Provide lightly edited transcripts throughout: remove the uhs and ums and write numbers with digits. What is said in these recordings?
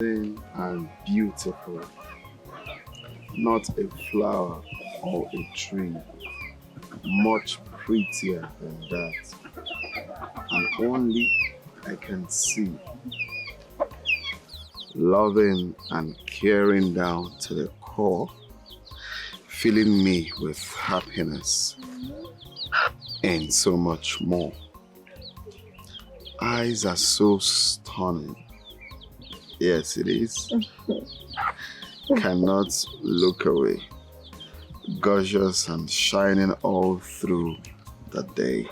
And beautiful, not a flower or a tree, much prettier than that, and only I can see, loving and caring down to the core, filling me with happiness and so much more. Eyes are so stunning. Yes, it is. Cannot look away. Gorgeous and shining all through the day.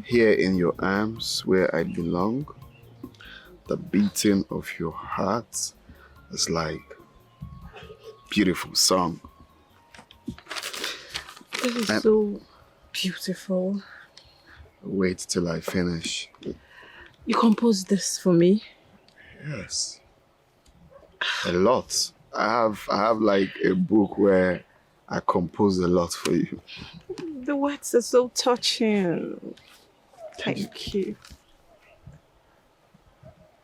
Here in your arms where I belong, the beating of your heart is like beautiful song. This is so beautiful. Wait till I finish. You composed this for me? Yes. A lot. I have like a book where I compose a lot for you. The words are so touching. Thank you.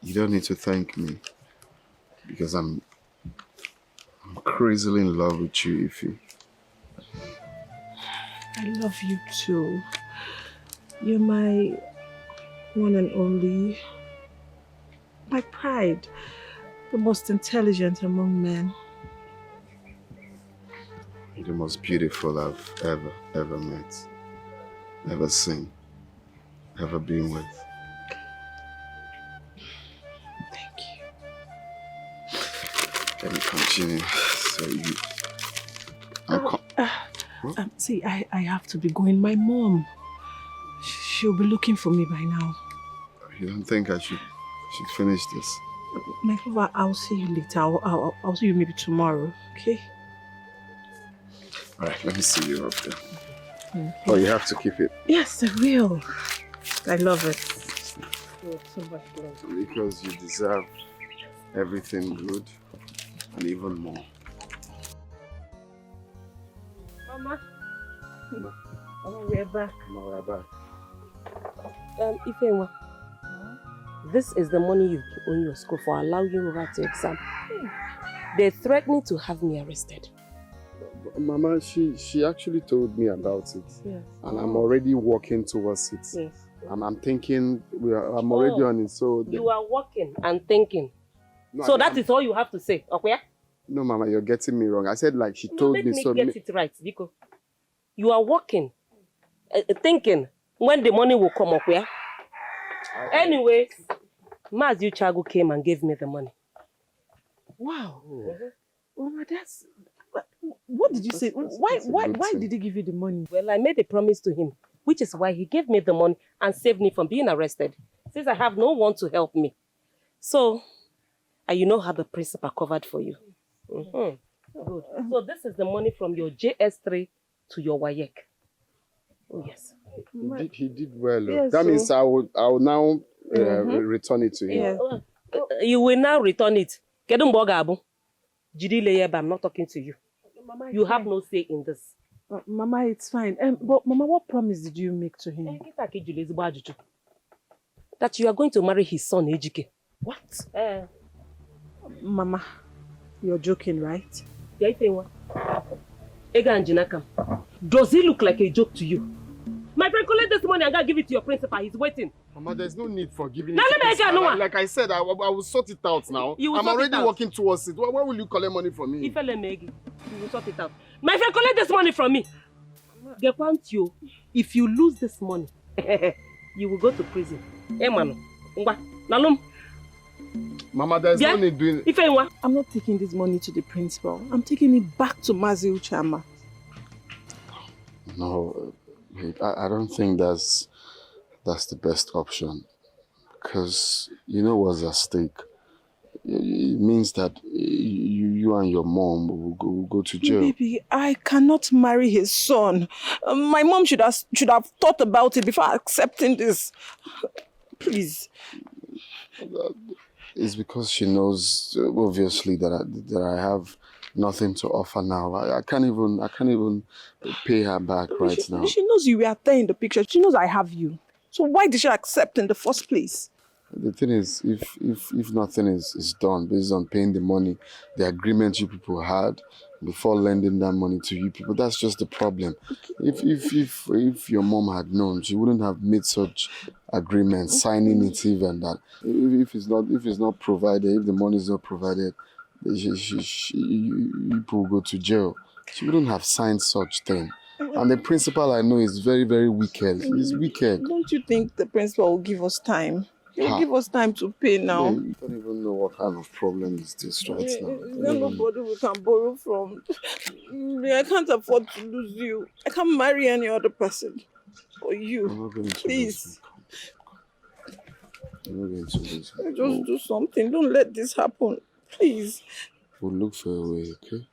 You don't need to thank me because I'm crazily in love with you, Ify. I love you too. You're my one and only. My pride, the most intelligent among men. You're the most beautiful I've ever met, ever seen, ever been with. Thank you. Let me continue. So you... See, I have to be going. My mom, she'll be looking for me by now. You don't think I should finish this? My lover, I'll see you later. I'll see you maybe tomorrow, okay? Alright, let me see you up there. Oh, you have to keep it. Yes, I will. I love it. So much love. Because you deserve everything good and even more. Mama. Mama, we're back. Mama, we're back. Ifeanyi, this is the money you owe your school for allowing you to write your exam. They're threatening to have me arrested. Mama, she actually told me about it. Yes. And I'm already working towards it. Yes. And I'm thinking, I'm already on it, so... You are working and thinking. No, so that is all you have to say, okay? No, Mama, you're getting me wrong. I said like she told me so... Let me get it right, Diko. You are working, thinking when the money will come, okay? Anyway, Mazi Uchagu came and gave me the money. Wow. Mama, that's... What did you say? Why did he give you the money? Well, I made a promise to him, which is why he gave me the money and saved me from being arrested, since I have no one to help me. So, you know how the principal covered for you. Good. So this is the money from your JS3 to your WAEC. Oh, yes. He did well. Yes, that means I will now return it to him. Yeah. You will now return it. I'm not talking to you. Mama, you have no say in this. Mama, it's fine. But Mama, what promise did you make to him? That you are going to marry his son, Ejike. What? Mama, you're joking, right? Does he look like a joke to you? My friend, collect this money and go give it to your principal. He's waiting. Mama, there's no need for giving it. Like I said, I will sort it out now. I'm already working towards it. Why will you collect money from me? You will sort it out. My friend, collect this money from me. If you lose this money, you will go to prison. Hey, Manu. Mama, there's no need doing it. I'm not taking this money to the principal. I'm taking it back to Mazi Uchama. No, I don't think that's the best option. Because you know what's at stake. It means that you and your mom will go to jail. Baby, I cannot marry his son. My mom should have thought about it before accepting this. Please. It's because she knows, obviously, that I have nothing to offer now. I can't even pay her back now. She knows you were there in the picture. She knows I have you. So why did she accept in the first place? The thing is, if nothing is done based on paying the money, the agreement you people had before lending that money to you people, that's just the problem. If your mom had known, she wouldn't have made such agreements, signing it even that. If it's not provided, if the money is not provided, you people go to jail. She wouldn't have signed such thing. And the principal I know is very, very wicked. He's wicked. Don't you think the principal will give us time? He'll give us time to pay now. You don't even know what kind of problem is this right now. There's nobody we can borrow from. I can't afford to lose you. I can't marry any other person. Or you. I'm not going to please. I'm not going to lose you. Just do something. Don't let this happen. Please. We'll look for a way, okay?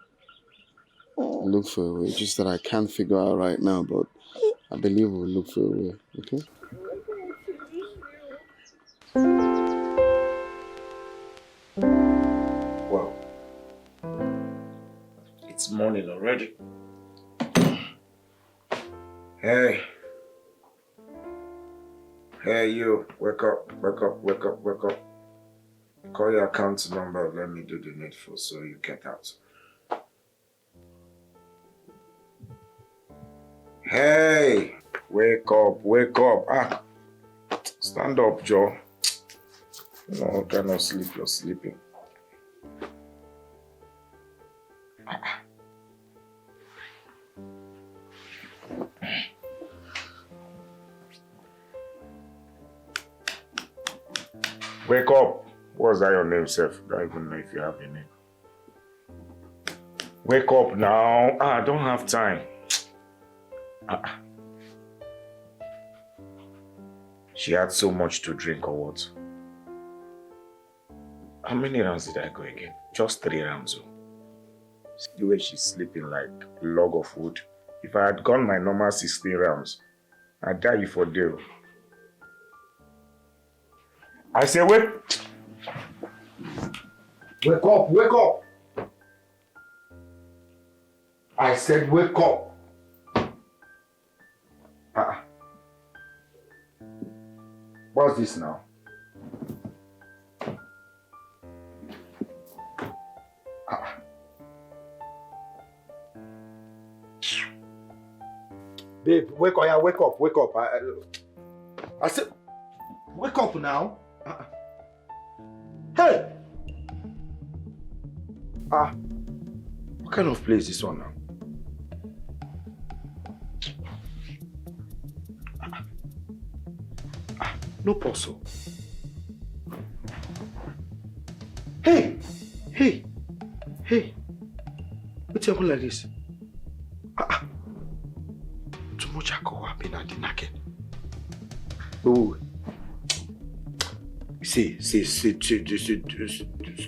We'll look for a way. Just that I can't figure out right now, but I believe we'll look for a way, okay? Wow. It's morning already. Hey. Hey, you. Wake up, wake up, wake up, wake up. Call your account number. Let me do the needful so you get out. Hey. Wake up, wake up. Ah. Stand up, Joe. No, cannot sleep. You're sleeping. Wake up. What's that your name, Seth? I don't even know if you have a name. Wake up now. I don't have time. She had so much to drink or what? How many rounds did I go again? Just 3 rounds. See the way she's sleeping like a log of wood. If I had gone my normal 16 rounds, I'd die for day. I say, wake up, wake up. I said, wake up. What's this now? Babe, wake up, yeah, wake up, wake up. I said, wake up now. Hey! What kind of place is this one now? No puzzle. Hey! Hey! Hey! What's happening like this? Too much alcohol happened at the naked. Oh. See,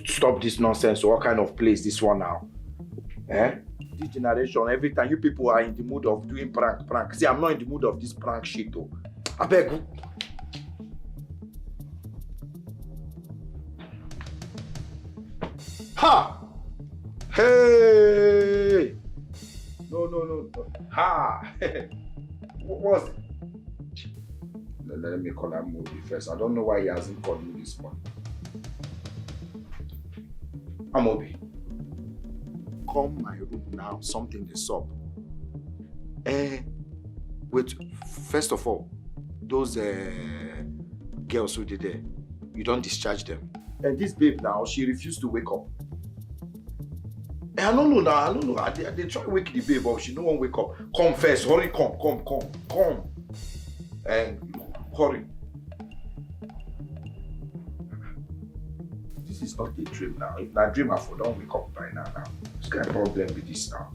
stop this nonsense. What kind of place this one now? Eh? This generation, every time you people are in the mood of doing prank. See, I'm not in the mood of this prank shit though. I beg you. Ha! Hey! No. Ha! What was it? Let me call that movie first. I don't know why he hasn't called me this one. Amobi, come my room now. Something is up. Wait. First of all, those girls who did there, you don't discharge them. And this babe now, she refused to wake up. I don't know. They try to wake the babe up. She no one wake up. Come first. Hurry, come. And hurry. This is not a dream now. If not a dream, I don't wake up by now. What's kind of problem with this now?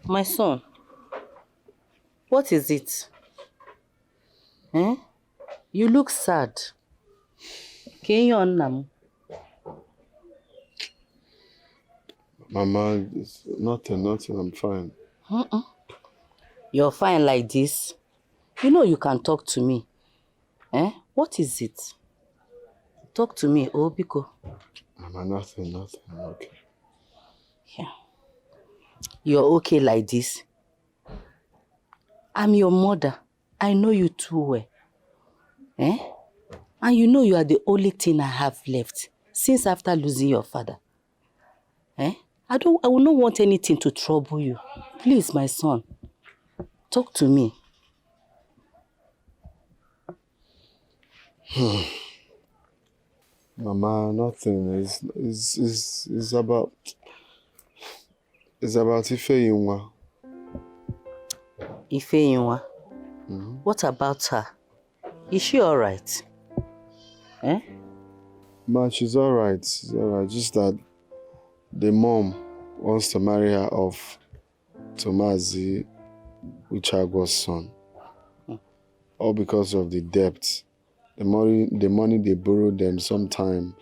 My son, what is it? Eh? You look sad. Can you on? Mama, it's nothing, I'm fine. You're fine like this? You know you can talk to me. Eh? What is it? Talk to me, Obiko. Mama, nothing, I'm okay. Yeah. You're okay like this? I'm your mother. I know you too well. Eh? And you know you are the only thing I have left since after losing your father. Eh? I will not want anything to trouble you. Please, my son, talk to me. Mama, nothing. It's about Ifeyinwa. Ifeyinwa? What about her? Is she alright? Eh? Ma, she's alright. She's alright. Just that the mom wants to marry her off to Mazi Uchago's son. All because of the debt. The money they borrowed them sometime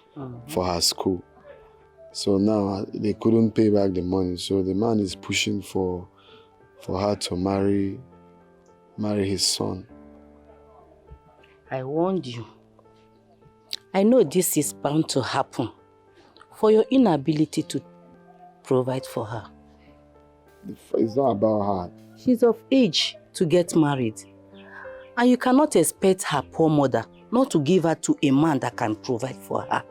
for her school. So now they couldn't pay back the money. So the man is pushing for her to marry his son. I warned you. I know this is bound to happen for your inability to provide for her. It's not about her. She's of age to get married. And you cannot expect her poor mother not to give her to a man that can provide for her.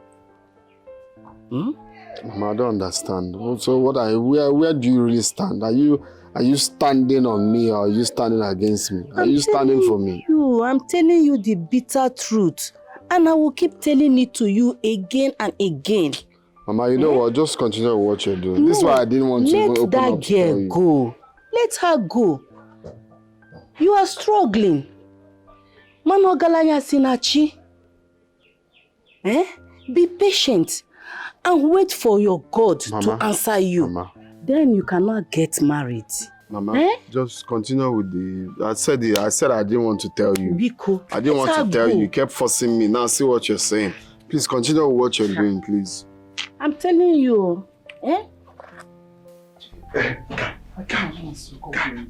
Mama, I don't understand. So where do you really stand? Are you standing on me or are you standing against me? Are you standing for me? I'm telling you the bitter truth. And I will keep telling it to you again and again. Mama, you know what? Just continue with what you're doing. No, this is why I didn't want to open up to tell you. Let that girl go. Let her go. You are struggling. Manogalaya Sinachi. Be patient and wait for your God to answer you. Mama. Then you cannot get married. Mama, just continue with the... I said I didn't want to tell you. Biko, I didn't want to tell you. You kept forcing me. Now see what you're saying. Please continue with what you're doing, please. I'm telling you. I can't. God.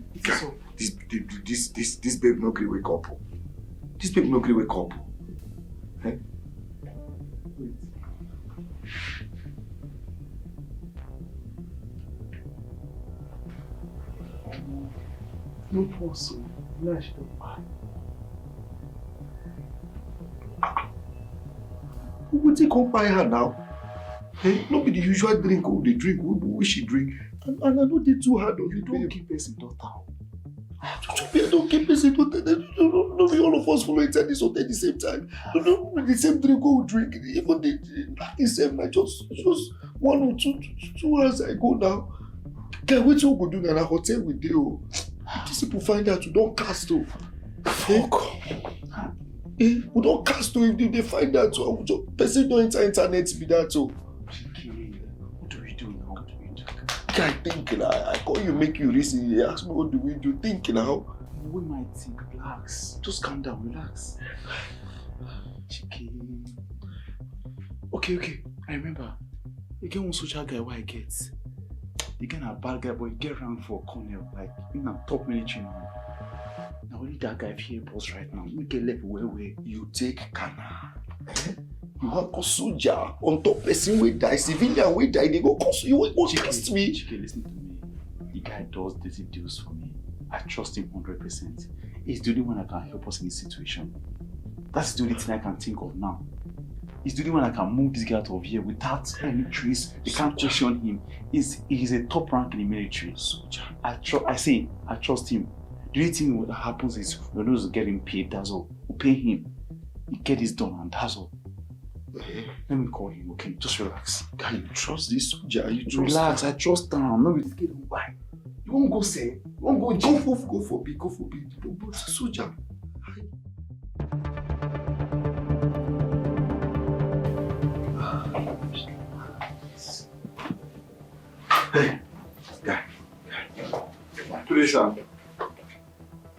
This babe no gree wake up. This babe no gree wake up. Wait. No possible. No, she don't buy. Who would take come buy her now? No be the usual drink they drink. Who she drink? And I know they too hard on you. Don't keep us in daughter. Don't keep us in daughter. No be all of us follow each other this hotel at the same time. No, the same drink we drink. Even the same night. Just 1 or 2 hours ago now. Guy, what you go do now? Hotel with you. These people find out you don't cast though. Fuck. We don't cast though. If they find out, so person don't enter internet be that too. What do we do now? What do we do? Guy, think now. I call you, make you listen. You ask me what do we do? Think now. We might think. Relax. Just calm down. Relax. Okay. I remember. You get one social guy where I get. You get a bad guy, but you get around for a colonel, like in a top military man. Now only that guy here boss right now. We get left where you take Kana. You have a soldier on top person we die, civilian we die, they go cost you won't trust me. Chike, listen to me. The guy does dirty deals for me. I trust him 100%. He's the only one that can help us in this situation. That's the only thing I can think of now. He's the only one that can move this guy out of here without any trace. They can't question him. He's a top rank in the military. Soldier. I trust him. The only thing that happens is we're going to get him paid, that's all. We'll pay him. You get this done and that's all. Let me call him, okay? Just relax. Guy, you trust this soldier? You trust relax, I trust him. I'm not with this kid. Why? You won't go say? You won't go jump off, go for big. But soldier. Hey, guy. Please, sir.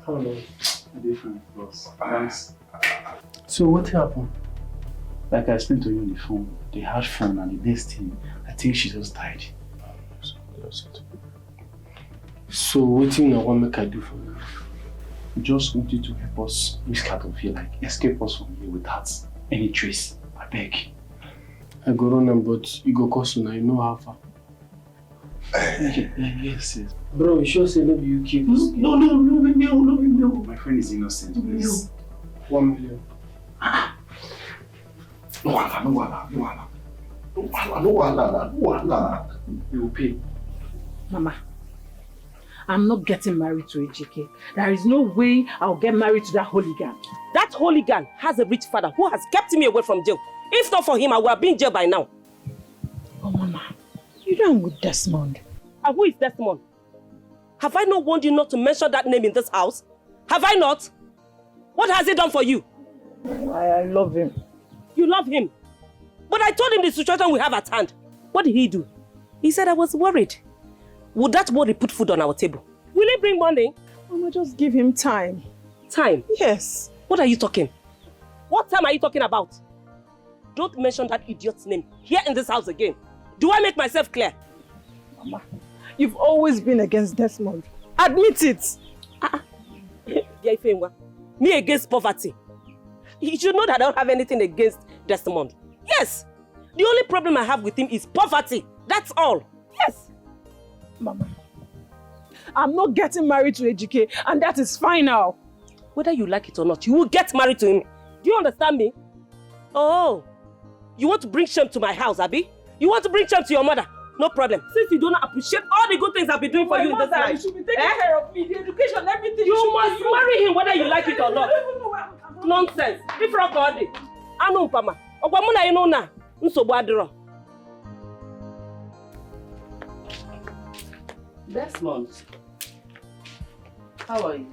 Hello. Different, boss. Thanks. So what happened? Like I explained to you on the phone, they had fun and the next thing, I think she just died. So what do you know what make I do for you? We just want you to help us whisk out of here, like escape us from here without any trace. I beg. I go run them, but you go cost now, you know how far. Yes. Bro, you sure say maybe you keep this? No. My friend is innocent, please. 1 million. No. You will pay. Mama, I'm not getting married to Ejike. There is no way I'll get married to that hooligan. That hooligan has a rich father who has kept me away from jail. If not for him, I would have been in jail by now. Oh, Mama, you don't with Desmond. And who is Desmond? Have I not warned you not to mention that name in this house? Have I not? What has he done for you? I love him. You love him? But I told him the situation we have at hand. What did he do? He said I was worried. Would that worry put food on our table? Will he bring money? Mama, just give him time. Time? Yes. What are you talking? What time are you talking about? Don't mention that idiot's name here in this house again. Do I make myself clear? Mama, you've always been against Desmond. Admit it. Me against poverty. You should know that I don't have anything against Desmond. Yes. The only problem I have with him is poverty. That's all. Yes. Mama, I'm not getting married to Ejike, and that is final. Whether you like it or not, you will get married to him. Do you understand me? Oh, you want to bring shame to my house, Abby? You want to bring shame to your mother? No problem. Since you do not appreciate all the good things I've been doing for you in this life. You should be taking care of me, the education, everything. You must marry him whether you like it or not. Nonsense. If you're body. I know, Pama. Okwamuna you know na. Nsogbu adiro. Desmond, how are you?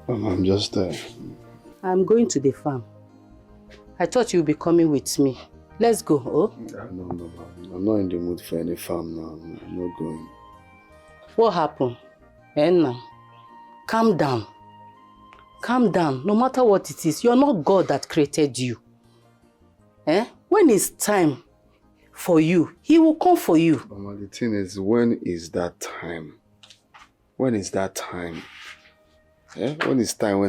I'm just there. I'm going to the farm. I thought you'd be coming with me. Let's go, oh? No. I'm not in the mood for any farm now. I'm not going. What happened? Enna, calm down. Calm down. No matter what it is, you're not God that created you. When it's time for you, He will come for you. Mama, the thing is, when is that time? When is that time? When it's time?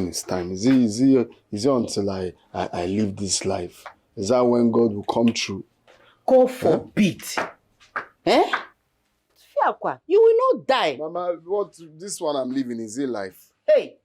Is it until I live this life? Is that when God will come through? God forbid. You will not die. Mama, this one I'm living, is it life? Hey.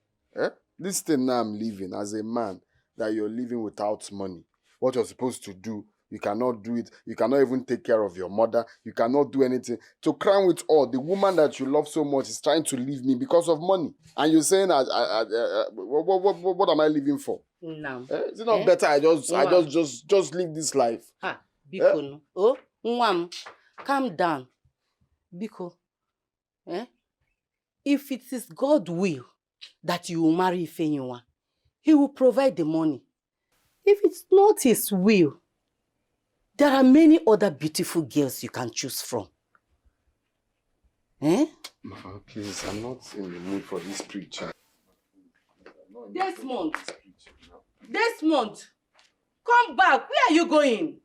This thing now I'm living as a man, that you're living without money. What you're supposed to do, you cannot do it. You cannot even take care of your mother. You cannot do anything. To crown with all, the woman that you love so much is trying to leave me because of money. And you're saying, what am I living for? No. Is it not better I just live this life? Biko. Oh, Mwam, calm down. Biko. If it is God's will that you will marry Ifenyinwa, He will provide the money. If it's not His will, there are many other beautiful girls you can choose from. Mama, please, I'm not in the mood for this preacher. Desmond, come back. Where are you going?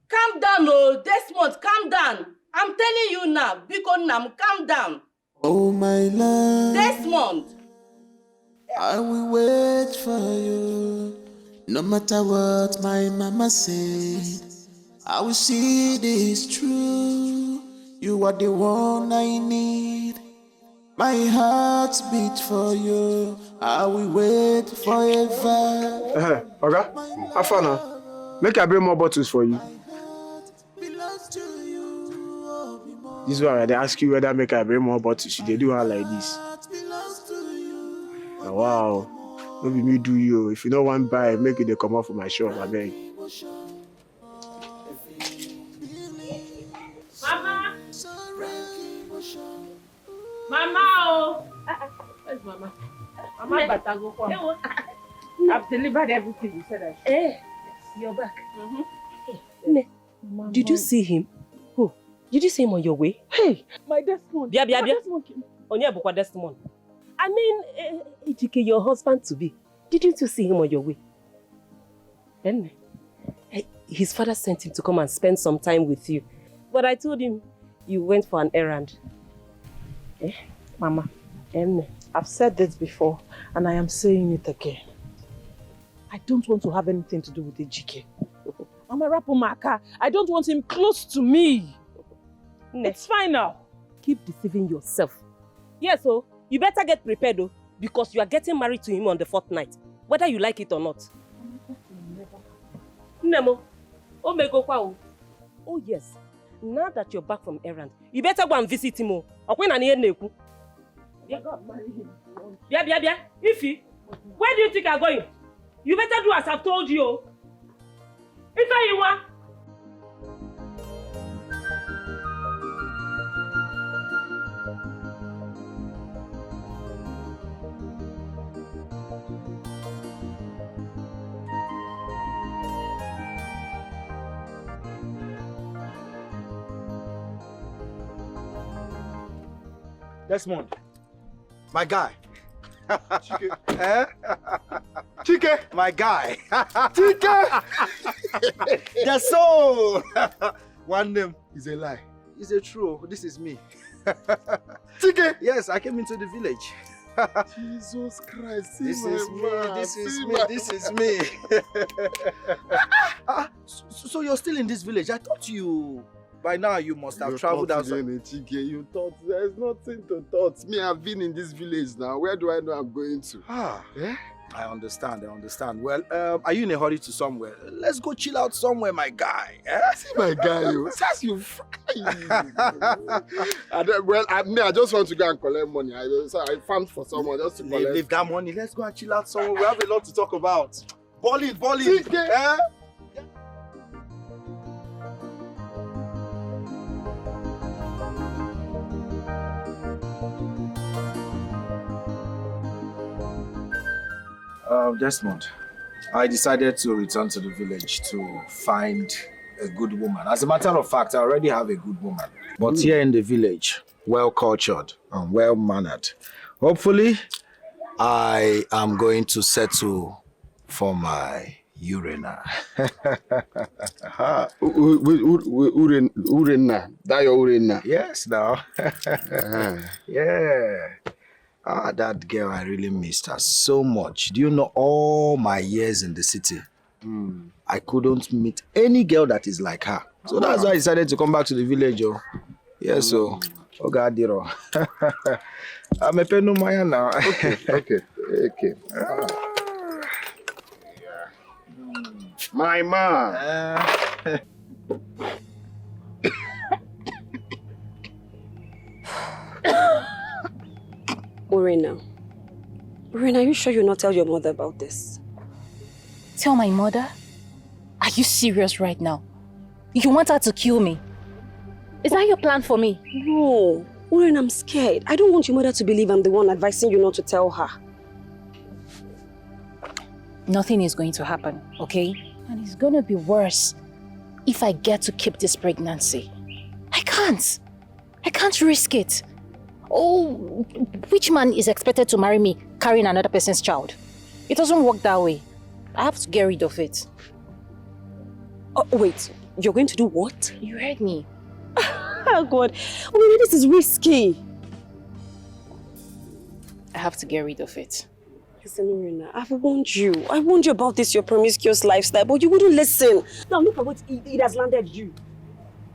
Calm down, oh, Desmond, calm down. I'm telling you now, Biko Nam, calm down. Oh my love, Desmond, I will wait for you. No matter what my mama said, I will see this true. You are the one I need. My heart beats for you. I will wait forever. Okay, have fun now. Make I bring more bottles for you. This is why they ask you whether make I bring more bottles. They do her like this. Oh, wow. No be me do you. If you don't want to buy, make it they come out for my shop, I beg. Mama, oh. Where's Mama? Mama, but I go home. I've delivered everything you said I should. Yes, you're back. Did you see him? Who? Did you see him on your way? Hey, my Desmond. Bia. Desmond. Onye bukwa Desmond. I mean, Ejike, your husband to be. Didn't you see him on your way? Then, his father sent him to come and spend some time with you. But I told him you went for an errand. Mama, I've said this before, and I am saying it again. I don't want to have anything to do with Ejike. I Amarapomaka. I don't want him close to me. It's fine now. Keep deceiving yourself. Yes, so you better get prepared though, because you are getting married to him on the 4th night, whether you like it or not. Nemo, oh yes, now that you're back from errand, you better go and visit him. Ify, where do you think I'm going? You better do as I've told you. If you want. Desmond, my guy. Chike. Chike, my guy. Chike. That's so. One name is a lie. It's a true. This is me. Chike. Yes, I came into the village. Jesus Christ. This is me. This is me. This is me. So you're still in this village? I thought you. By now you must have traveled outside. You thought there's nothing to thought. Me, I've been in this village now. Where do I know I'm going to? Yeah? I understand. Well, are you in a hurry to somewhere? Let's go chill out somewhere, my guy. See my guy, you. Says you well, I just want to go and collect money. I found for someone just to collect. Leave that money. Let's go and chill out somewhere. We have a lot to talk about. Balling. Desmond, I decided to return to the village to find a good woman. As a matter of fact, I already have a good woman. But here in the village, well-cultured and well-mannered. Hopefully, I am going to settle for my urina. Urina. That your urina? Yes, now. Yeah. That girl, I really missed her so much. Do you know all my years in the city? I couldn't meet any girl that is like her. So that's why I decided to come back to the village. Yeah, so. Oh, God, Diro. I'm a pen Maya now. Okay. My man. Urina, are you sure you'll not tell your mother about this? Tell my mother? Are you serious right now? You want her to kill me? Is that your plan for me? No. Urina, I'm scared. I don't want your mother to believe I'm the one advising you not to tell her. Nothing is going to happen, okay? And it's going to be worse if I get to keep this pregnancy. I can't risk it. Oh, which man is expected to marry me carrying another person's child? It doesn't work that way. I have to get rid of it. Oh, wait, you're going to do what? You heard me. Oh God, this is risky. I have to get rid of it. Listen, Urina, I've warned you. I warned you about this, your promiscuous lifestyle, but you wouldn't listen. Now look at what it has landed you.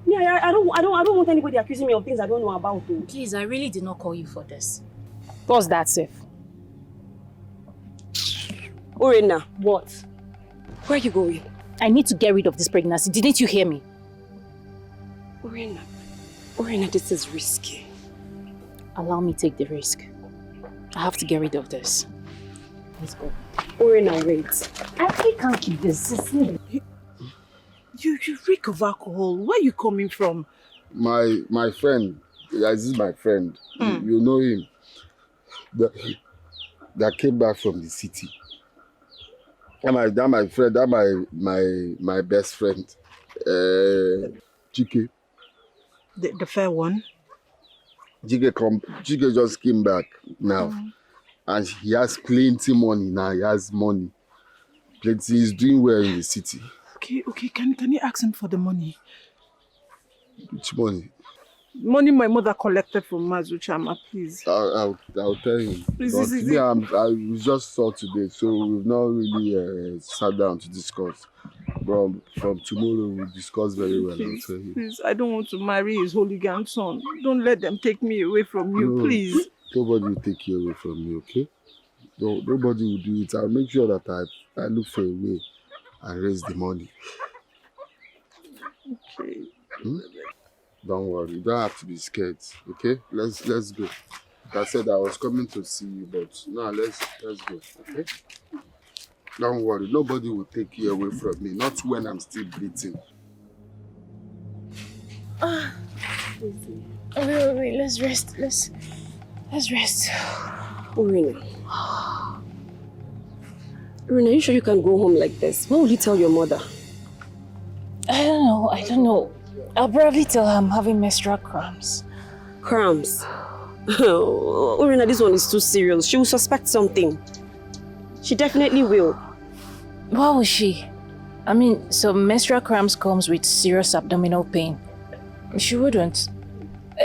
Yeah, I don't want anybody accusing me of things I don't know about. Though. Please, I really did not call you for this. What's that, Sif? Urina. What? Where are you going? I need to get rid of this pregnancy. Didn't you hear me? Urina, this is risky. Allow me to take the risk. I have to get rid of this. Let's go. Urina, wait. I can't keep this. You reek of alcohol. Where are you coming from? My friend. This is my friend. You know him. That came back from the city. That my friend. That my best friend. Chike. The fair one. Chike just came back now, and he has plenty money now. He has money. Plenty. He's doing well in the city. Okay. Can you ask him for the money? Which money? Money my mother collected from Mazuchama, please. I'll tell him. Please, I just saw today, so we've not really sat down to discuss. Bro, from tomorrow we'll discuss very well, I'll tell you. Please, I don't want to marry his hooligan son. Don't let them take me away from you, No, please. Nobody will take you away from me, okay? No, nobody will do it. I'll make sure that I look for a way and raise the money. Okay. Don't worry, you don't have to be scared, okay? Let's go. Like I said, I was coming to see you, but now let's go, okay? Don't worry, nobody will take you away from me, not when I'm still breathing. Wait, let's rest. Let's rest. Irina, are you sure you can go home like this? What will you tell your mother? I don't know. I'll probably tell her I'm having menstrual cramps. Cramps? Irina, this one is too serious. She will suspect something. She definitely will. Why would she? I mean, so menstrual cramps comes with serious abdominal pain. She wouldn't.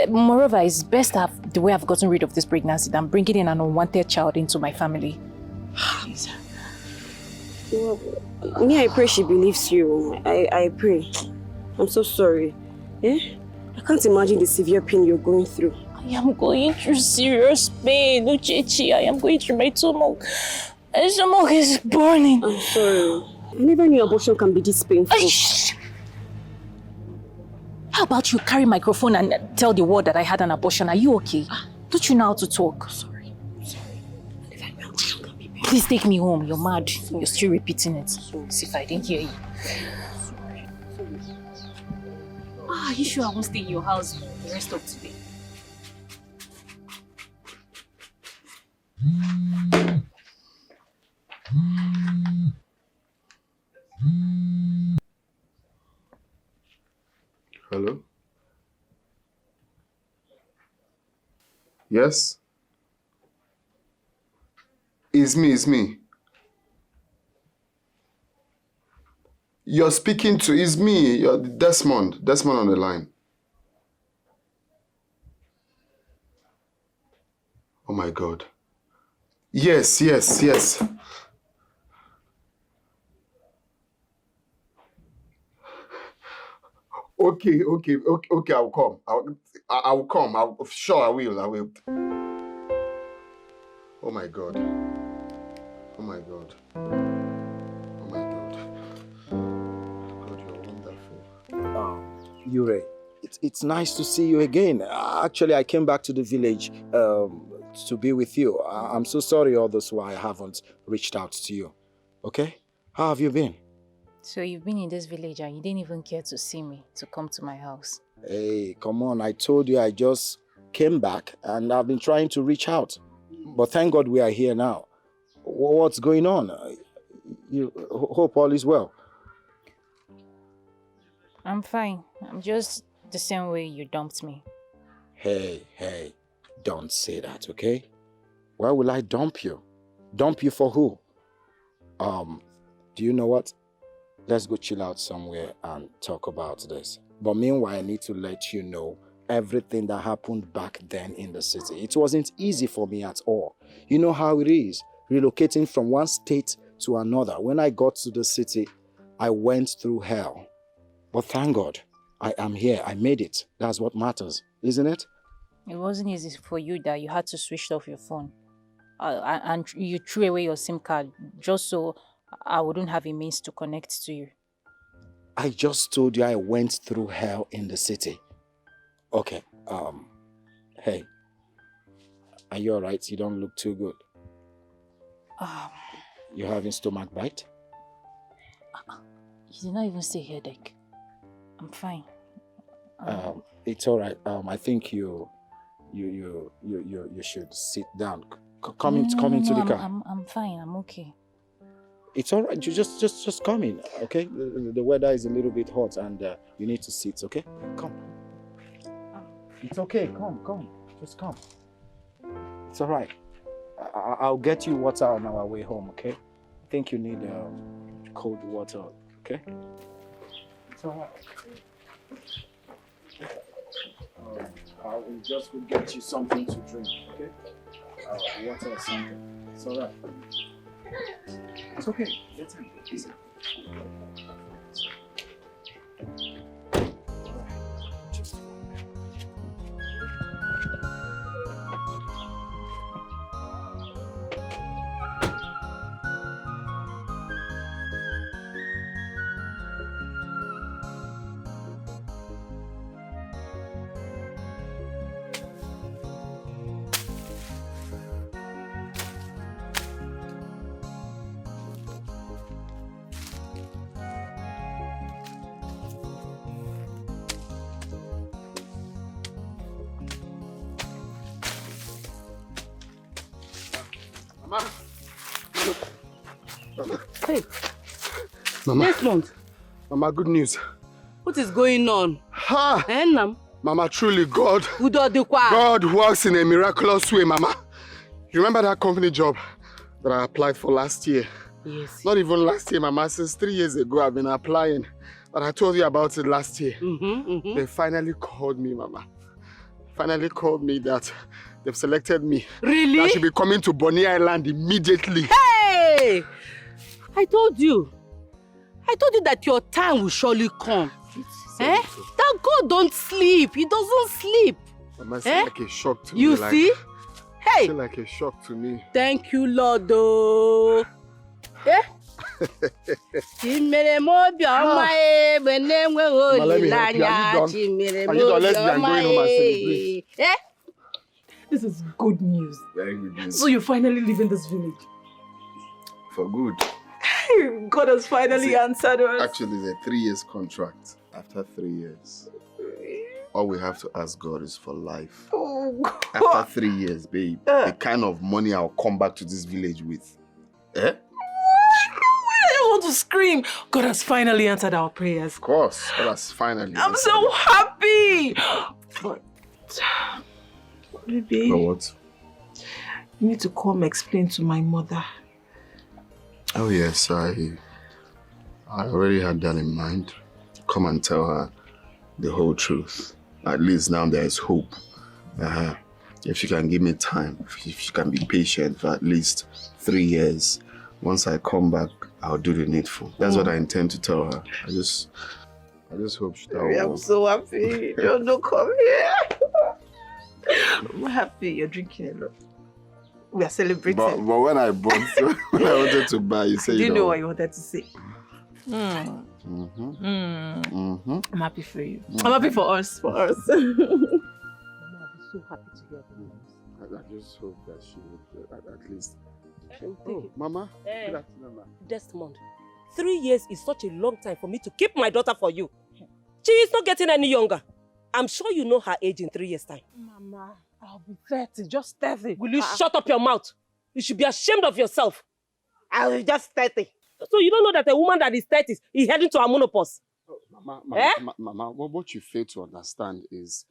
Moreover, it's best to have the way I've gotten rid of this pregnancy than bringing in an unwanted child into my family. Well, me, I pray she believes you. I pray. I'm so sorry. I can't imagine the severe pain you're going through. I am going through serious pain, Uchechi. I am going through my stomach. My stomach is burning. I'm sorry. I never knew abortion can be this painful. How about you carry microphone and tell the world that I had an abortion? Are you okay? Don't you know how to talk? Sorry. Please take me home. You're mad. You're still repeating it. See if I didn't hear you. Are you sure I won't stay in your house the rest of today? Hello? Yes? It's me. You're speaking to, it's me, you're Desmond on the line. Oh my God. Yes. Okay, I'll come. I'll come. Sure, I will. Oh my God. God, you're wonderful. Yure, it's nice to see you again. Actually, I came back to the village to be with you. I'm so sorry all this while I haven't reached out to you. Okay? How have you been? So you've been in this village and you didn't even care to see me, to come to my house. Hey, come on. I told you I just came back and I've been trying to reach out. But thank God we are here now. What's going on? You hope all is well. I'm fine. I'm just the same way you dumped me. Hey, don't say that, okay? Why will I dump you? Dump you for who? Do you know what? Let's go chill out somewhere and talk about this. But meanwhile, I need to let you know everything that happened back then in the city. It wasn't easy for me at all. You know how it is, relocating from one state to another. When I got to the city, I went through hell. But thank God, I am here. I made it. That's what matters, isn't it? It wasn't easy for you that you had to switch off your phone. And you threw away your SIM card just so I wouldn't have a means to connect to you. I just told you I went through hell in the city. Okay, hey, are you alright? You don't look too good. You having stomach bite? You did not even say headache. I'm fine. It's alright. I think you should sit down. Come into the car. I'm fine. I'm okay. It's alright. You just come in, okay? The weather is a little bit hot and you need to sit, okay? Come. It's okay. Come. Just come. It's alright. I'll get you water on our way home, okay? I think you need cold water, okay? It's alright. I will just go get you something to drink, okay? Water or something. It's alright. It's okay. Get in. Easy. Mama. Mama. Hey. Mama. Next month. Mama, good news. What is going on? Ha! Mama, truly, God works in a miraculous way, Mama. You remember that company job that I applied for last year? Yes. Not even last year, Mama. Since 3 years ago, I've been applying. But I told you about it last year. They finally called me, Mama. Finally called me that they've selected me. Really? I should be coming to Bonny Island immediately. Hey! I told you that your time will surely come. That God don't sleep. He doesn't sleep. Mama, it's like a shock to me. You see? Hey! It's like a shock to me. Thank you, Lord. Eh? Mama, let me help you. Are you done? Let's go. I'm going home and celebrate. Eh? This is good news. Very good news. So you're finally leaving this village? For good. God has finally answered us. Actually, it's a 3 years contract. After 3 years, all we have to ask God is for life. Oh, God. After 3 years, babe, the kind of money I'll come back to this village with. Eh? I want to scream. God has finally answered our prayers. Of course, God has finally. I'm so happy. But, baby, what? You need to come explain to my mother. Oh yes, I already had that in mind. Come and tell her the whole truth. At least now there is hope. If she can give me time, if she can be patient for at least 3 years, once I come back, I'll do the needful. That's what I intend to tell her. I just hope she will. I'm so happy. Don't come here. I'm happy you're drinking a lot. We are celebrating. But when I wanted to buy, you said you know what you wanted to say. I'm happy for you. I'm happy for us. Mama, I'll be so happy to hear the news. I just hope that she would at least. Oh, Mama. Good afternoon, Mama. Desmond, 3 years is such a long time for me to keep my daughter for you. She is not getting any younger. I'm sure you know her age in 3 years' time. Mama, I'll be 30, just 30. Will you shut up your mouth? You should be ashamed of yourself. I'll be just 30. So you don't know that a woman that is 30 is heading to a menopause? Oh, Mama, what you fail to understand is...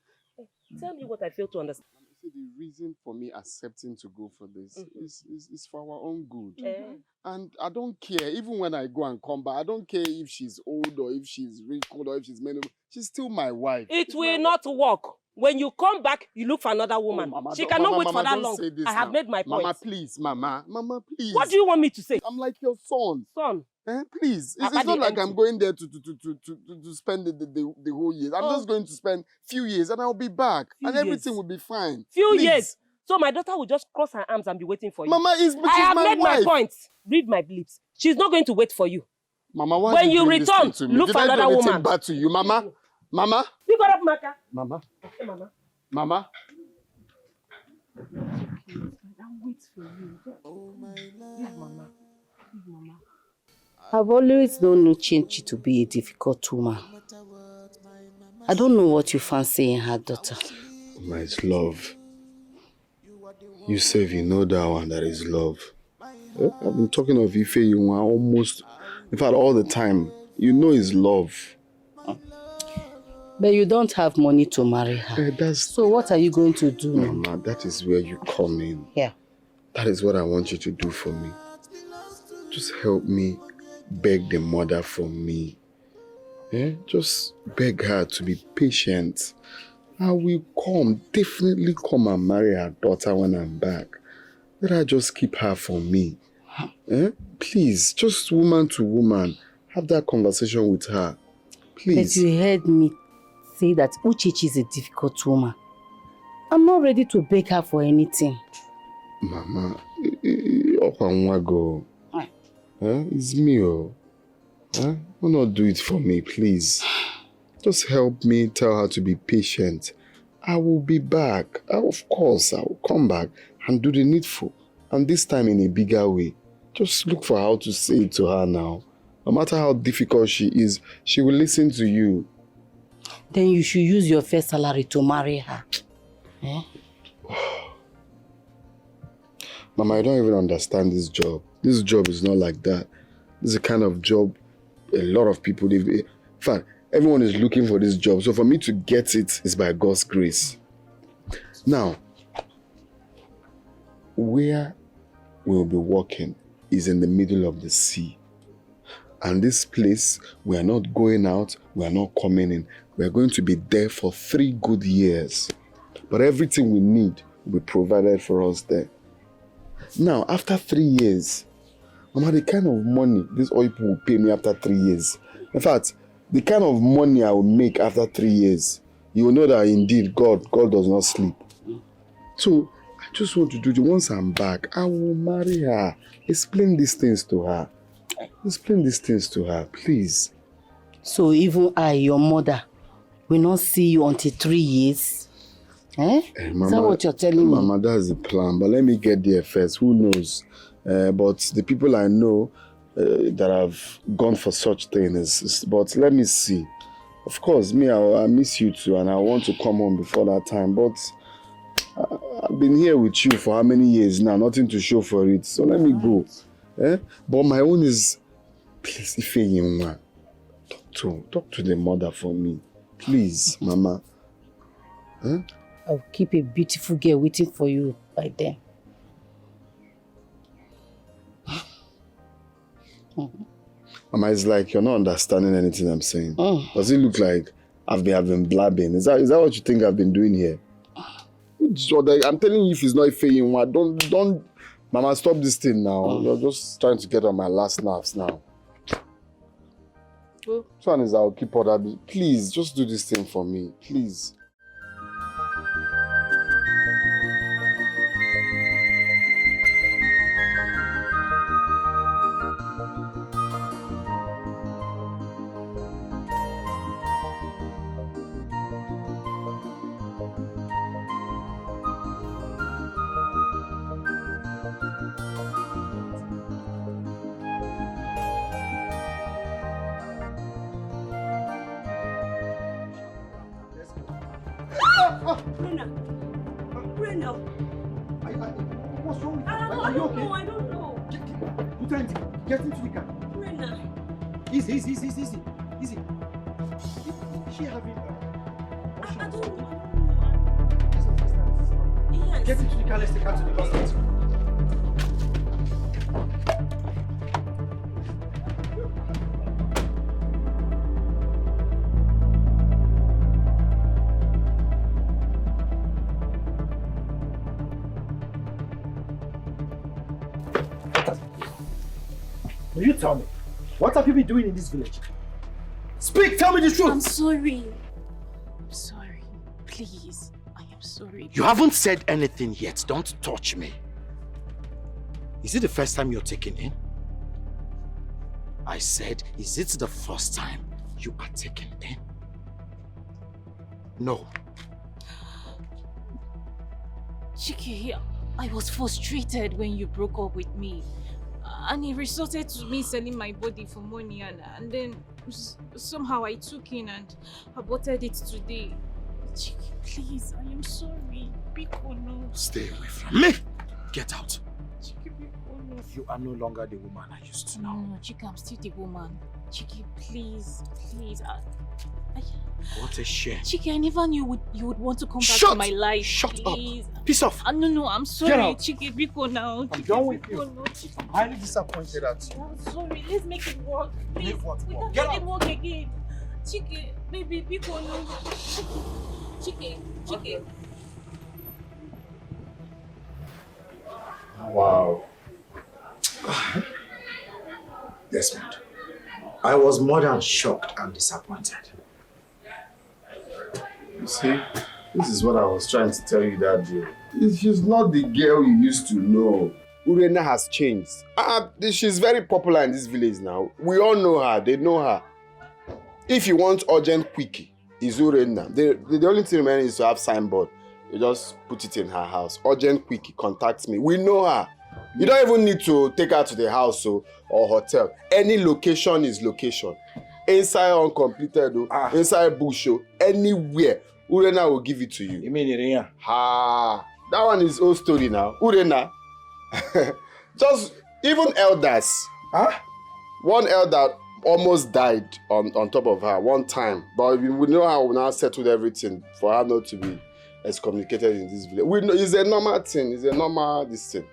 Tell me what I fail to understand. See, the reason for me accepting to go for this is for our own good. And I don't care, even when I go and come back, I don't care if she's old or if she's wrinkled or if she's menopause. She's still my wife. It will not work. When you come back, you look for another woman. Mama, she cannot wait for that long. I have made my point. Mama, please, Mama, please. What do you want me to say? I'm like your son. Son? Please. It's not like I'm going there to spend the whole year. I'm just going to spend few years and I'll be back. Everything will be fine. Few years? So my daughter will just cross her arms and be waiting for you. Mama, she's my wife. I have made my point. Read my lips. She's not going to wait for you. Mama, why when you return, look for another woman. Did I do anything bad to you, Mama? Mama? You got up, Maka. Mama? Okay, Mama. Mama? I'll wait for you. Oh, my love. Yeah, Mama. Mama. I've always known Uchenchi to be a difficult woman. I don't know what you fancy in her daughter. My love. You say if you know that one, that is love. I've been talking of Ife Yunwa almost, in fact, all the time. You know it's love. But you don't have money to marry her. So what are you going to do now? Mama, that is where you come in. Yeah. That is what I want you to do for me. Just help me beg the mother for me. Just beg her to be patient. I will definitely come and marry her daughter when I'm back. Let her just keep her for me. Please, just woman to woman, have that conversation with her. Please. But you heard me say that Uchichi is a difficult woman. I'm not ready to beg her for anything. Mama, it's me. Why not do it for me, please? Just help me tell her to be patient. I will be back. Of course, I will come back and do the needful. And this time in a bigger way. Just look for how to say it to her now. No matter how difficult she is, she will listen to you. Then you should use your first salary to marry her. Mama, I don't even understand this job. This job is not like that. This is the kind of job a lot of people, in fact, everyone is looking for this job. So for me to get it is by God's grace. Now, where we'll be working is in the middle of the sea. And this place, we are not going out, we are not coming in. We are going to be there for 3 good years. But everything we need will be provided for us there. Now, after 3 years, Mama, the kind of money these oil people will pay me after 3 years. In fact, the kind of money I will make after 3 years, you will know that indeed God does not sleep. So, I just want to do it. Once I'm back, I will marry her. Explain these things to her. Explain these things to her, please. So even I, your mother, will not see you until 3 years? Eh? Mama, is that what you're telling me? Mama, that's the plan. But let me get there first. Who knows? But the people I know that have gone for such things, but let me see. Of course, me, I miss you too, and I want to come home before that time. But I've been here with you for how many years now? Nothing to show for it. So let me go. But my own is, please, Ife, talk to the mother for me. Please, Mama. I'll keep a beautiful girl waiting for you by then. Mama, it's like you're not understanding anything I'm saying. Does it look like I've been blabbing? Is that what you think I've been doing here? I'm telling you, if it's not fair, don't, Mama, stop this thing now. You're just trying to get on my last nerves now. So one is I'll keep order. Please, just do this thing for me, please. What's wrong with you? Are you okay? I don't know. Get into the car. Easy. Is she having I don't know. Yes. Get into the car, let's take her to the hospital. Will you tell me, what have you been doing in this village? Speak, tell me the truth! I'm sorry. Please, I am sorry. You haven't said anything yet. Don't touch me. Is it the first time you're taken in? I said, is it the first time you are taken in? No. Chike, I was frustrated when you broke up with me. And he resorted to me selling my body for money, and then somehow I took in and aborted it today. Chike, please, I am sorry. Biko, no. Stay away from me. Get out. Chike, Biko, no. You are no longer the woman I used to know. No, Chike, I'm still the woman. Chike, please. What a shame. Chike, I never knew you would want to come back to my life. Shut please. up. Piss off. No, I'm sorry. Get out. Chike, Biko now. I'm done with you. No, I'm highly disappointed at you. I'm sorry. Let's make it work. Please. Make what we work? can't Get make it out. work again. Chike, baby, Biko, no. Chike. Wow. Desmond, I was more than shocked and disappointed. You see, this is what I was trying to tell you that day. She's not the girl you used to know. Urena has changed. She's very popular in this village now. We all know her. They know her. If you want urgent quickie, it's Urena. The only thing remaining is to have signboard. You just put it in her house. Urgent quickie, contact me. We know her. You don't even need to take her to the house or hotel. Any location is location. Inside uncompleted, inside bush, anywhere. Urena will give it to you. You mean Irina? That one is old story now. Urena. Just even elders. Huh? One elder almost died on top of her one time. But we know how we now settled everything for her not to be excommunicated in this village. We know it's a normal thing. It's a normal this thing.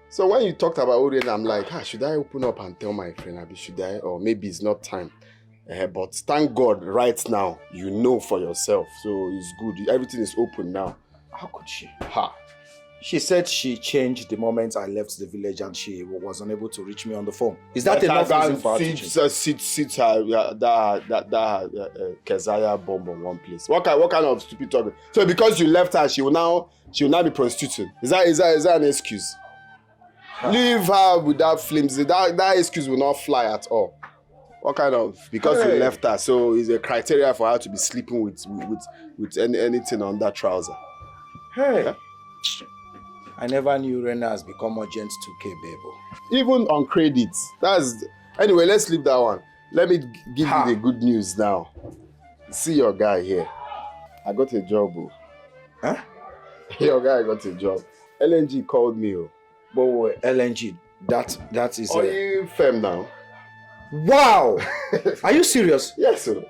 So when you talked about Orient, I'm like, should I open up and tell my friend? Abi, should I? Or maybe it's not time. But thank God, right now, you know for yourself. So it's good. Everything is open now. How could she? She said she changed the moment I left the village and she was unable to reach me on the phone. Is that enough reason for her to change? Sit that Keziah bomb on one place. What kind of stupid talk? So because you left her, she will now be prostituting. Is that an excuse? Leave her with that flames. That excuse will not fly at all. What kind of, because you left her, so it's a criteria for her to be sleeping with anything on that trouser. Hey. Yeah? I never knew Rena has become urgent 2K, Bebo. Even on credits. Anyway, let's leave that one. Let me give you the good news now. See your guy here. I got a job. Huh? Your guy got a job. LNG called me. But LNG, that is... Are you firm now? Wow! Are you serious? Yes, sir.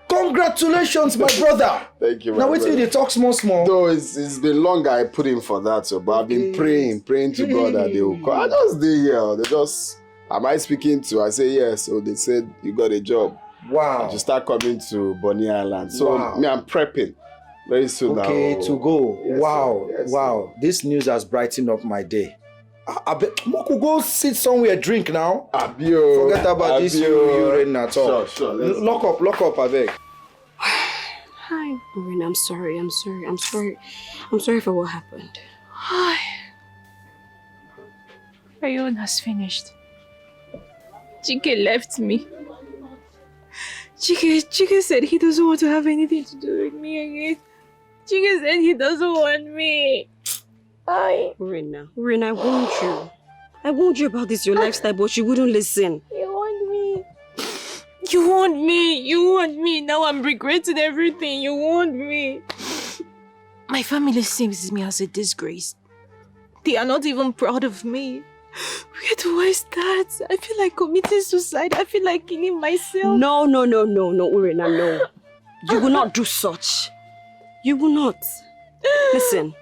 Congratulations, my brother. Thank you, my now wait till they talk small. No, it's been long I put in for that, so but I've been praying to God that they will come. I just did here. Am I speaking to? I say yes. So they said you got a job. Wow. I just start coming to Bonny Island. So me, I'm prepping very soon. Okay, now. to go. Yes, wow. Sir. Yes, wow. Sir. This news has brightened up my day. I bet Moku go sit somewhere, drink now. OBIO. Forget about this urine at all. Sure. Lock up, I beg. Hi, Marina. I'm sorry for what happened. Hi. Rayon has finished. Dikeh left me. Dikeh said he doesn't want to have anything to do with me again. Dikeh said he doesn't want me. Hi. Marina, I warned you. I warned you about this, your lifestyle, but you wouldn't listen. You want me. Now I'm regretting everything. You want me. My family sees me as a disgrace. They are not even proud of me. Where do I start? I feel like committing suicide. I feel like killing myself. No, Urena, no. You will not do such. You will not. Listen,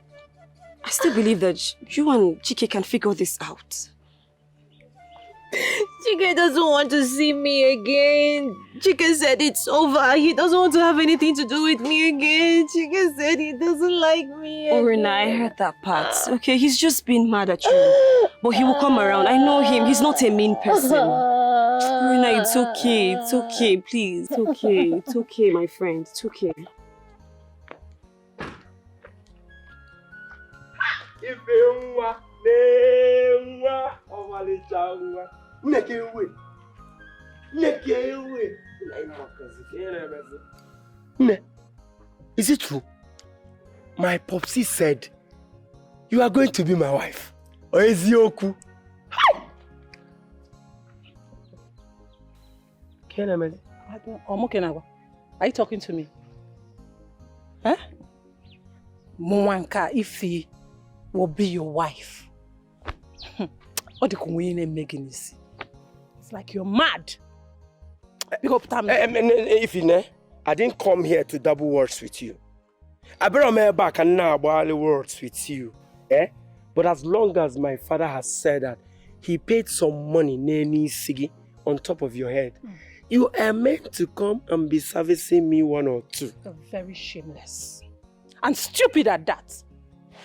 I still believe that you and Dikeh can figure this out. Dikeh doesn't want to see me again. Dikeh said it's over. He doesn't want to have anything to do with me again. Dikeh said he doesn't like me again. Urena, I heard that part. Okay, he's just been mad at you. But he will come around. I know him. He's not a mean person. Urena, it's okay. It's okay, please. It's okay, my friend. It's okay. Is it true? My popsy said you are going to be my wife. Or is Yoku? Are you talking to me? Huh? Mwanka Ifi will be your wife. What the making is? It's like you're mad. Ifi, I didn't come here to double words with you. I better me back and now about words with you. But as long as my father has said that he paid some money on top of your head, you are meant to come and be servicing me 1 or 2. You're very shameless. And stupid at that.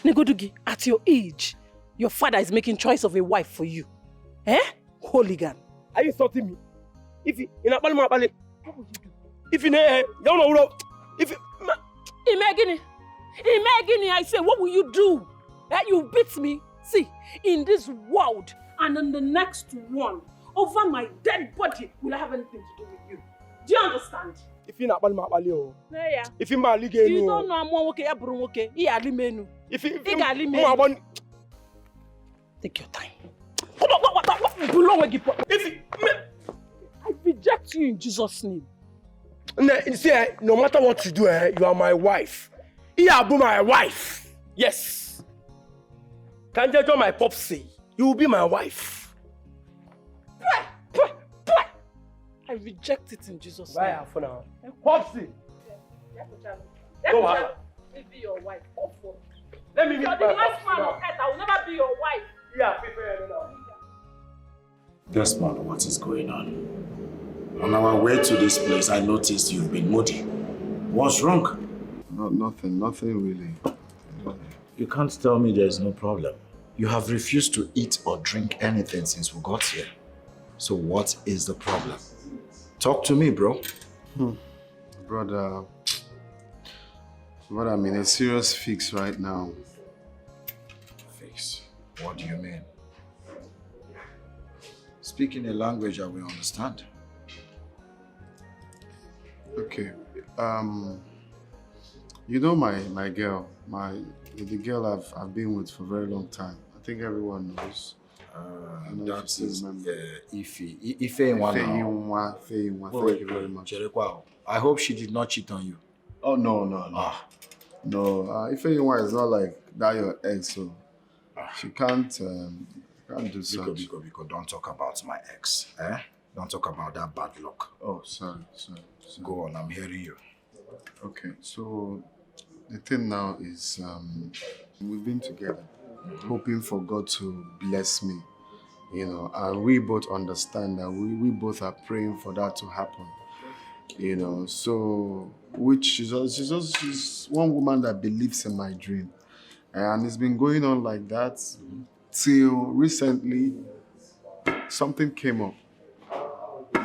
Negodugi, at your age, your father is making choice of a wife for you. Hooligan. Are you insulting me? If you not what would you do? If you know, Imagine, I say, what will you do? You beat me. See, in this world and in the next one, over my dead body, will I have anything to do with you? Do you understand? If you not if you you don't know I'm okay, if you take your time. I reject you in Jesus' name. See, no matter what you do, you are my wife. You are my wife. Yes. Can't you do my popsy? You will be my wife. I reject it in Jesus' Bye, name. for now. Popsy! Go on. Let me be your wife. Let me meet You're my the last Popsy man on now. earth. I will never be your wife. Yeah, prepare now. Desmond, what is going on? On our way to this place, I noticed you've been moody. What's wrong? Nothing really. You can't tell me there's no problem. You have refused to eat or drink anything since we got here. So what is the problem? Talk to me, bro. Brother, I'm in a serious fix right now. Fix? What do you mean? Speak in a language I will understand. Okay. You know my girl, the girl I've been with for a very long time. I think everyone knows. That is Ife. Ife Thank you very much. I hope she did not cheat on you. Oh no. No, Ife is not like that your ex, so she can't do such. Biko, don't talk about my ex. Don't talk about that bad luck. Oh, sorry. Go on, I'm hearing you. Okay, so the thing now is we've been together, hoping for God to bless me, and we both understand that we both are praying for that to happen, so she's one woman that believes in my dream, and it's been going on like that till recently something came up.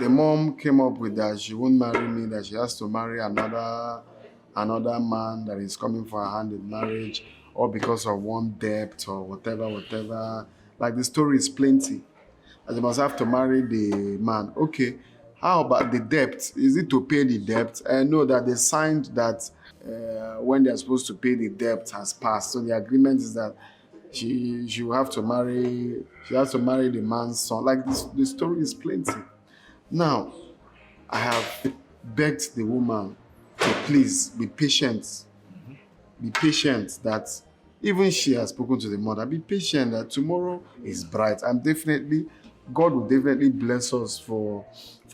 The mom came up with that she won't marry me, that she has to marry another man that is coming for her hand in marriage, or because of one debt or whatever. Like the story is plenty. And they must have to marry the man. Okay, how about the debt? Is it to pay the debt? I know that they signed that when they're supposed to pay the debt has passed. So the agreement is that she will have to marry the man's son. Like the story is plenty. Now, I have begged the woman to please be patient. Be patient that even she has spoken to the mother. Be patient that tomorrow is bright. And God will definitely bless us for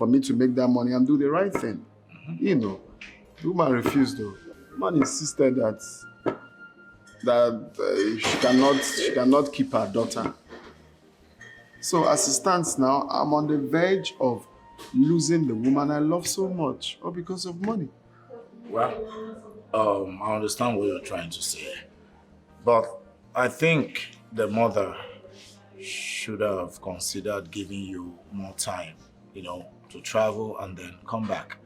me to make that money and do the right thing. The woman refused though. The man insisted that she cannot keep her daughter. So as it stands now, I'm on the verge of losing the woman I love so much, all because of money. Well, I understand what you're trying to say, but I think the mother should have considered giving you more time, to travel and then come back.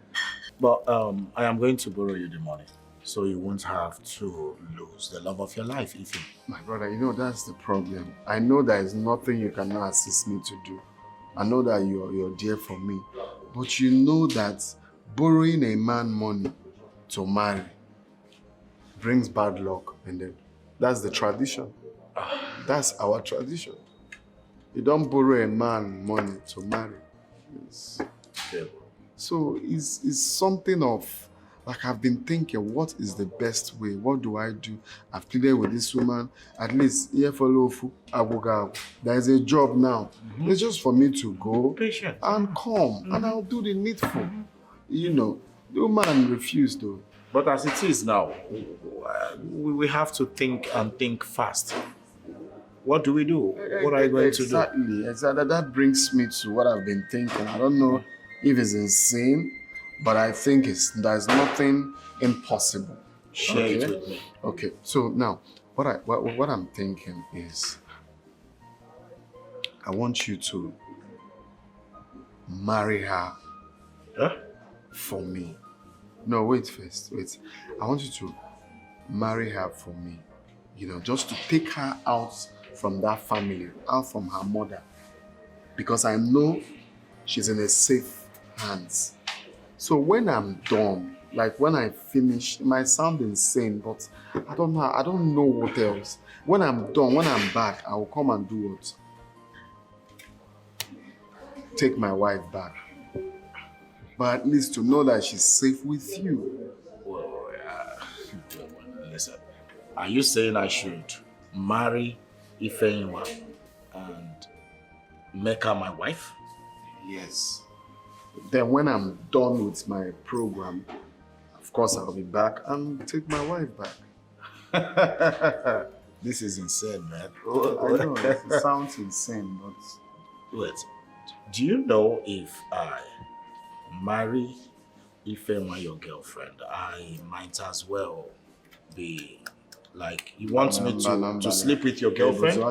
But I am going to borrow you the money, so you won't have to lose the love of your life, Ife. My brother, that's the problem. I know there is nothing you cannot assist me to do. I know that you're dear for me. But you know that borrowing a man money to marry brings bad luck. And then that's the tradition. That's our tradition. You don't borrow a man money to marry. So it's something of, like I've been thinking, what is the best way? What do I do? I've pleaded with this woman, at least here for Lofu, Abuga. There is a job now. It's just for me to go and come, and I'll do the needful. The woman refused though. But as it is now, we have to think fast. What do we do? What are you going to do? Exactly. That brings me to what I've been thinking. I don't know if it's insane, but I think there's nothing impossible. Share it with me. Okay. So now, what I'm thinking is, I want you to marry her for me. No, wait first. Wait. I want you to marry her for me. Just to take her out from that family, out from her mother. Because I know she's in a safe hands. So when I'm done, like when I finish, it might sound insane, but I don't know what else. When I'm done, when I'm back, I will come and do what? Take my wife back. But at least to know that she's safe with you. Well, listen, are you saying I should marry Ifeanyiwa and make her my wife? Yes. Then when I'm done with my program, of course I'll be back and take my wife back. This is insane, man. I know, it sounds insane, but... Wait, do you know if I marry Ifema, your girlfriend, I might as well be like, you want me to sleep with your girlfriend? You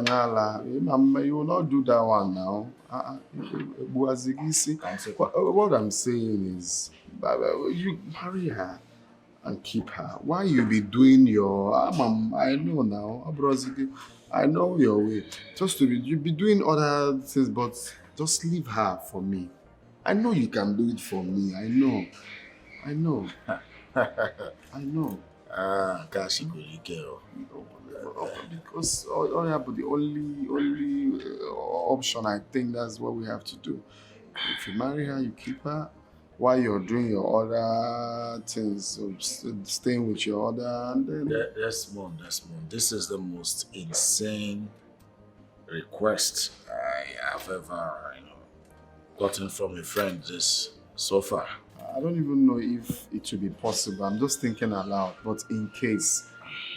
will not do that one now. What I'm saying is, you marry her and keep her. Why you be doing your, I know now, I know your way. You be doing other things, but just leave her for me. I know you can do it for me. I know. Gosh, you good girl. Because the only option, I think that's what we have to do. If you marry her, you keep her while you're doing your other things, staying with your other, and then... Desmond, this is the most insane request I have ever gotten from a friend so far. I don't even know if it will be possible. I'm just thinking aloud, but in case,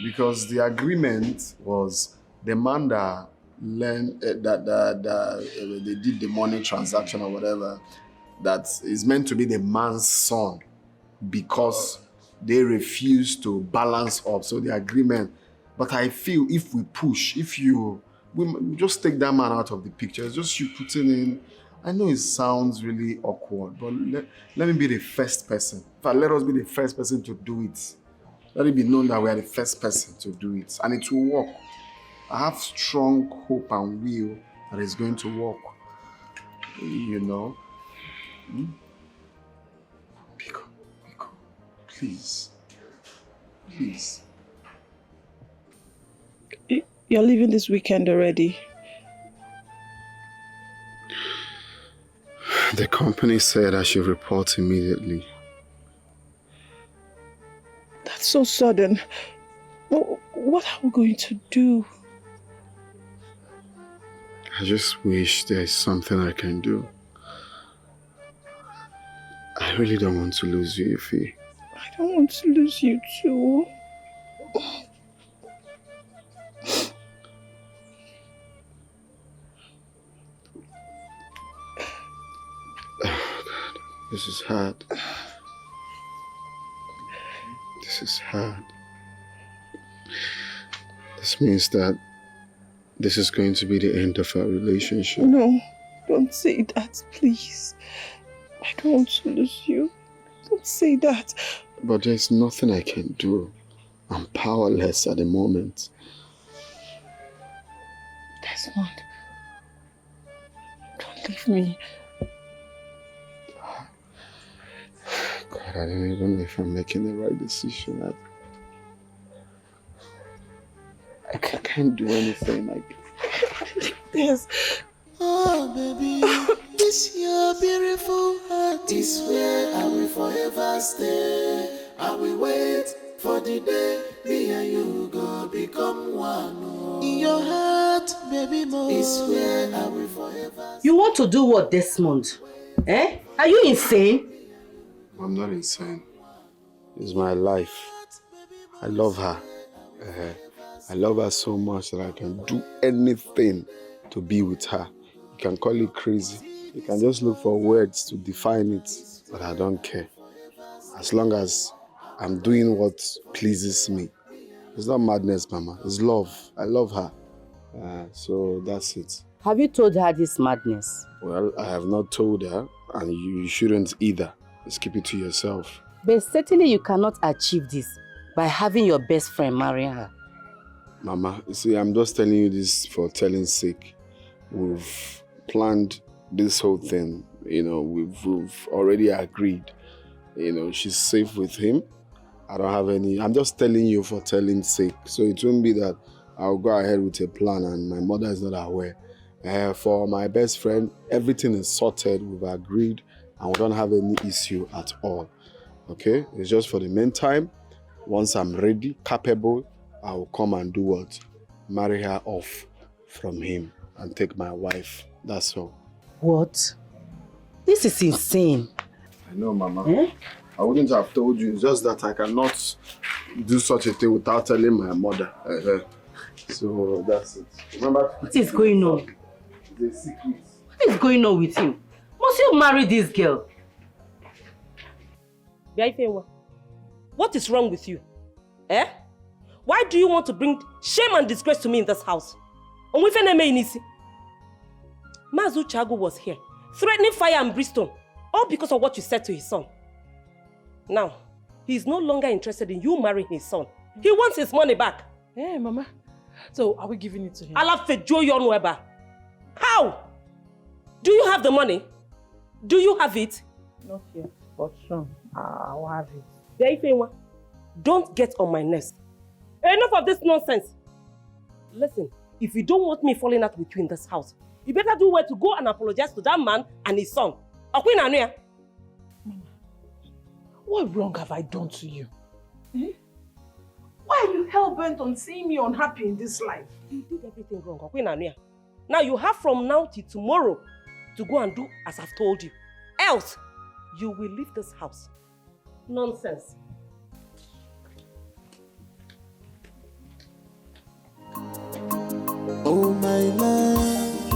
because the agreement was the man that learned that they did the money transaction or whatever, that is meant to be the man's son, because they refuse to balance up. So the agreement, but I feel if we push, we just take that man out of the picture, it's just you putting in. I know it sounds really awkward, but let me be the first person. In fact, let us be the first person to do it. Let it be known that we are the first person to do it. And it will work. I have strong hope and will that it's going to work. Biko, please. You're leaving this weekend already. The company said I should report immediately. That's so sudden. What are we going to do? I just wish there's something I can do. I really don't want to lose you, Ify. I don't want to lose you too. This is hard. This means that this is going to be the end of our relationship. No, don't say that, please. I don't want to lose you. Don't say that. But there's nothing I can do. I'm powerless at the moment. Desmond, don't leave me. God, I don't even know if I'm making the right decision. I can't do anything. Yes. Oh, baby, this your beautiful heart is where I will forever stay. I will wait for the day me and you go become one. In your heart, baby, more is where I will forever stay. You want to do what, Desmond? Are you insane? I'm not insane. It's my life. I love her. I love her so much that I can do anything to be with her. You can call it crazy. You can just look for words to define it, but I don't care. As long as I'm doing what pleases me. It's not madness, Mama. It's love. I love her. So that's it. Have you told her this madness? Well, I have not told her, and you shouldn't either. Just keep it to yourself. But certainly you cannot achieve this by having your best friend marry her. Mama, you see, I'm just telling you this for telling's sake. We've planned this whole thing. We've already agreed. She's safe with him. I don't have any... I'm just telling you for telling's sake. So it won't be that I'll go ahead with a plan and my mother is not aware. For my best friend, everything is sorted. We've agreed. And we don't have any issue at all. Okay? It's just for the meantime. Once I'm ready, capable, I will come and do what? Marry her off from him and take my wife. That's all. What? This is insane. I know, Mama. I wouldn't have told you. It's just that I cannot do such a thing without telling my mother. So that's it. Remember? What is going on? It's a secret. What is going on with you? Must you marry this girl? What is wrong with you? Why do you want to bring shame and disgrace to me in this house? Mazu Chago was here, threatening fire and brimstone, all because of what you said to his son. Now, he is no longer interested in you marrying his son. He wants his money back. Hey, Mama. So, are we giving it to him? How? Do you have the money? Do you have it? Not yet, but soon. I'll have it. Don't get on my nerves. Enough of this nonsense. Listen, if you don't want me falling out with you in this house, you better do well to go and apologize to that man and his son. Mama, what wrong have I done to you? Why are you hell-bent on seeing me unhappy in this life? You did everything wrong. Now you have from now till tomorrow to go and do as I've told you. Else, you will leave this house. Nonsense. Oh my love,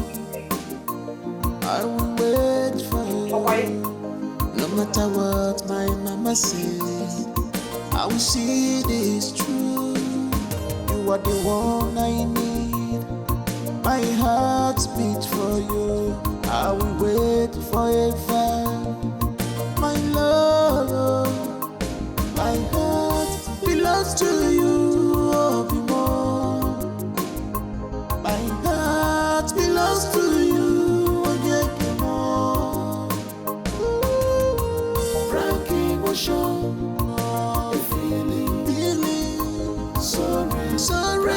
I will wait for you. No matter what my mama says, I will see this true. You are the one I need. My heart beats for you. I will wait forever. My love, my heart belongs to you. Oh, be more. My heart belongs to you. Oh, yeah, be more. Frankie emotion, a feeling, sorry,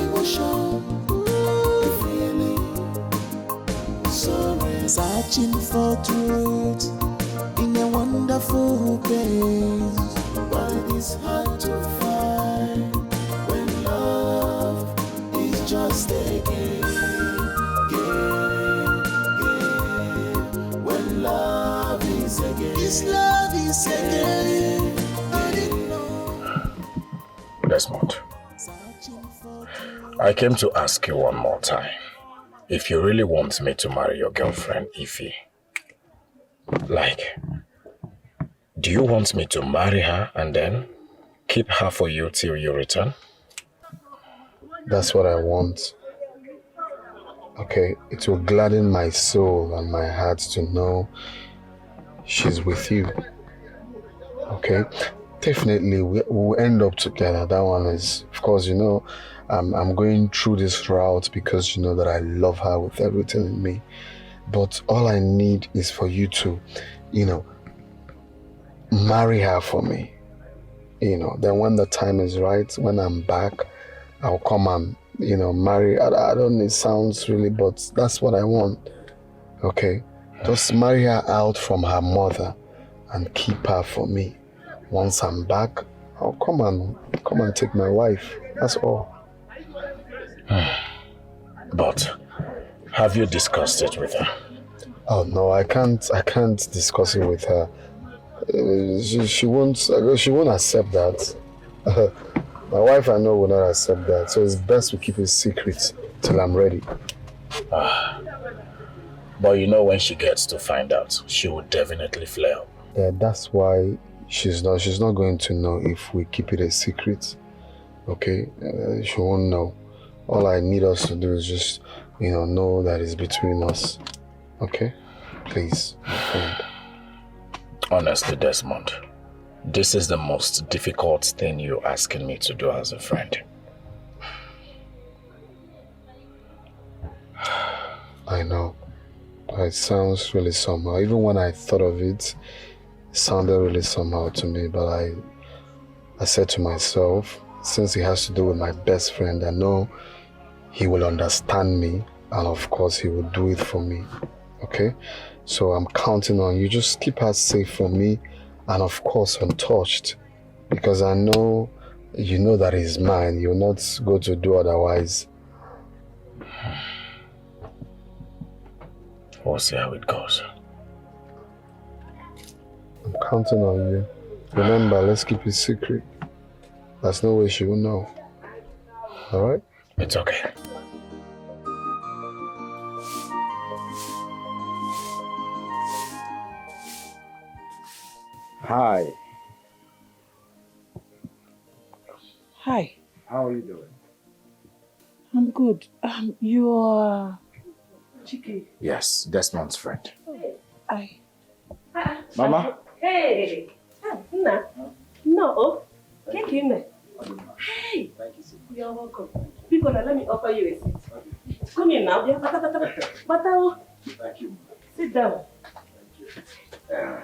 emotion, a feeling, sorry. Searching for truth in a wonderful place, but it is hard to find when love is just a game. When love is a game, this love is a game. Desmond, I came to ask you one more time if you really want me to marry your girlfriend, Ify. Like, do you want me to marry her and then keep her for you till you return? That's what I want. Okay, it will gladden my soul and my heart to know she's with you. Okay, definitely we'll end up together. That one is, of course, you know, I'm going through this route because you know that I love her with everything in me. But all I need is for you to, you know, marry her for me. You know, then when the time is right, when I'm back, I'll come and, you know, marry. I don't know, it sounds really, but that's what I want. Okay? Just marry her out from her mother and keep her for me. Once I'm back, I'll come and take my wife. That's all. But have you discussed it with her? Oh no, I can't discuss it with her. She won't accept that. My wife, I know, will not accept that. So it's best we keep it secret till I'm ready. But you know, when she gets to find out, she will definitely flare up. Yeah, that's why she's not going to know if we keep it a secret. Okay? She won't know. All I need us to do is just, you know that it's between us. Okay? Please, my friend. Honestly, Desmond, this is the most difficult thing you're asking me to do as a friend. I know. It sounds really somehow. Even when I thought of it, it sounded really somehow to me. But I said to myself, since it has to do with my best friend, I know he will understand me. And of course, he will do it for me. Okay? So I'm counting on you. Just keep her safe from me. And of course, untouched. Because I know, you know that he's mine. You'll not go to do otherwise. We'll see how it goes. I'm counting on you. Remember, let's keep it secret. There's no way she will know. Alright? It's okay. Hi. Hi. How are you doing? I'm good. You're Chike. Yes, Desmond's friend. Mama? Hey! Nna. No. Take him. Hey! Thank you so much. You're welcome. People, let me offer you a seat. Come in now. Thank you. Sit down. Thank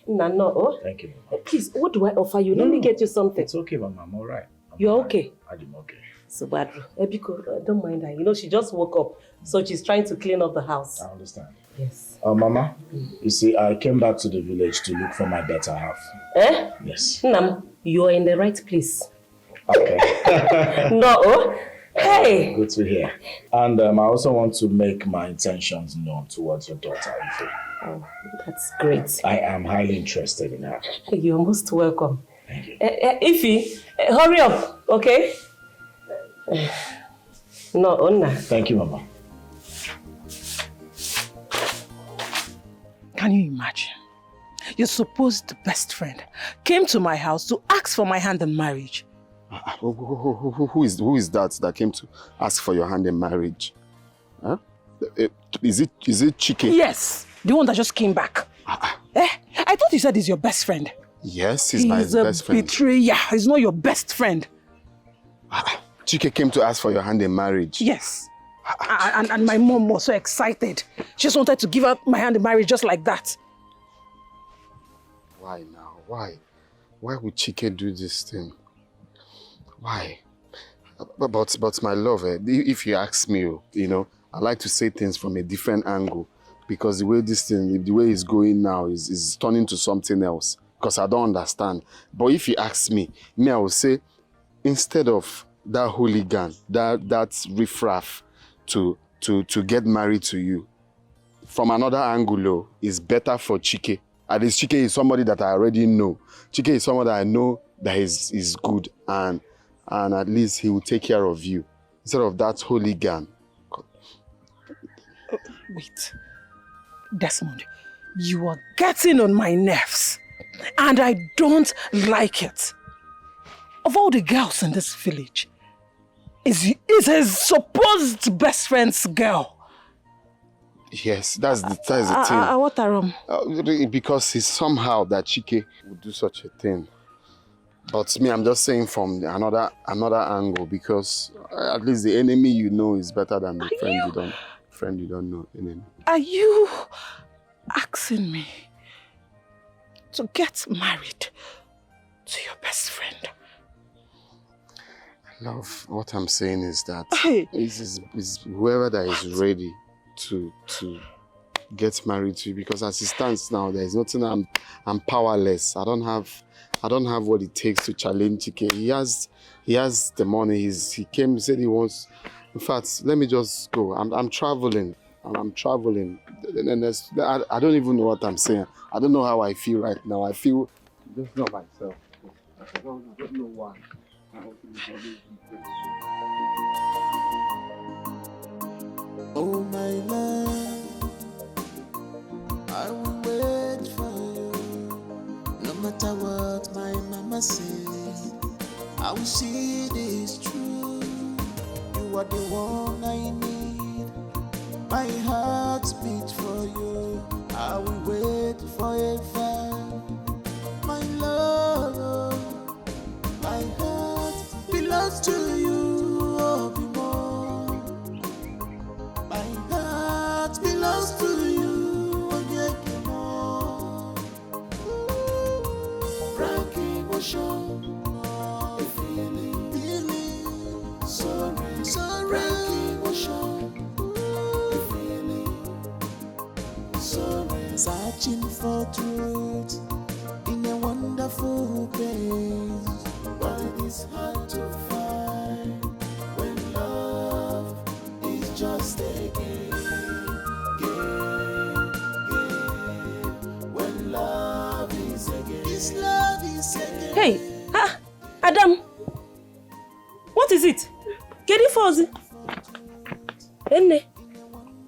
you. No. Thank you, Mama. Please, what do I offer you? Let me get you something. It's okay, Mama. I'm alright. You're okay? I'm okay. So bad. Ebiko, don't mind her. You know, she just woke up, so she's trying to clean up the house. I understand. Yes. Mama, you see, I came back to the village to look for my better half. Eh? Yes. Nam, you're in the right place. Okay. No. Hey. Good to hear. And I also want to make my intentions known towards your daughter, Ife. Oh, that's great. I am highly interested in her. You're most welcome. Thank you. Ify, hurry up, okay? No, Onna. Thank you, Mama. Can you imagine? Your supposed best friend came to my house to ask for my hand in marriage. Who is that came to ask for your hand in marriage? Huh? Is it Chike? Yes, the one that just came back. I thought you said he's your best friend. Yes, he's my best friend. He's a betrayer. He's not your best friend. Chike came to ask for your hand in marriage. Yes. And my mom was so excited. She just wanted to give up my hand in marriage just like that. Why now? Why? Why would Chike do this thing? Why? But my love, if you ask me, you know, I like to say things from a different angle, because the way this thing, the way it's going now is turning to something else, because I don't understand. But if you ask me, I will say, instead of that hooligan, that riffraff to get married to you, from another angle, is better for Chike. At least Chike is somebody that I already know. Chike is someone that I know that is good, and at least he will take care of you, instead of that hooligan. Wait. Desmond, you are getting on my nerves, and I don't like it. Of all the girls in this village, is his supposed best friend's girl. Yes, that's the thing. What are because it's somehow that Chike would do such a thing. But me, I'm just saying from another angle, because at least the enemy you know is better than the friend you don't know. Enemy. Are you asking me to get married to your best friend? Love, what I'm saying is that is whoever that is ready to get married to you, because as it stands now, there is nothing. I'm powerless. I don't have what it takes to challenge Chike. He has the money. He came, he said he wants. In fact, let me just go. I'm traveling. I'm traveling. And I don't even know what I'm saying. I don't know how I feel right now. I feel just not myself. I don't know why. Oh my love, I will wait for you. No matter what my mama said, I will see this true. You are the one I need. My heart beats for you. I will wait forever. My love, my heart belongs to you. Oh, be more. My heart belongs to you. Oh, yeah, more. Frankie was show. A feeling. Sorry. Frankie was show. A feeling. Sorry. Searching for truth in a wonderful place, but it is hard to find when love is just a game. Hey, Adam. What is it? Get it for us. Enne,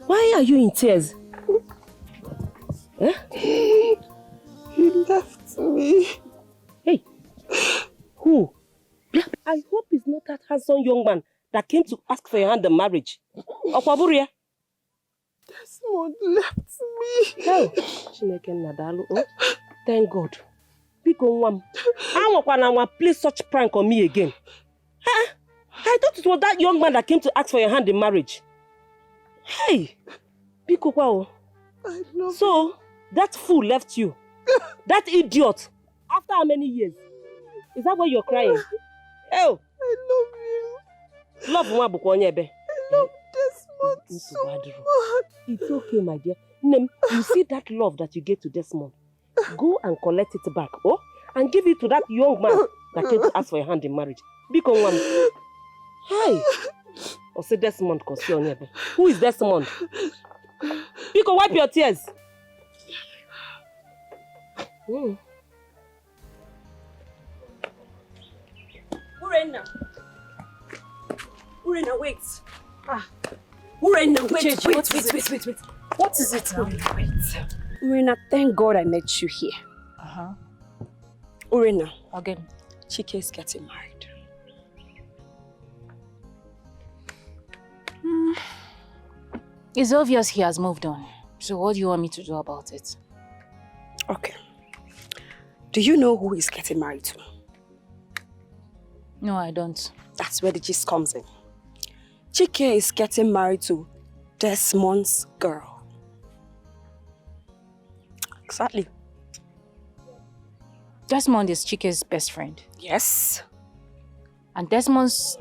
why are you in tears? Huh? He left me. Hey, who? I hope it's not that handsome young man that came to ask for your hand in marriage. Okwaburia? Desmond left me. Hell, Chineke Nadalu. Oh, thank God. Biko Nwam, I want to play such prank on me again. Huh? I thought it was that young man that came to ask for your hand in marriage. Hey, Biko Kwao. I love So, you. that fool left you. That idiot. After how many years? Is that why you're crying? Oh, I love you. Love Nwabukwa Onyebe. I love Desmond so much. It's okay, my dear. Nem, you see that love that you gave to Desmond? Go and collect it back, oh? And give it to that young man that came to ask for your hand in marriage. Biko Nwam. Hi. Or say Desmond Kosi Onyebe. Who is Desmond? Biko, wipe your tears. Urena, wait. Urena, wait. What is it now? Wait. Urena, thank God I met you here. Urena. Again. Chike is getting married. It's obvious he has moved on. So what do you want me to do about it? Okay. Do you know who he's getting married to? No, I don't. That's where the gist comes in. Chike is getting married to Desmond's girl. Exactly. Desmond is Chike's best friend. Yes. And Desmond's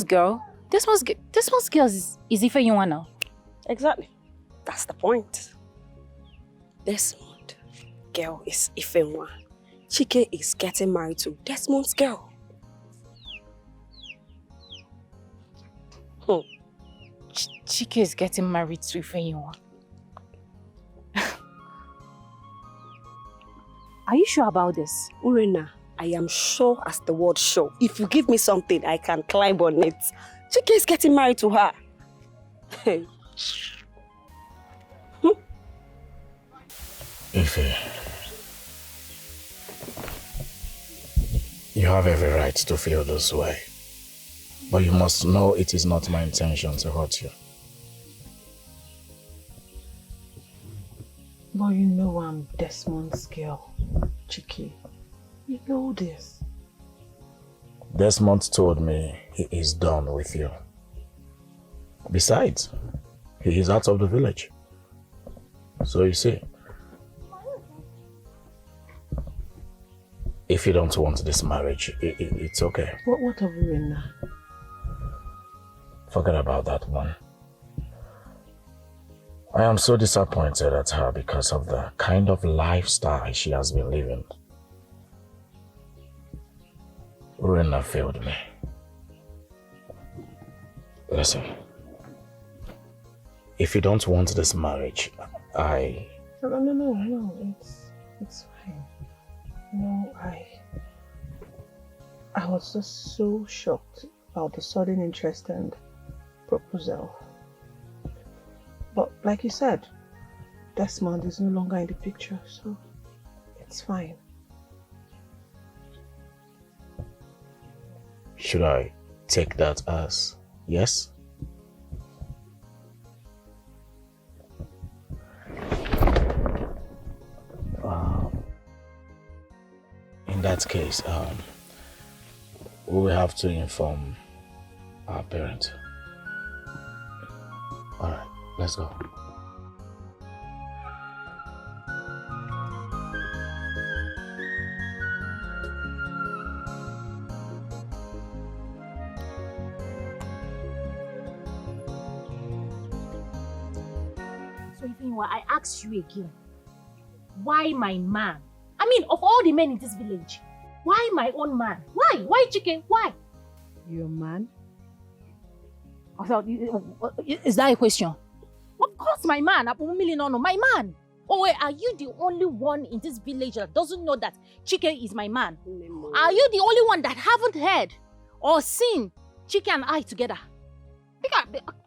girl? Desmond's girl is Ife Yuana. Exactly. That's the point. Desmond girl is Ifenwa. Chike is getting married to Desmond's girl. Chike is getting married to Ife Yuana. Are you sure about this? Urena, I am sure as the word show. If you give me something, I can climb on it. Chike is getting married to her. Ife, you have every right to feel this way. But you must know it is not my intention to hurt you. But you know I'm Desmond's girl, Chike. You know this. Desmond told me he is done with you. Besides, he is out of the village. So you see, if you don't want this marriage, it's okay. What have we in now? Forget about that one. I am so disappointed at her because of the kind of lifestyle she has been living. Urena failed me. Listen, if you don't want this marriage, No, it's fine. No, I was just so shocked about the sudden interest and proposal. But like you said, Desmond is no longer in the picture, so it's fine. Should I take that as yes? In that case, we will have to inform our parents. All right, let's go. So I ask you again, why my man? I mean, of all the men in this village, why my own man? Why? Why Chike? Why? Your man? I thought, is that a question? Of course, my man. My man. Oh wait, are you the only one in this village that doesn't know that Chike is my man? Are you the only one that haven't heard or seen Chike and I together?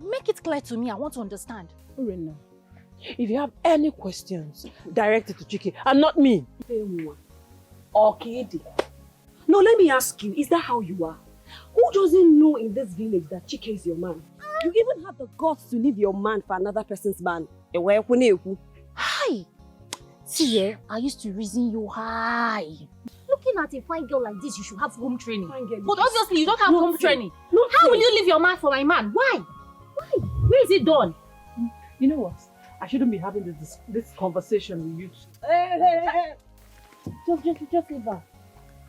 Make it clear to me, I want to understand. Urena, if you have any questions, direct it to Chike and not me. Okay. No, let me ask you, is that how you are? Who doesn't know in this village that Chike is your man? You even have the guts to leave your man for another person's man. Hi! See, I used to reason you high. Looking at a fine girl like this, you should have home training. But obviously, you don't have home training. How will you leave your man for my man? Why? Why? Where is it done? You know what? I shouldn't be having this conversation with you. Hey. Just leave her.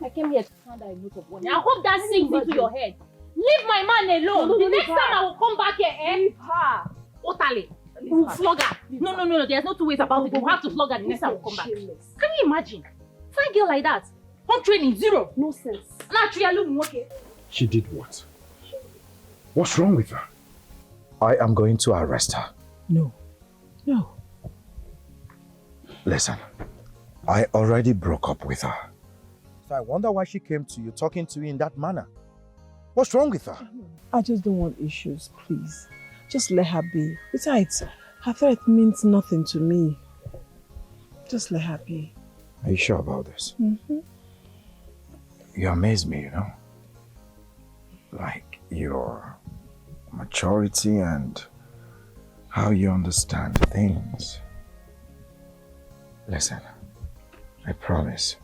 I came here to find out a note of warning. I hope that sinks into your head. Leave my man alone. No, the next time I will come back here, leave her. Otale. We'll flog her. No. There's no two ways about it. We'll have to flog her the next time we come back. Can you imagine? Fine girl like that. Home training, zero. No sense. She did what? What's wrong with her? I am going to arrest her. No. Listen, I already broke up with her. So I wonder why she came to you, talking to you in that manner. What's wrong with her? I just don't want issues, please. Just let her be. Besides, her threat means nothing to me. Just let her be. Are you sure about this? Mm-hmm. You amaze me, you know? Like your maturity and how you understand things. Listen, I promise,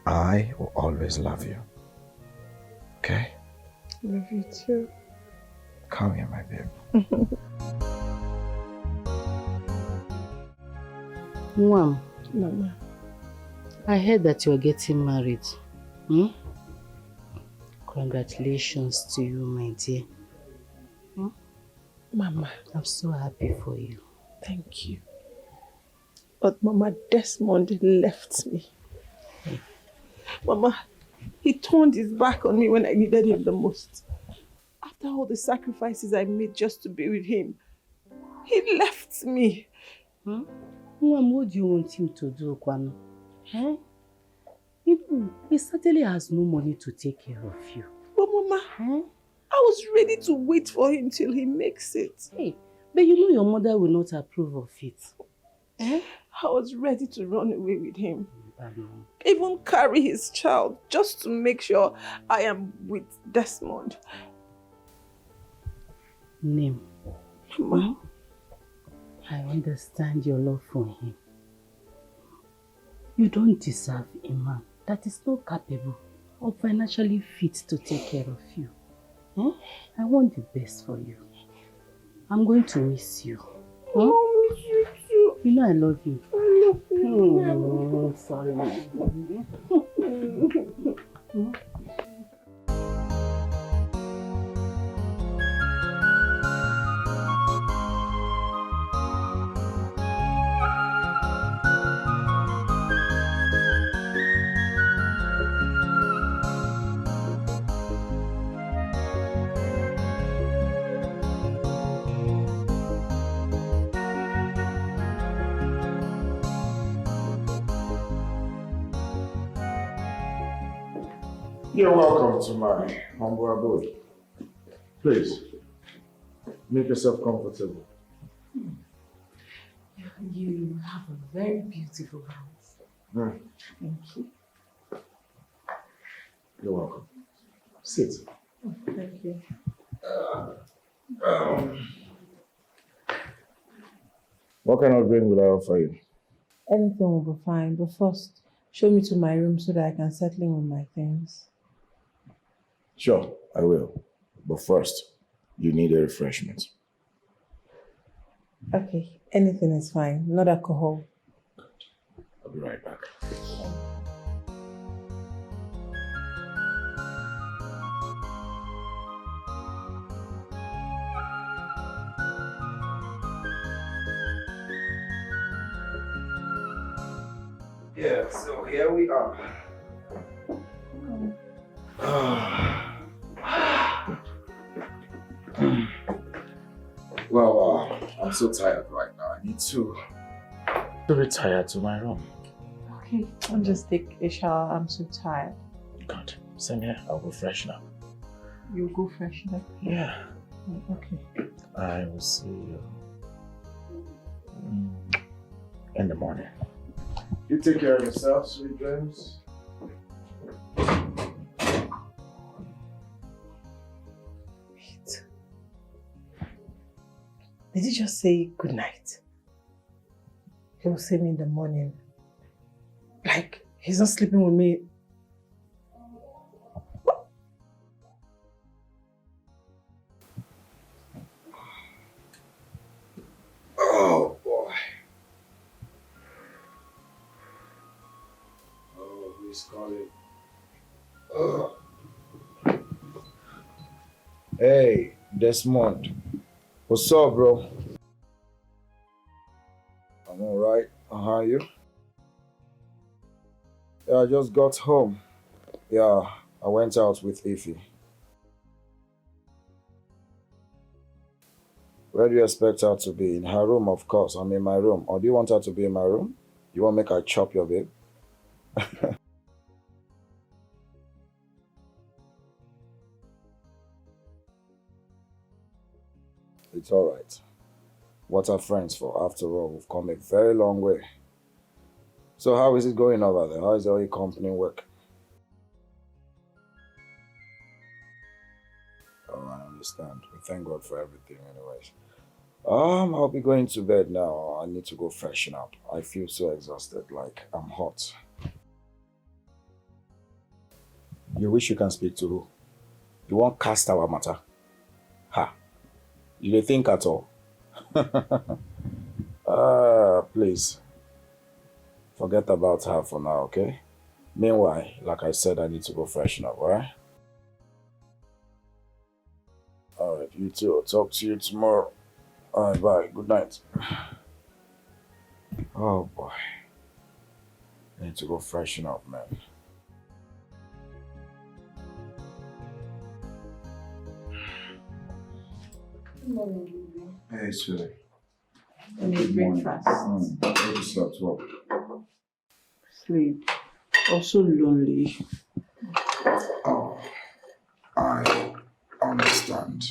I will always love you. Okay? Love you too. Come here, my babe. Mom. Mama. I heard that you're getting married. Congratulations to you, my dear. Mama. I'm so happy for you. Thank you. But Mama, Desmond left me. Mama, he turned his back on me when I needed him the most. After all the sacrifices I made just to be with him, he left me. Mom, what do you want him to do, Kwano? He certainly has no money to take care of you. But Mama, I was ready to wait for him till he makes it. Hey, but you know your mother will not approve of it. I was ready to run away with him. Even carry his child just to make sure I am with Desmond. Name. Mama. I understand your love for him. You don't deserve a man that is not capable or financially fit to take care of you. I want the best for you. I'm going to miss you. I miss you too. You know I love you. I love you. Sorry. You're welcome to my humble abode. Please, make yourself comfortable. You have a very beautiful house. Thank you. You're welcome. Sit. Thank you. What kind of drink will I offer you? Anything will be fine, but first, show me to my room so that I can settle in with my things. Sure, I will. But first, you need a refreshment. Okay, anything is fine, not alcohol. I'll be right back. Yeah, so here we are. Well, I'm so tired right now. I need to To retire to my room. Okay, I'll just take a shower. I'm so tired. Good. Same here. I'll go freshen up. You'll go freshen up? Yeah. Okay. I will see you in the morning. You take care of yourself, sweet dreams. Wait. Did he just say good night? He will see me in the morning. Like, he's not sleeping with me. Oh boy. Oh, who's calling? Hey, Desmond. What's up, bro? I'm alright. How are you? Yeah, I just got home. Yeah, I went out with Ify. Where do you expect her to be? In her room, of course. I'm in my room. Or do you want her to be in my room? You want to make her chop your babe? It's alright. What are friends for? After all, we've come a very long way. So how is it going over there? How is all your company work? Oh, I understand. We thank God for everything anyways. I'll be going to bed now. I need to go freshen up. I feel so exhausted, like I'm hot. You wish you can speak to who? You won't cast our matter? Ha! You don't think at all? Please. Forget about her for now, okay? Meanwhile, like I said, I need to go freshen up, alright? Alright, you too. I'll talk to you tomorrow. Alright, bye. Good night. Oh boy. I need to go freshen up, man. Good morning, Hey, sweetie. I need breakfast. I just slept well. Sleep. Also lonely. Oh, I understand.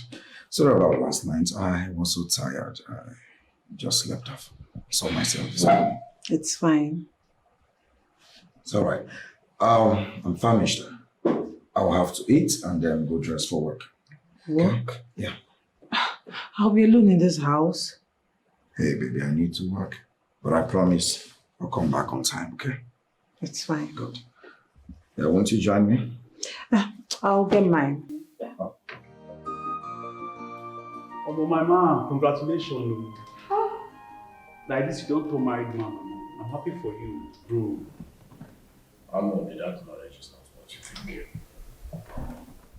Sorry about last night. I was so tired. I just slept off. Saw myself this morning. It's fine. It's all right. I'm famished. I'll have to eat and then go dress for work. Work? Okay? Yeah. I'll be alone in this house. Hey, baby, I need to work. But I promise I'll come back on time, okay? It's fine. Good. Yeah, won't you join me? I'll get mine. Oh, my man, congratulations. Like this, you don't tell married man. I'm happy for you, bro. I'm not the that knowledge is not what you think.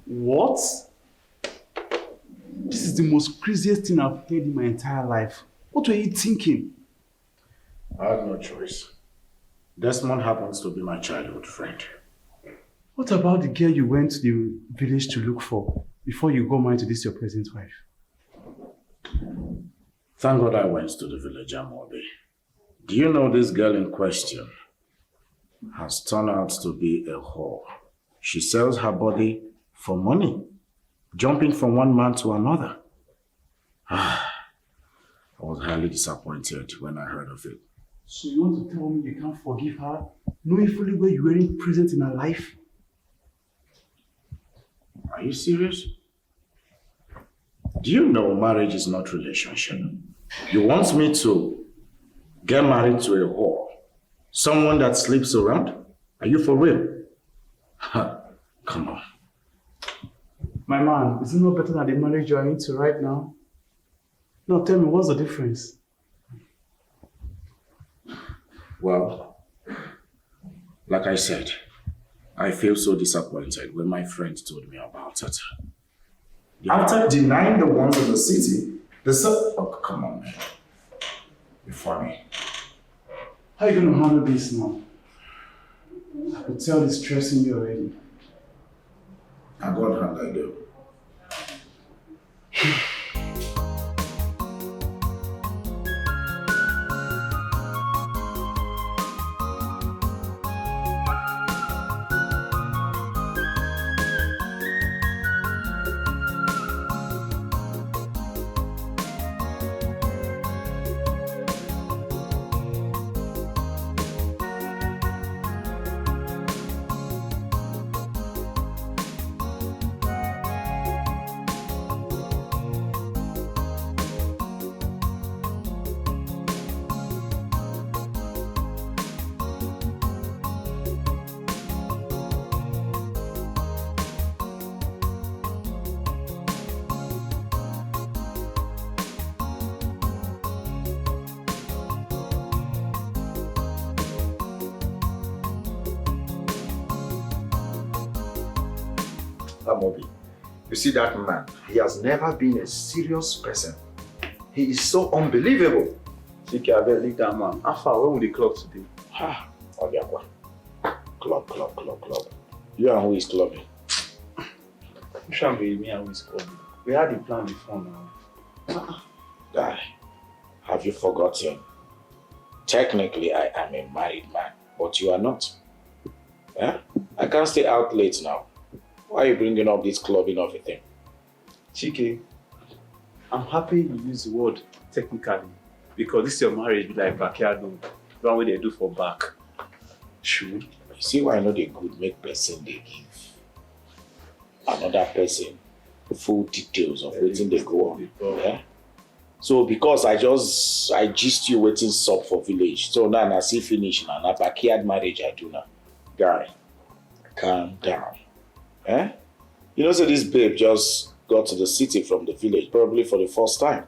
What? This is the most craziest thing I've heard in my entire life. What were you thinking? I had no choice. Desmond happens to be my childhood friend. What about the girl you went to the village to look for before you got married to this your present wife? Thank God I went to the village, Amobi. Do you know this girl in question has turned out to be a whore? She sells her body for money, jumping from one man to another. I was highly disappointed when I heard of it. So you want to tell me you can't forgive her, knowing fully where you weren't present in her life? Are you serious? Do you know marriage is not relationship? You want me to get married to a whore? Someone that sleeps around? Are you for real? Come on. My man, is it not better than the marriage you are into right now? No, tell me, what's the difference? Well, like I said, I feel so disappointed when my friend told me about it. After denying the ones in the city, oh, come on, man. You're funny. How are you going to handle this now? I could tell it's stressing you already. I got hand I do. Amobi, you see that man, he has never been a serious person. He is so unbelievable. Chike, I better leave that man. How far? When will the club today? Obiakwa. Club. You and who is clubbing? You shan't be me and who is clubbing. We had a plan before now. Guy, have you forgotten? Technically, I am a married man, but you are not. Yeah? I can't stay out late now. Why are you bringing up this clubbing of a thing? Chike, I'm happy you use the word technically because this your marriage be like backyard home. The one way they do for back. Sure. You see why I know they could make person they give another person full details of waiting they go on. Yeah? So because I gist you waiting sub for village. So now I see finish now. Now backyard marriage I do now. Guy, calm down. Eh? You know, so this babe just got to the city from the village, probably for the first time.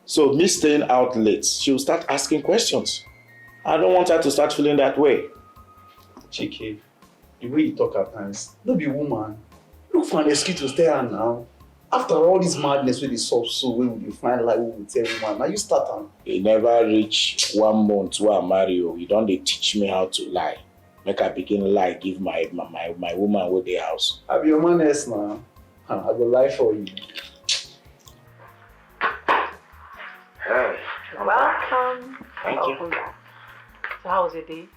So me staying out late, she'll start asking questions. I don't want her to start feeling that way. Chike, the way you talk at times, don't be woman. Look for an excuse to stay on now. After all this madness with the soft so when will you find like who will tell woman? Now you start on. It never reach 1 month where I marry you. You don't they teach me how to lie. Make I begin lie, give my woman with the house. I be your man else now. I go lie for you. Hey. Welcome. Thank you. Welcome back. So how was your day?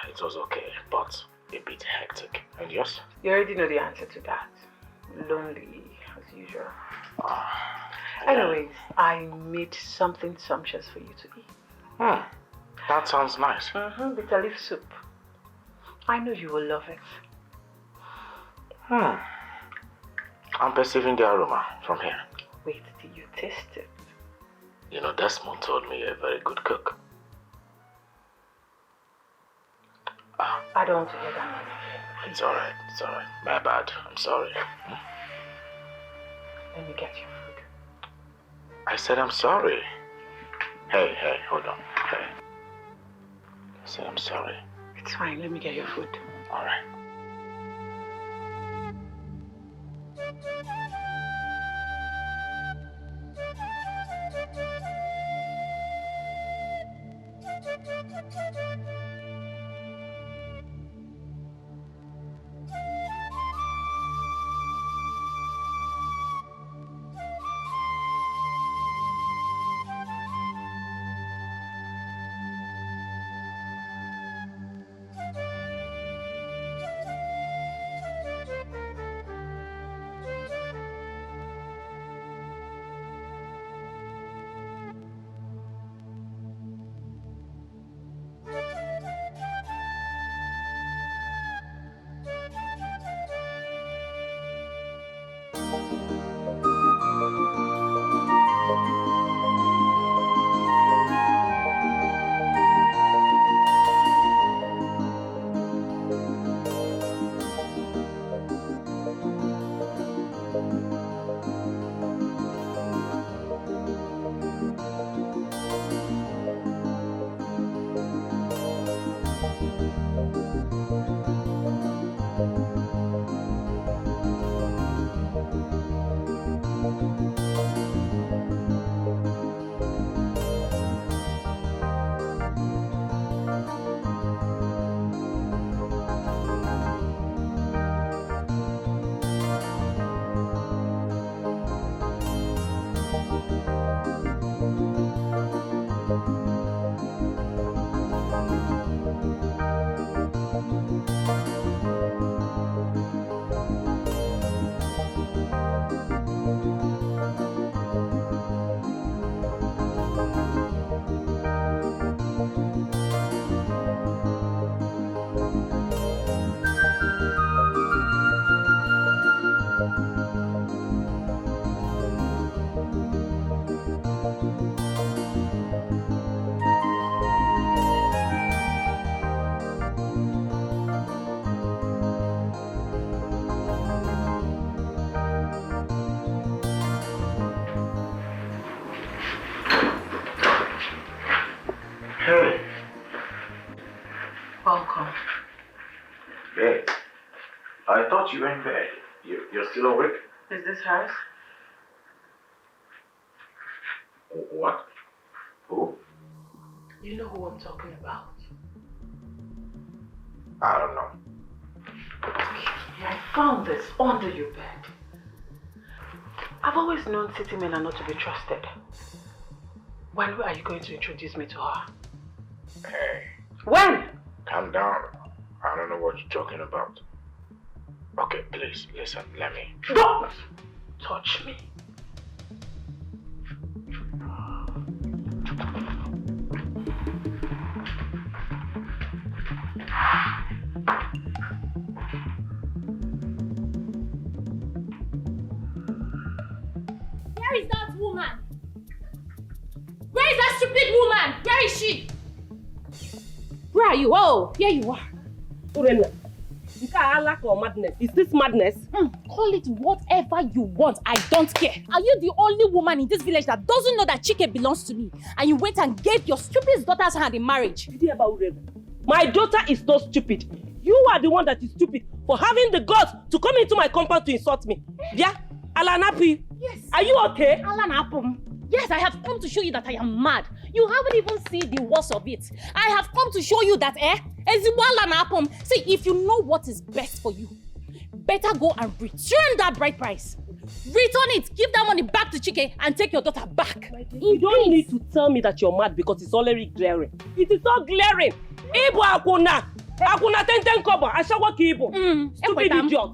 It was okay, but a bit hectic. And yours? You already know the answer to that. Lonely, as usual. Anyways, I made something sumptuous for you to eat. That sounds nice. Bitter leaf soup. I know you will love it. I'm perceiving the aroma from here. Wait till you taste it. You know, Desmond told me you're a very good cook. I don't want to hear that. It's alright. My bad. I'm sorry. Let me get your food. I said I'm sorry. Hey, hold on. Hey. I said I'm sorry. It's fine, let me get your food. Alright. Welcome. Hey, I thought you were in bed. You're still awake? Is this hers? What? Who? You know who I'm talking about. I don't know. Yeah, I found this under your bed. I've always known city men are not to be trusted. When are you going to introduce me to her? Hey. When? Calm down. I don't know what you're talking about. Okay, please, listen, let me. Don't touch me. Where is that woman? Where is that stupid woman? Where is she? Where are you? Oh, here you are. Urena, is that lack or madness? Is this madness? Call it whatever you want. I don't care. Are you the only woman in this village that doesn't know that Chike belongs to me? And you went and gave your stupid daughter's hand in marriage? Did you hear about Urena? My daughter is not stupid. You are the one that is stupid for having the guts to come into my compound to insult me. Yeah? Alanapi? Yes. Are you okay? Alanapum. Yes, I have come to show you that I am mad. You haven't even seen the worst of it. I have come to show you that, see, if you know what is best for you, better go and return that bride price. Return it, give that money back to Chike and take your daughter back. You don't need to tell me that you're mad because it's already glaring. It is so glaring. Ibu akuna. Akuna ten kobo. Ashawa kibo. Stupid idiot.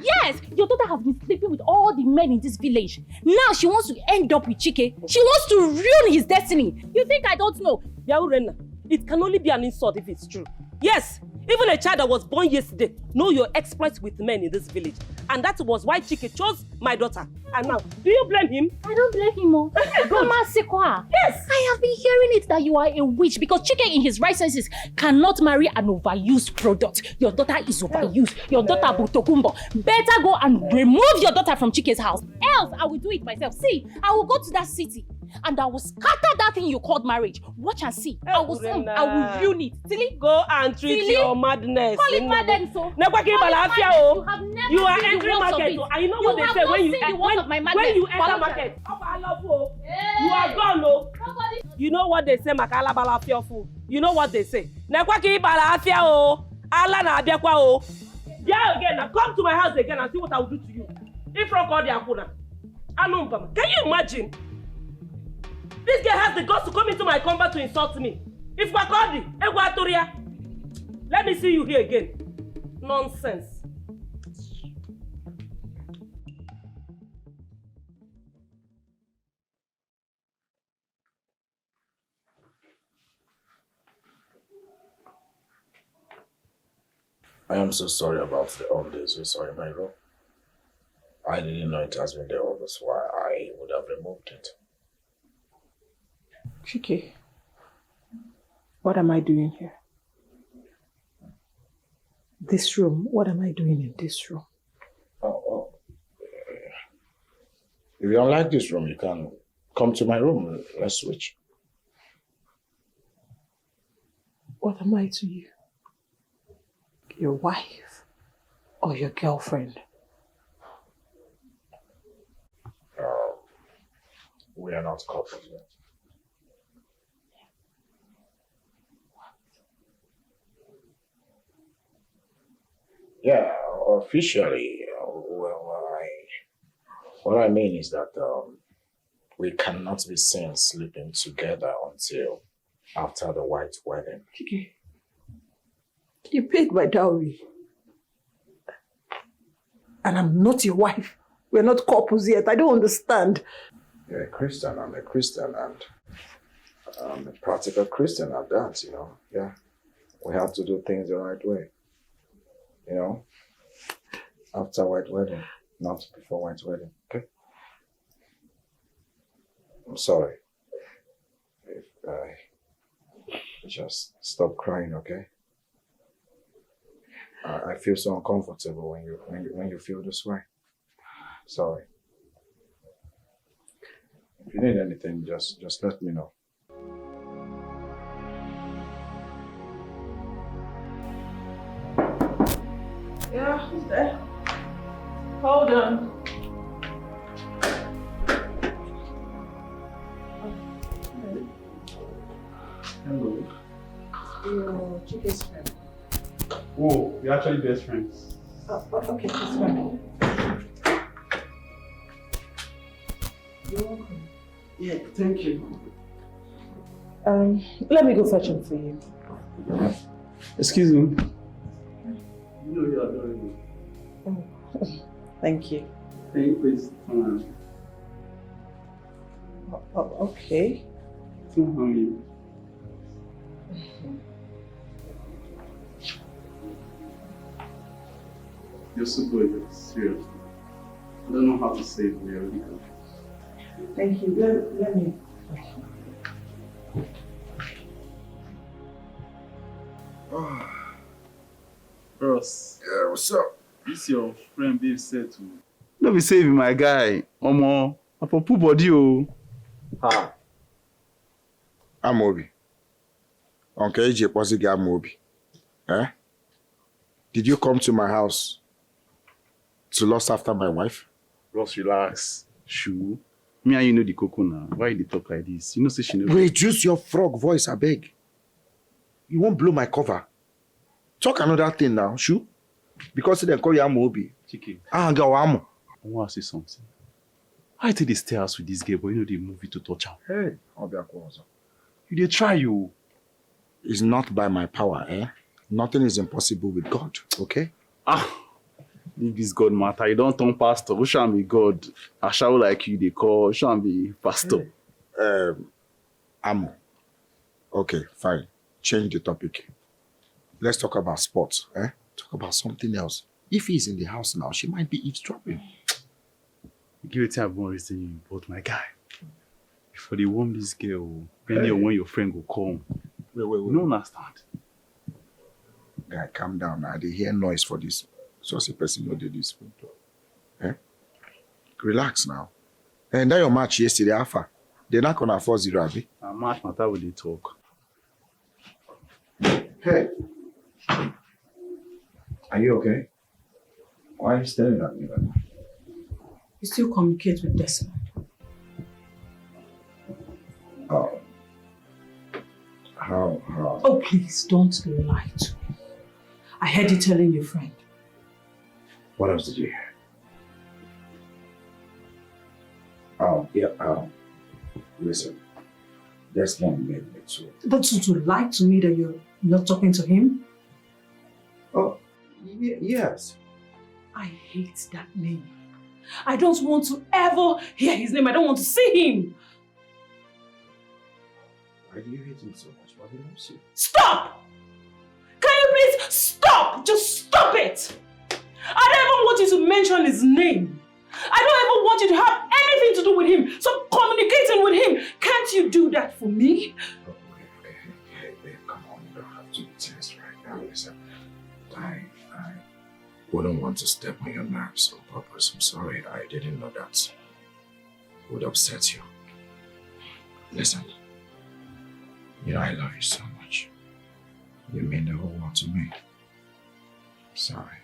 Yes, your daughter has been sleeping with all the men in this village. Now she wants to end up with Chike. She wants to ruin his destiny. You think I don't know? Yaurena, it can only be an insult if it's true. Yes, even a child that was born yesterday know your exploits with men in this village. And that was why Chike chose my daughter. And now, do you blame him? I don't blame him. Yes! I have been hearing it that you are a witch because Chike in his right senses cannot marry an overused product. Your daughter is overused. Your daughter Butokumbo. Better go and remove your daughter from Chike's house. Else, I will do it myself. See, I will go to that city and I will scatter that thing you called marriage. Watch and see. I will ruin it. Silly? Go and treat your madness. Call it madness, so. You have never you are entering market. I know what they say when you enter market. You are gone, no. You know what they say, Makala Balafia fool. You know what they say. Nekwaki Balafia o. Allah na abiakwa o. Yeah, again, now come to my house again and see what I will do to you. If from call the Akuna. Can you imagine? This girl has the guts to come into my compound to insult me. If Makodi, Eguatoria, let me see you here again. Nonsense. I am so sorry about the updates we saw in my room. I didn't know it has been there all this while. I would have removed it. Chike, what am I doing here? This room, what am I doing in this room? If you don't like this room, you can come to my room. Let's switch. What am I to you? Your wife or your girlfriend? We are not couples yet. Yeah, officially, what I mean is that we cannot be seen sleeping together until after the white wedding. Chike, you paid my dowry. And I'm not your wife. We're not couples yet. I don't understand. You're a Christian, I'm a Christian, and I'm a practical Christian at that, you know. Yeah, we have to do things the right way. You know, after white wedding, not before white wedding, okay? I'm sorry. If just stop crying, okay? I feel so uncomfortable when you feel this way. Sorry. If you need anything, just let me know. Yeah, he's there. Hold on. Hello. Your chick's friend. Oh, we're actually best friends. Okay, that's fine. You're welcome. Yeah, thank you. Let me go fetch him for you. Excuse me. You know you're adorable. Thank you. Can you please turn around? Okay. Turn around. You're so good, seriously. I don't know how to say it, but you're really good. Thank you. Let me. Ross. Yeah, what's up? This your friend Babe said to me. No be saving my guy. Omo, I for poor body oh. Ha. Amobi. Uncle AJ Posigi Amobi. Eh? Did you come to my house to lust after my wife? Ross, relax. Shoo. Me and you know the cocoa now. Why you dey talk like this? You know say she never. Reduce your frog voice, I beg. You won't blow my cover. Talk another thing now, Shoo. Because they call you Amobi. Chiki. Go Amo. I want to say something. I take the stairs with this girl, but you know the movie to touch her. Hey, Obiakwazo. You dey try you. It's not by my power, eh? Nothing is impossible with God, okay? Leave this God matter. You don't turn pastor. Who shall be God? I shall like you, they call. Shall be pastor. Amo. Okay, fine. Change the topic. Let's talk about sports, eh? Talk about something else. If he's in the house now, she might be eavesdropping. Give it time more reason you, but my guy. For the warm this girl, when your friend will come. Wait. You don't understand. Guy, calm down now. They hear noise for this. So as a person know they do this. Eh? Relax now. And that your match yesterday, Alpha. They're not gonna afford 0, Abby. A match matter with the talk. Hey. Are you okay? Why are you staring at me like that? You still communicate with Desmond? Oh. How? Oh, please, don't lie to me. I heard you telling your friend. What else did you hear? Listen. Desmond made me too. But to lie to me that you're not talking to him? Oh, yes. I hate that name. I don't want to ever hear his name. I don't want to see him. Why do you hate him so much? Why do you love you? Stop! Can you please stop? Just stop it! I don't even want you to mention his name. I don't even want you to have anything to do with him. Stop communicating with him. Can't you do that for me? Hey, babe, come on. You don't have to be tense right now. Listen, I wouldn't want to step on your nerves on purpose. I'm sorry. I didn't know that would upset you. Listen, you know I love you so much. You mean the whole world to me. I'm sorry.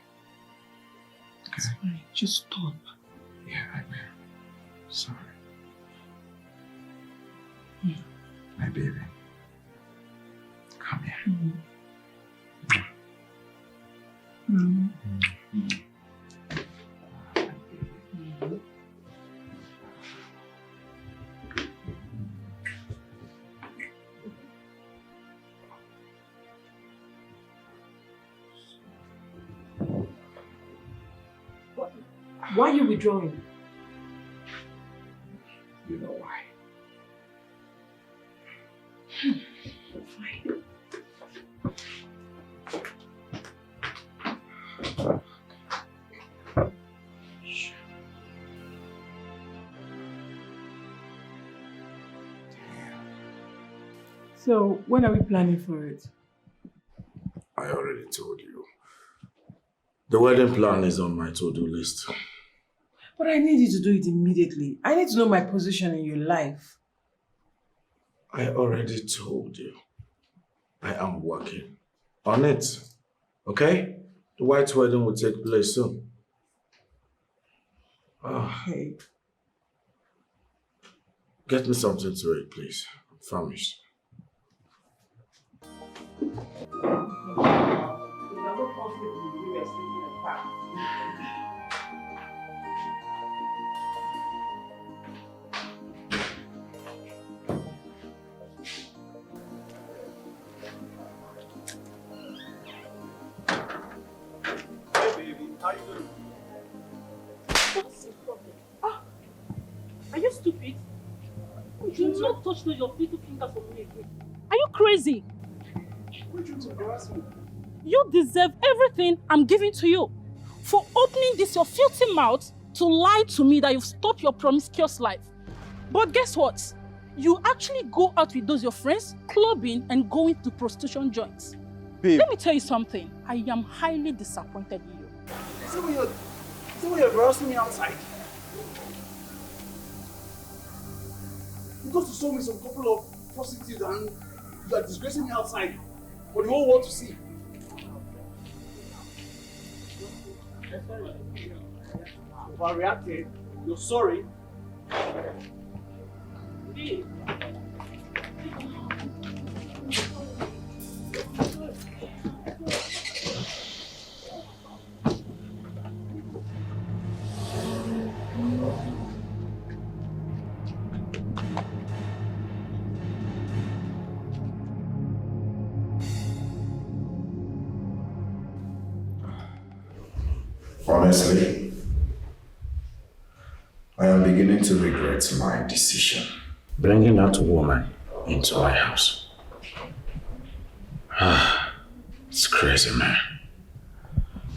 Okay? Sorry, just stop. Yeah, I will. Sorry. My baby. Come here. Why are you withdrawing? You know why. Fine. So, when are we planning for it? I already told you. The wedding plan is on my to-do list. But I need you to do it immediately. I need to know my position in your life. I already told you. I am working on it. Okay? The white wedding will take place soon. Hey. Get me something to eat, please. I'm famished. Are you stupid? You do not touch your little fingers on me again. Are you crazy? You deserve everything I'm giving to you. For opening this your filthy mouth to lie to me that you've stopped your promiscuous life. But guess what? You actually go out with those your friends, clubbing and going to prostitution joints. Babe. Let me tell you something. I am highly disappointed in you. See when you're embarrassing me outside? You got to show me some couple of prostitutes and you are disgracing me outside for the whole world to see. Overreacted. You're sorry. Honestly, I am beginning to regret my decision. Bringing that woman into my house. It's crazy, man.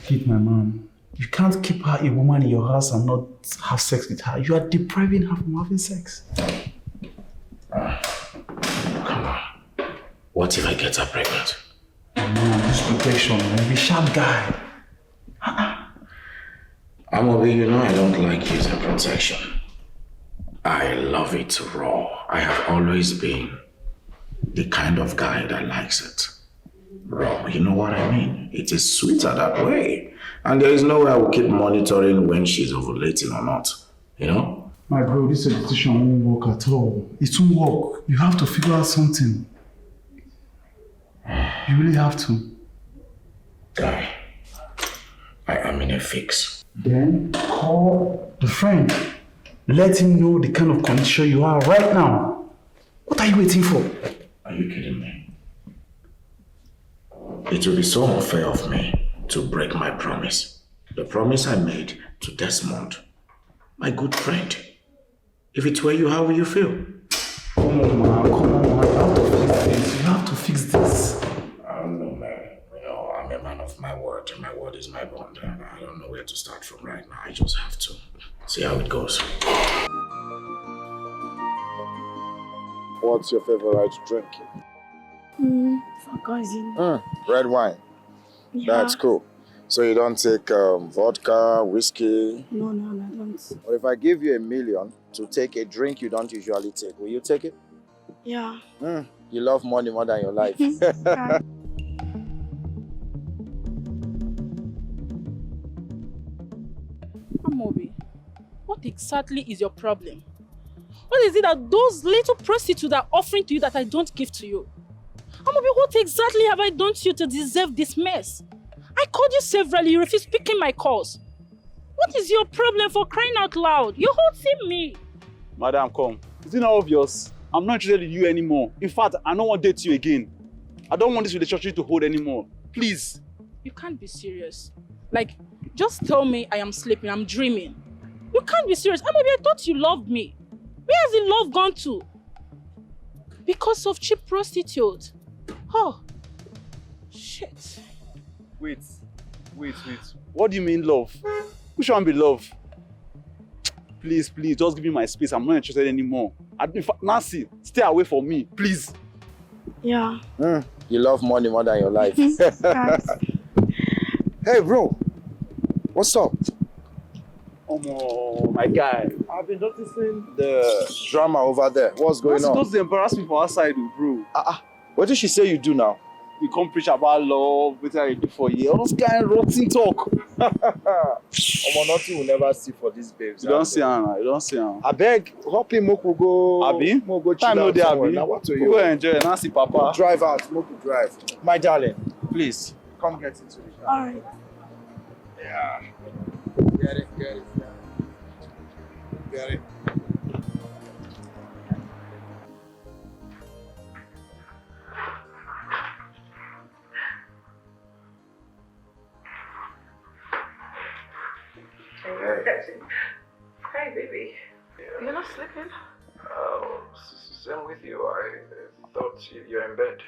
Keep my mom. You can't keep her a woman in your house and not have sex with her. You are depriving her from having sex. Come on. What if I get her pregnant? Man, this protection, man. Be a sharp guy. Amobi, you know I don't like using protection. I love it raw. I have always been the kind of guy that likes it raw. You know what I mean? It is sweeter that way. And there is no way I will keep monitoring when she's ovulating or not. You know? My bro, this decision won't work at all. It won't work. You have to figure out something. You really have to. Guy, I am in a fix. Then call the friend. Let him know the kind of condition you are right now. What are you waiting for? Are you kidding me? It will be so unfair of me to break my promise. The promise I made to Desmond, my good friend. If it were you, how will you feel? Come on, man. You have to fix this. You have to fix this. I don't know, man. You know, I'm a man of my word. My word is my bond. I don't know where to start from right now. I just have to see how it goes. What's your favorite drink? Cousin. Red wine. Yeah. That's cool. So you don't take vodka, whiskey? No, I don't. Or if I give you $1 million to take a drink you don't usually take, will you take it? Yeah. You love money more than your life. Amobi, what exactly is your problem? What is it that those little prostitutes are offering to you that I don't give to you? Amobi, what exactly have I done to you to deserve this mess? I called you severally, you refused picking my calls. What is your problem, for crying out loud? You're hurting me. Madam, come. Is it not obvious? I'm not interested in you anymore. In fact, I don't want to date you again. I don't want this relationship to hold anymore. Please. You can't be serious. Like, just tell me I am sleeping, I'm dreaming. You can't be serious. Amobi, I thought you loved me. Where has the love gone to? Because of cheap prostitutes. Oh, shit. Wait. What do you mean love? Who shall be love? Please, just give me my space. I'm not interested anymore. In fact, Nancy, stay away from me, please. Yeah. You love money more than your life. Hey, bro. What's up? Oh, my guy. I've been noticing The drama over there. What's going on? Don't embarrass me for outside, bro. What did she say you do now? You come preach about love, what I do for you. All those kind of rotten talk. Nothing will never see for these babes. You don't see Anna, you don't see Anna. I beg, hop in, Moku go. Abi? Moku go Time chill no out dey, somewhere. Abi. Now what to We you? go enjoy, Nancy Papa. Drive out, Moku drive. My darling, Please. come get into the car. All right. Yeah. Get it. Get it. Hi, baby. You're not sleeping? Same with you. I thought you're in bed.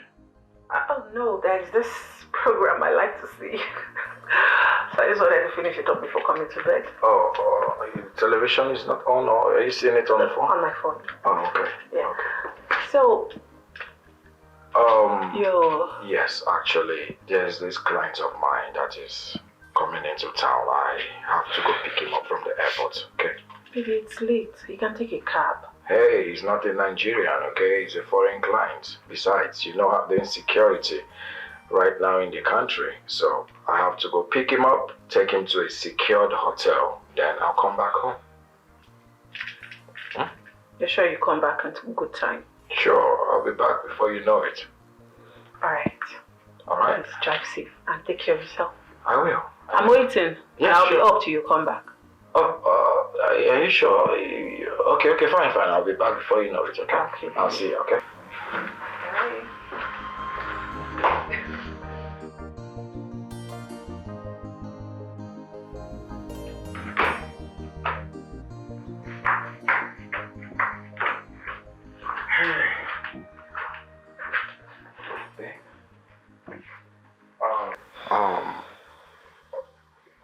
Oh no, there's this program I like to see. So I just wanted to finish it up before coming to bed. Your television is not on, or are you seeing it on the phone? On my phone. Oh, okay. Yeah. So, Yes, actually, there's this client of mine that is coming into town. I have to go pick him up from the airport, okay? baby, it's late. You can take a cab. Hey, he's not a Nigerian, okay? He's a foreign client. Besides, you know the insecurity right now in the country. So I have to go pick him up, take him to a secured hotel. Then I'll come back home. You're sure you come back at a good time? Sure, I'll be back before you know it. Alright. Alright. Please drive safe and take care of yourself. I will. I'm waiting. Yeah, and I'll sure. be up till you come back. Are you sure? Okay, fine. I'll be back before you know it, okay? Okay. I'll see you, okay?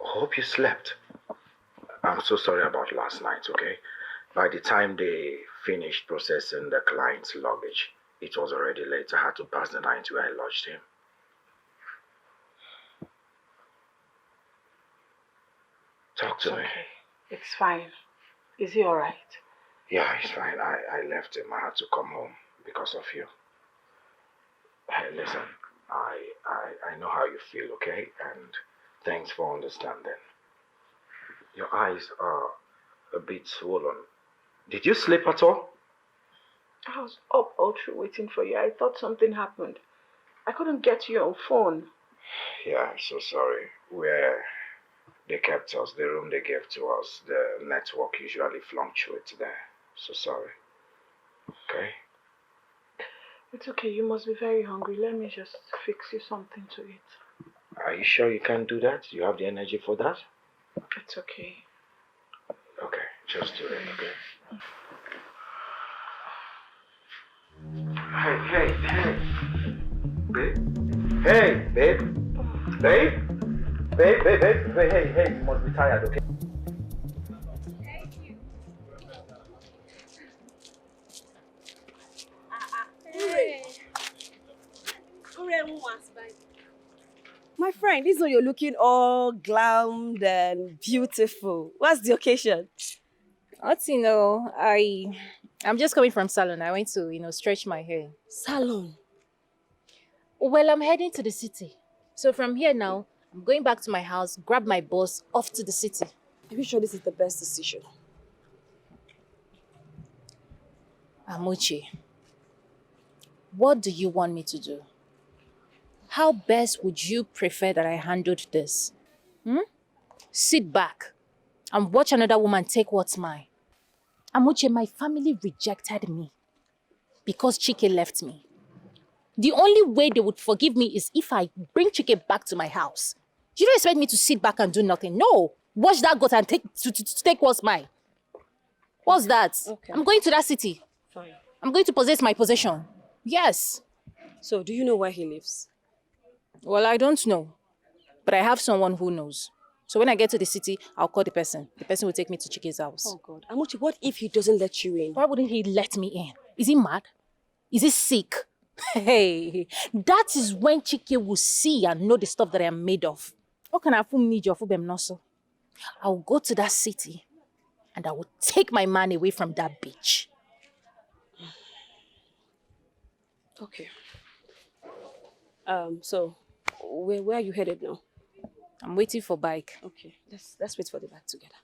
Hope you slept. I'm so sorry about last night, okay? By the time they finished processing the client's luggage, it was already late. I had to pass the night where I lodged him. Talk to me. Okay. It's fine. Is he alright? Yeah, he's fine. I left him. I had to come home because of you. Hey, listen. I know how you feel, okay? And thanks for understanding. Your eyes are a bit swollen. Did you sleep at all? I was up all through waiting for you. I thought something happened. I couldn't get to your phone. Yeah, I'm so sorry. Where they kept us, the room they gave to us, the network usually fluctuates there. So sorry. Okay? It's okay. You must be very hungry. Let me just fix you something to eat. Are you sure you can do that? You have the energy for that? It's okay. Okay, just do it, okay? Hey. Babe? Hey, babe? Babe, hey, you must be tired, okay? My friend, this is when you're looking all glammed and beautiful. What's the occasion? I'm just coming from salon. I went to, stretch my hair. Salon? Well, I'm heading to the city. So from here now, I'm going back to my house, grab my boss, off to the city. Are you sure this is the best decision? Amuchi, what do you want me to do? How best would you prefer that I handled this? Sit back and watch another woman take what's mine. Amuchi, my family rejected me because Chike left me. The only way they would forgive me is if I bring Chike back to my house. You don't expect me to sit back and do nothing. No, watch that goat and take what's mine. What's that? Okay. I'm going to that city. Fine. I'm going to possess my possession. Yes. So, do you know where he lives? Well, I don't know. But I have someone who knows. So when I get to the city, I'll call the person. The person will take me to Chike's house. Oh, God. Amuchi, what if he doesn't let you in? Why wouldn't he let me in? Is he mad? Is he sick? Hey, that is when Chike will see and know the stuff that I am made of. How can I fool me, Jofu? I'll go to that city and I will take my man away from that bitch. Okay. So, where are you headed now? I'm waiting for bike. Okay, let's wait for the bike together.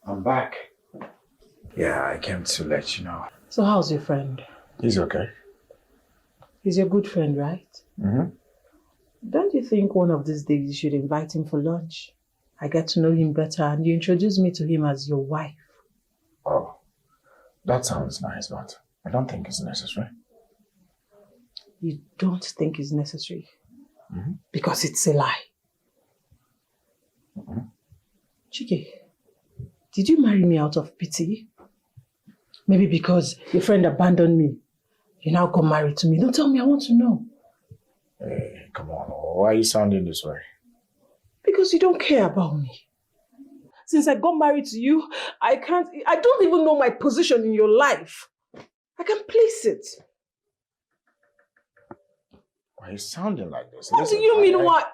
I'm back. Yeah, I came to let you know. So how's your friend? He's okay. He's your good friend, right? Mm-hmm. Don't you think one of these days you should invite him for lunch? I get to know him better and you introduce me to him as your wife. Oh, that sounds nice, but I don't think it's necessary. You don't think it's necessary? Mm-hmm. Because it's a lie. Mm-hmm. Chike, did you marry me out of pity? Maybe because your friend abandoned me. You now got married to me. Don't tell me, I want to know. Hey, come on. Why are you sounding this way? Because you don't care about me. Since I got married to you, I don't even know my position in your life. I can place it. Why are you sounding like this? What do you mean, what?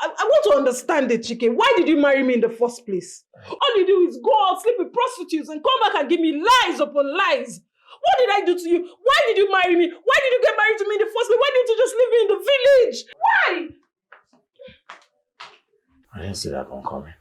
I want to understand it, Chike. Why did you marry me in the first place? All you do is go out, sleep with prostitutes, and come back and give me lies upon lies. What did I do to you? Why did you marry me? Why did you get married to me in the first place? Why didn't you just leave me in the village? Why? I didn't see that one coming.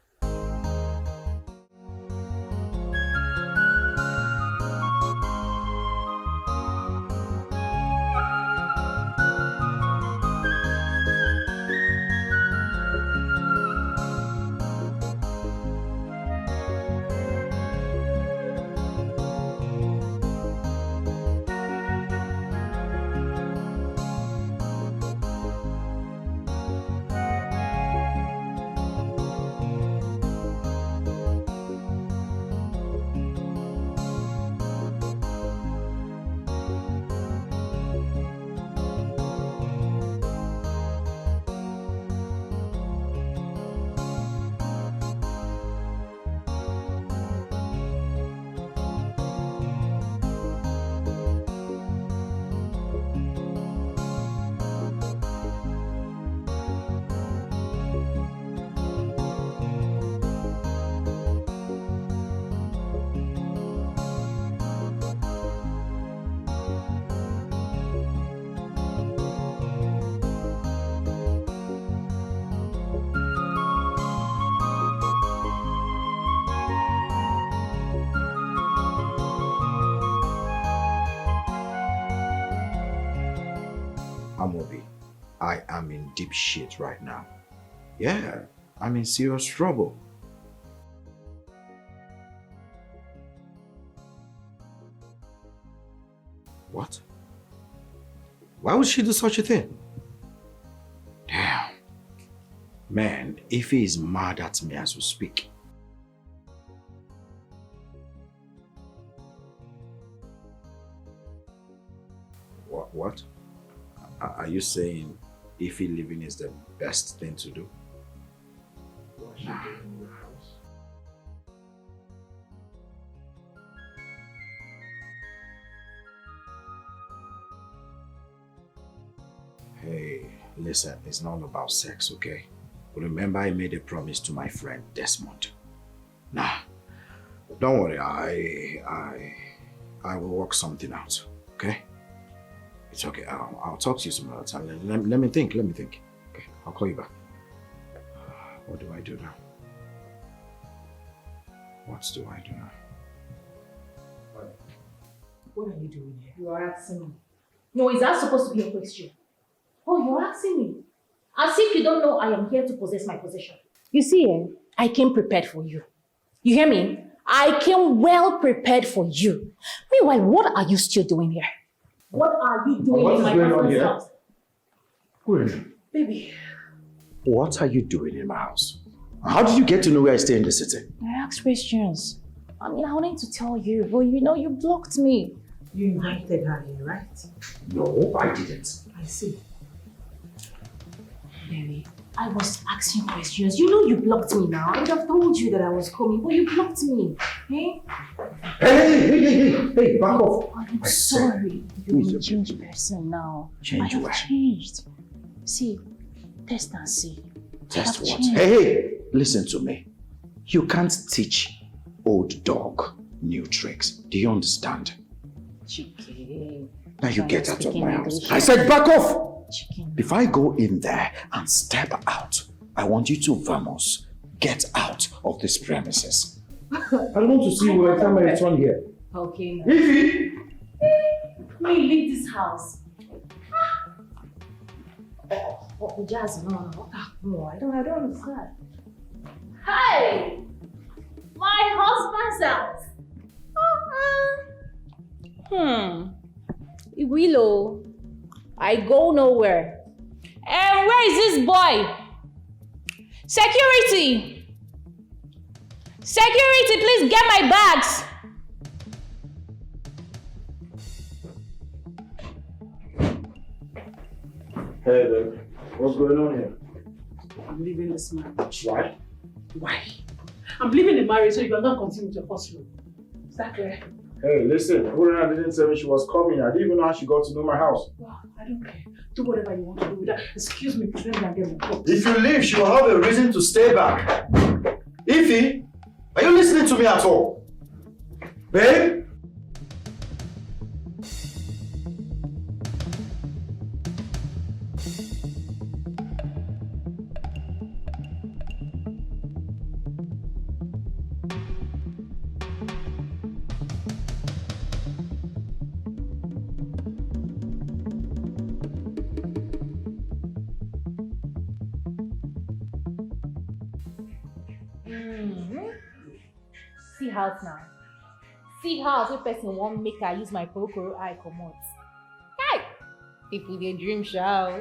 I am in deep shit right now. Yeah, I'm in serious trouble. What? Why would she do such a thing? Damn. Man, Ife is mad at me as we speak. What? Are you saying Ife living is the best thing to do? Nah. Hey, listen, it's not about sex, okay? Remember I made a promise to my friend Desmond. Nah, don't worry, I will work something out, okay? It's okay, I'll talk to you some other time. Let me think. Okay, I'll call you back. What do I do now? What do I do now? What are you doing here? You are asking me. No, is that supposed to be a question? Oh, you're asking me. As if you don't know I am here to possess my possession. You see, I came prepared for you. You hear me? I came well prepared for you. Meanwhile, what are you still doing here? What are you doing in my husband's house? Queen. Baby. What are you doing in my house? How did you get to know where I stay in the city? I asked questions. I mean, I wanted to tell you, but you know, you blocked me. You invited her here, right? No, I didn't. I see. Baby, I was asking questions. You know you blocked me now. I would have told you that I was coming, but you blocked me. Eh? Hey, back off. I'm sorry. You're a changed person now. Change I where? have changed. See, test and see. Test what? Hey, listen to me. You can't teach old dog new tricks. Do you understand? Chicken. Now you get out of my house. English. I said back off! Chicken. If I go in there and step out, I want you to, vamos, get out of this premises. I want to see you by the time I return here. Okay. Ify! Let me leave this house. Oh, Jazz, no. No, I don't understand. Hey! My husband's house. Willow, I go nowhere. And where is this boy? Security! Security, please get my bags. Hey, babe. What's going on here? I'm leaving this marriage. Why? Why? I'm leaving the marriage so you cannot continue with your hustle. Is that clear? Hey, listen. Urena didn't tell me she was coming. I didn't even know how she got to know my house. Well, I don't care. Do whatever you want to do with that. Excuse me, please let me get my books. If you leave, she will have a reason to stay back. Ify, are you listening to me at all? Babe? See house now. See house wey person wan make I use my kokoro eye comot. Hey! People dey dream sha.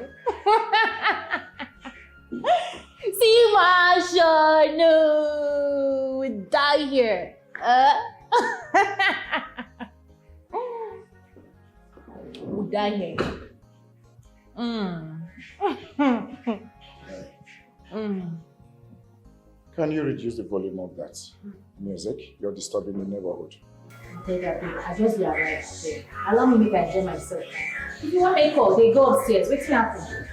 See Marsha, no, we die here. We die here. Can you reduce the volume of that music? You're disturbing the neighborhood. I just dey arrive. Allow me make I enjoy myself. If you want make call, they go upstairs. Wetin happen?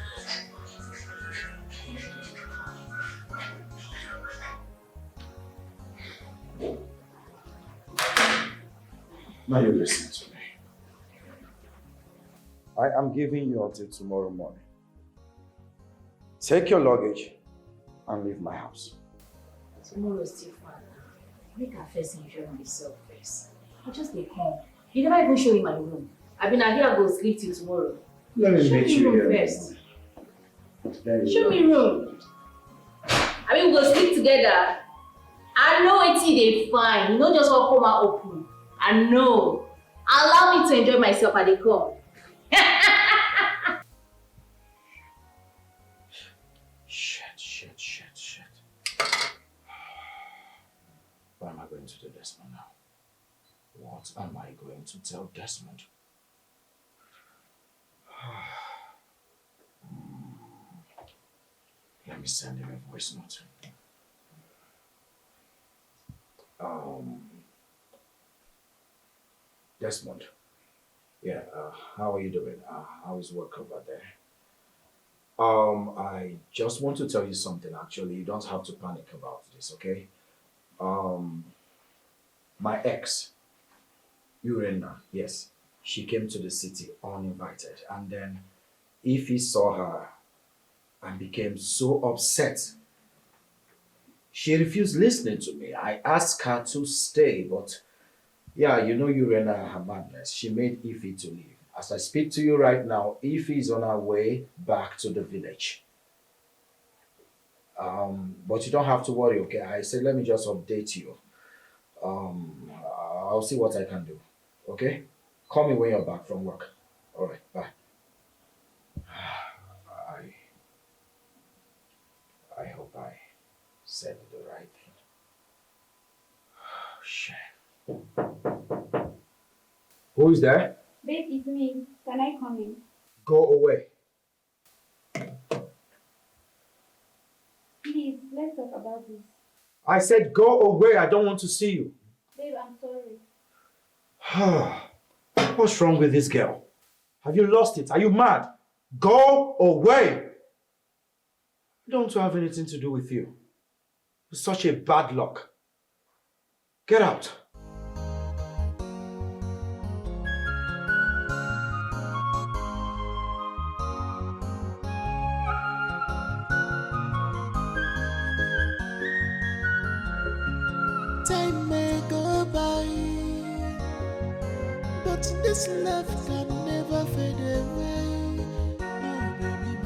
Now you listen to me. I am giving you until tomorrow morning. Take your luggage and leave my house. Tomorrow is still far. Make her first enjoy myself first. I just dey come. You never even show me my room. I been here go sleep till tomorrow. Let me make you room here. first. Show me room. I mean, we go sleep together. I know it's dey fine. You know just what come out open. I know. Allow me to enjoy myself at the come. Shit. What am I going to do, Desmond, now? What am I going to tell Desmond? Let me send him a voice note. Desmond. Yeah, how are you doing? How is work over there? I just want to tell you something, actually. You don't have to panic about this, okay? My ex, Urena, yes, she came to the city uninvited. And then Ify saw her and became so upset. She refused listening to me. I asked her to stay, but yeah, you know Urena and her madness. She made Ify to leave. As I speak to you right now, Ify is on her way back to the village. But you don't have to worry, okay? I said, let me just update you. I'll see what I can do, okay? Call me when you're back from work. All right, bye. I hope I said the right thing. Shit. Who is there? Babe, it's me. Can I come in? Go away. Please, let's talk about this. I said go away. I don't want to see you. Babe, I'm sorry. What's wrong with this girl? Have you lost it? Are you mad? Go away. I don't want to have anything to do with you. It's such a bad luck. Get out. that this love can never fade away. Oh, baby,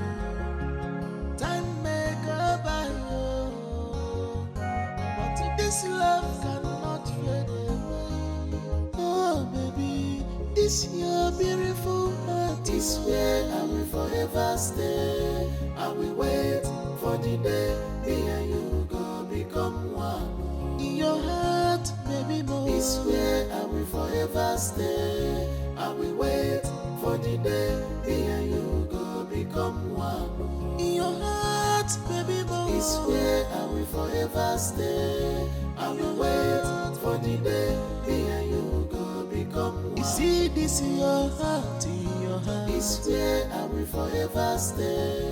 time may go by, oh, but this love cannot fade away. Oh, baby, this your beautiful heart is where I will forever stay. I will wait for the day me and you go become one. In your heart, baby, is where I will forever stay. I will wait for the day me and you go become one. In your heart, baby, is where I will forever stay. I will wait for the day me and you go become one. You see this in your heart, is where I will forever stay.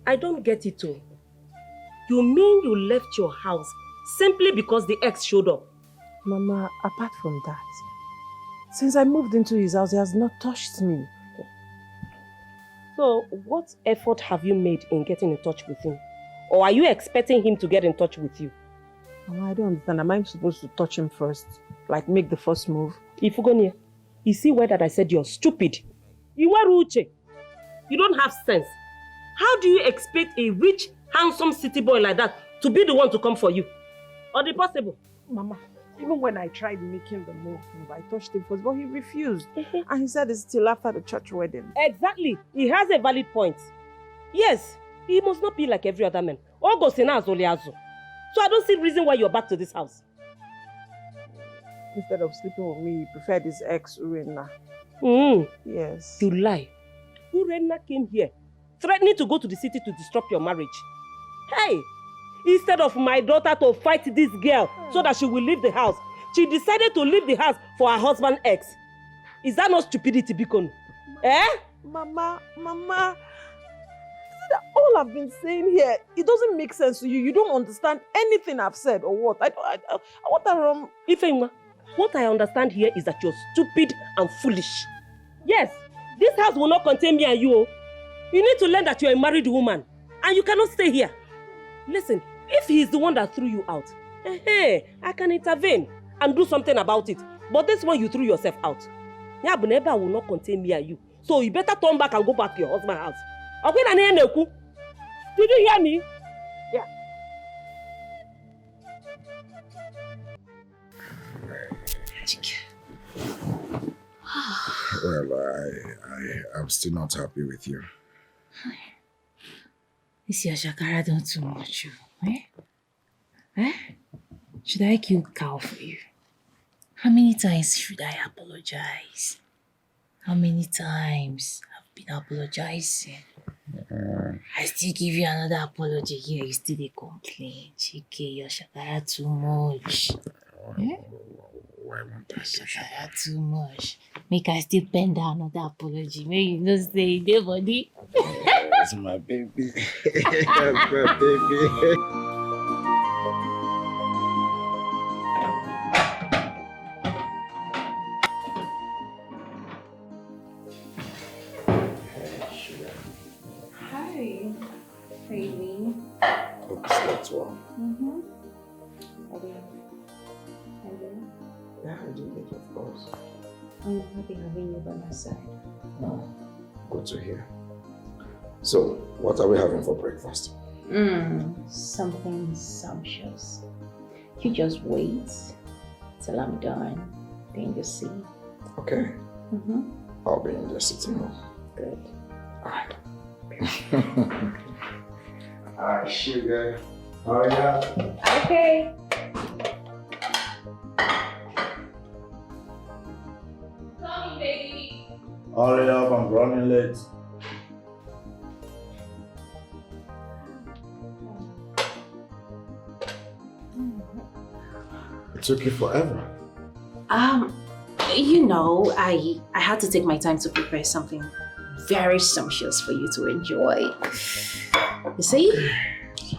I don't get it all. You mean you left your house simply because the ex showed up? Mama, apart from that, since I moved into his house, he has not touched me. So, what effort have you made in getting in touch with him? Or are you expecting him to get in touch with you? Mama, I don't understand. Am I supposed to touch him first? Like, make the first move? If you go near, you see where that I said you're stupid. You don't have sense. How do you expect a rich, handsome city boy like that to be the one to come for you? Or the possible? Mama, even when I tried making the move, I touched him first, but he refused. And he said it's still after the church wedding. Exactly. He has a valid point. Yes, he must not be like every other man. So I don't see reason why you're back to this house. Instead of sleeping with me, he preferred his ex, Urena. Yes. You lie. Urena came here threatening to go to the city to disrupt your marriage. Hey, instead of my daughter to fight this girl so that she will leave the house, she decided to leave the house for her husband's ex. Is that not stupidity, Bikon? Mama, see that all I've been saying here, it doesn't make sense to you. You don't understand anything I've said or what? What are wrong? Ifeanyi, what I understand here is that you're stupid and foolish. Yes, this house will not contain me and you. You need to learn that you're a married woman and you cannot stay here. Listen, if he's the one that threw you out, I can intervene and do something about it. But this one you threw yourself out. Neighbor will not contain me and you. So you better turn back and go back to your husband's house. Did you hear me? Yeah. Well, I'm still not happy with you. This your shakara done too much, Should I kill cow for you? How many times should I apologize? How many times I've been apologizing? I still give you another apology here, you still dey complain. Chike, your shakara too much. Why won't I do shakara too much? Make I still pen down another apology. Make you no say nobody. That's my baby. That's my baby. Hi, baby. Hope you slept well. Yeah, I do, of course. I'm happy having you by my side. Oh, good to hear. So, what are we having for breakfast? Something sumptuous. You just wait till I'm done, then you see. Okay. I'll be in the sitting room. Good. Alright. Alright, sugar. Hurry up. Okay. Coming, baby. Hurry up, I'm running late. It took you forever. You know, I had to take my time to prepare something very sumptuous for you to enjoy. You see?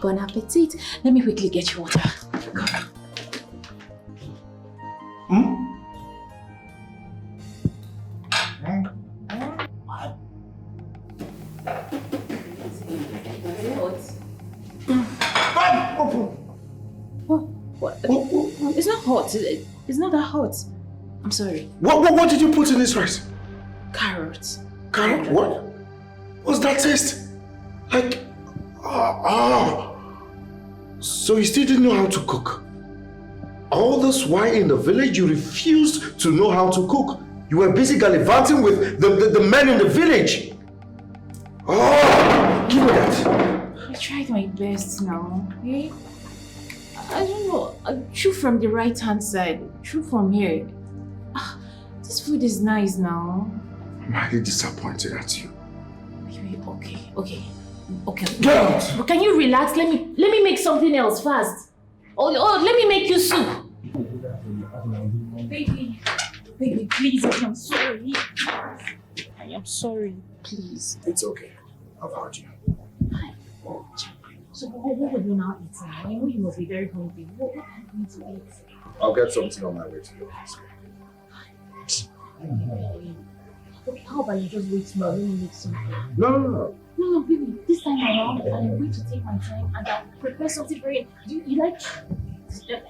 Bon appetit. Let me quickly get you water. What? It's not hot. It's not that hot. I'm sorry. What did you put in this rice? Carrots. Carrot? What? What's that taste? Like, So you still didn't know how to cook? All this while in the village, you refused to know how to cook. You were busy gallivanting with the men in the village. Oh, give me that. I tried my best now, okay? I don't know. Shoot from the right hand side. Shoot from here. This food is nice now. I'm highly disappointed at you. Okay. Get out! But can you relax? Let me make something else fast. Oh, let me make you soup. Baby, please, I am sorry. I am sorry, please. It's okay. I've heard you. So what will you now eat now? I know you must be very hungry. What are you going to eat? I'll get something on my way to your house. Okay, how about you just wait small? Let me make something. No, baby. This time around, I'm going to take my time and I'll prepare something for you. Do you like?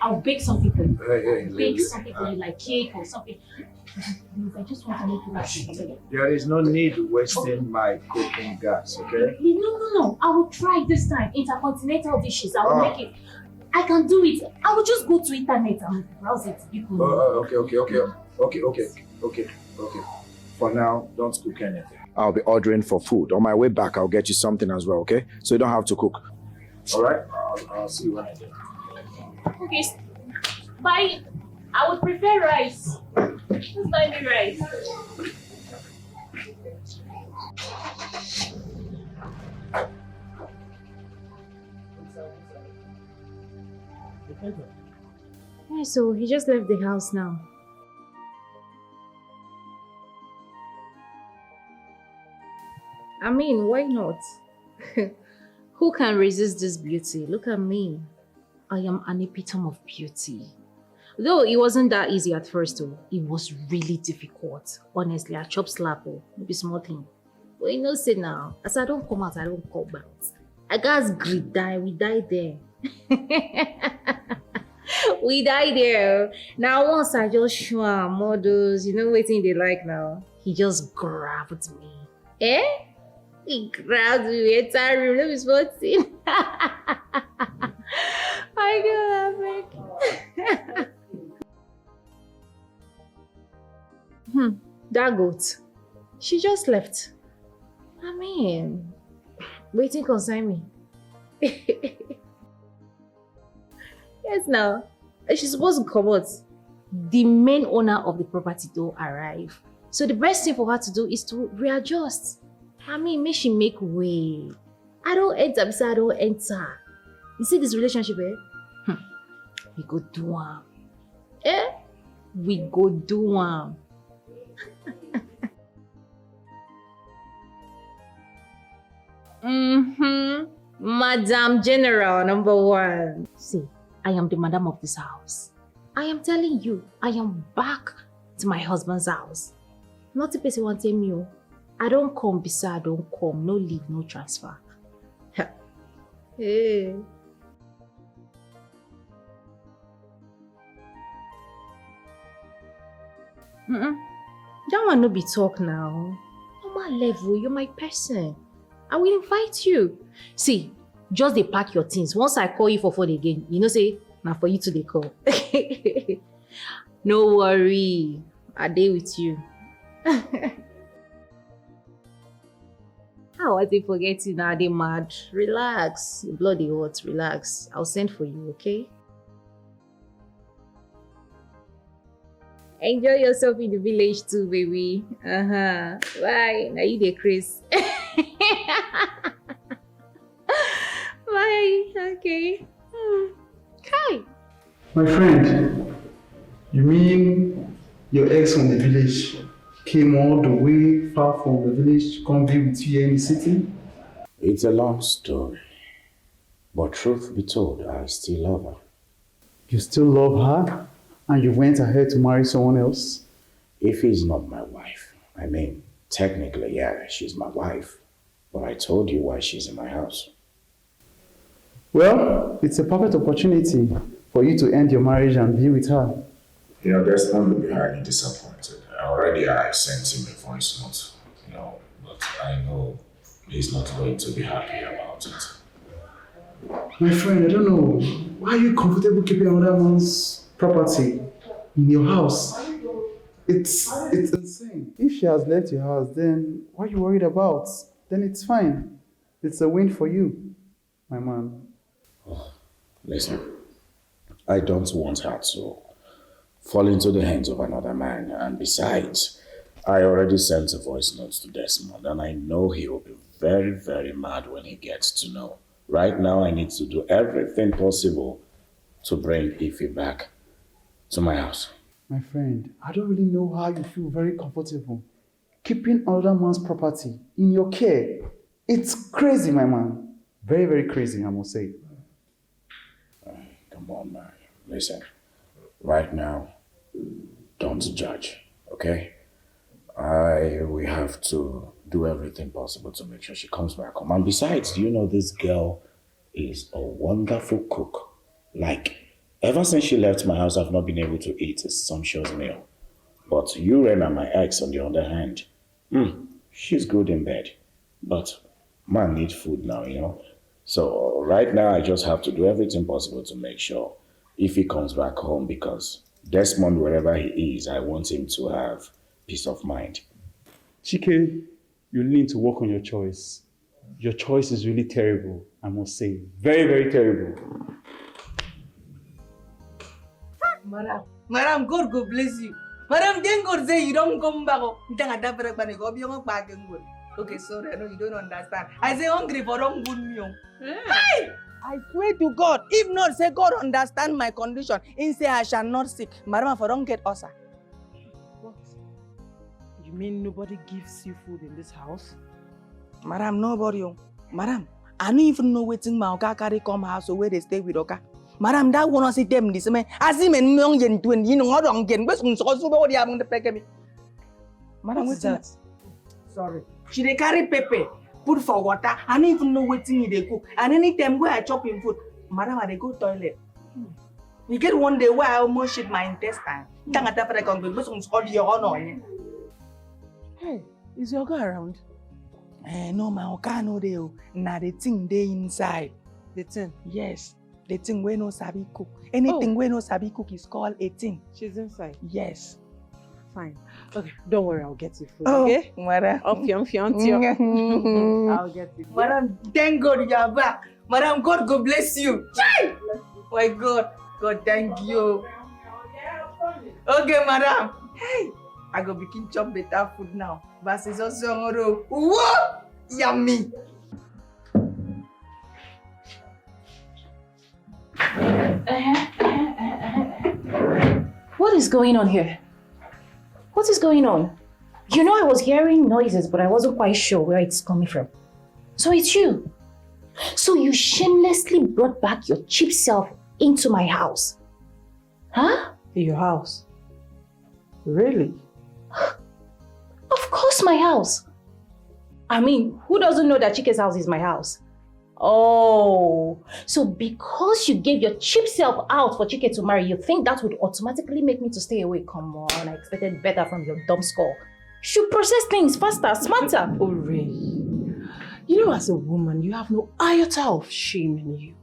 I'll bake something for you. Bake something for you, like cake or something. I just want to make you happy. There is no need wasting my cooking gas, okay? No. I will try this time. Intercontinental dishes. I will make it. I can do it. I will just go to internet and browse it. Okay. For now, don't cook anything. I'll be ordering for food. On my way back, I'll get you something as well, okay? So you don't have to cook. All right? I'll see you when I get. Okay. Bye. I would prefer rice. Just buy me rice. Yeah, so he just left the house now. I mean, why not? Who can resist this beauty? Look at me. I am an epitome of beauty. Though it wasn't that easy at first, though. It was really difficult. Honestly, I chop slap, maybe small thing. But you know, say now, as I don't come out, I don't come back. I guys greet die, we die there. We die there. Now once I just show him models, you know what they like now? He just grabbed me. He grabbed me entire room. Let me spot it. I can't that goat. She just left. I mean, waiting concern me. Yes, now. She's supposed to come out. The main owner of the property don't arrive. So the best thing for her to do is to readjust. I mean, make she make way. I don't enter because I don't enter. You see this relationship, We go do one. We go do one. Madam General #1. See, I am the madam of this house. I am telling you, I am back to my husband's house. Not the person want to tell me, I don't come beside, I don't come. No leave, no transfer. Hey. That one no be talk now. Normal level, you're my person. I will invite you. See, just dey pack your things. Once I call you for phone again, you know say, now for you to dey call. No worry, I dey with you. How was I forgetting now? They mad. Relax, your blood is hot. Relax. I'll send for you, okay? Enjoy yourself in the village too, baby. Bye. Now you dey Chris. Bye. Okay. Hi. My friend, you mean Your ex from the village came all the way far from the village to come be with you here in the city? It's a long story. But truth be told, I still love her. You still love her? And you went ahead to marry someone else? If he's not my wife. I mean, technically, yeah, she's my wife. But I told you why she's in my house. Well, it's a perfect opportunity for you to end your marriage and be with her. You know, Desmond will be highly disappointed. Already I sent him a voice note, but I know he's not going to be happy about it. My friend, I don't know. Why are you comfortable keeping another man's property in your house? It's insane. If she has left your house, then what are you worried about? Then it's fine. It's a win for you, my man. Oh, listen, I don't want her to fall into the hands of another man. And besides, I already sent a voice note to Desmond, and I know he will be very, very mad when he gets to know. Right now, I need to do everything possible to bring Ify back to my house. My friend, I don't really know how you feel very comfortable keeping another man's property in your care. It's crazy, my man. Very, very crazy, I must say. Come on, man. Listen, right now, don't judge, okay? We have to do everything possible to make sure she comes back home. And besides, this girl is a wonderful cook. Like, ever since she left my house, I've not been able to eat a sumptuous meal. But Urena, my ex, on the other hand, she's good in bed. But man needs food now, So right now, I just have to do everything possible to make sure if he comes back home, because Desmond, wherever he is, I want him to have peace of mind. Chike, you need to work on your choice. Your choice is really terrible, I must say. Very, very terrible. Madam, God go bless you. Madam, then God say you don't come back. Okay, sorry, I know you don't understand. I say hungry for wrong good meal. Hey! I swear to God, if not, say God understand my condition. In say I shall not sick. Madam, for don't get ulcer. What? You mean nobody gives you food in this house? Madam, nobody. Madam, I don't even know waiting my Oka carry come house or where they stay with Oka. Madam, that one see them this man. As him and young yen twin, what on yen, but so what you among the pekemi. Madam, what's that? Sorry. She dey carry pepper, put for water. I don't even know what thing they cook. And anytime where I chop in food, madam, I dey go toilet. You get one day where I almost shit my intestine. Hey, is your guy around? No, my oka no dey. Now the thing dey inside. The thing? Yes. The thing where no sabi cook. Anything where no sabi cook is called a thing. She's inside? Yes. Fine. Okay, don't worry, I'll get you food, oh, okay? Madam. I'll get you food. Madam, thank God you are back. Madam, God go bless you. My God. God, thank you. Okay, madam. Hey, I go begin chop better food now. But it's also whoa, yummy. What is going on here? What is going on? I was hearing noises, but I wasn't quite sure where it's coming from. So it's you. So you shamelessly brought back your cheap self into my house. Huh? Your house? Really? Of course my house. I mean, who doesn't know that Chike's house is my house? Oh, so because you gave your cheap self out for Chike to marry, you think that would automatically make me to stay away? Come on, I expected better from your dumb skull. You should process things faster, smarter. You know, as a woman, you have no iota of shame in you.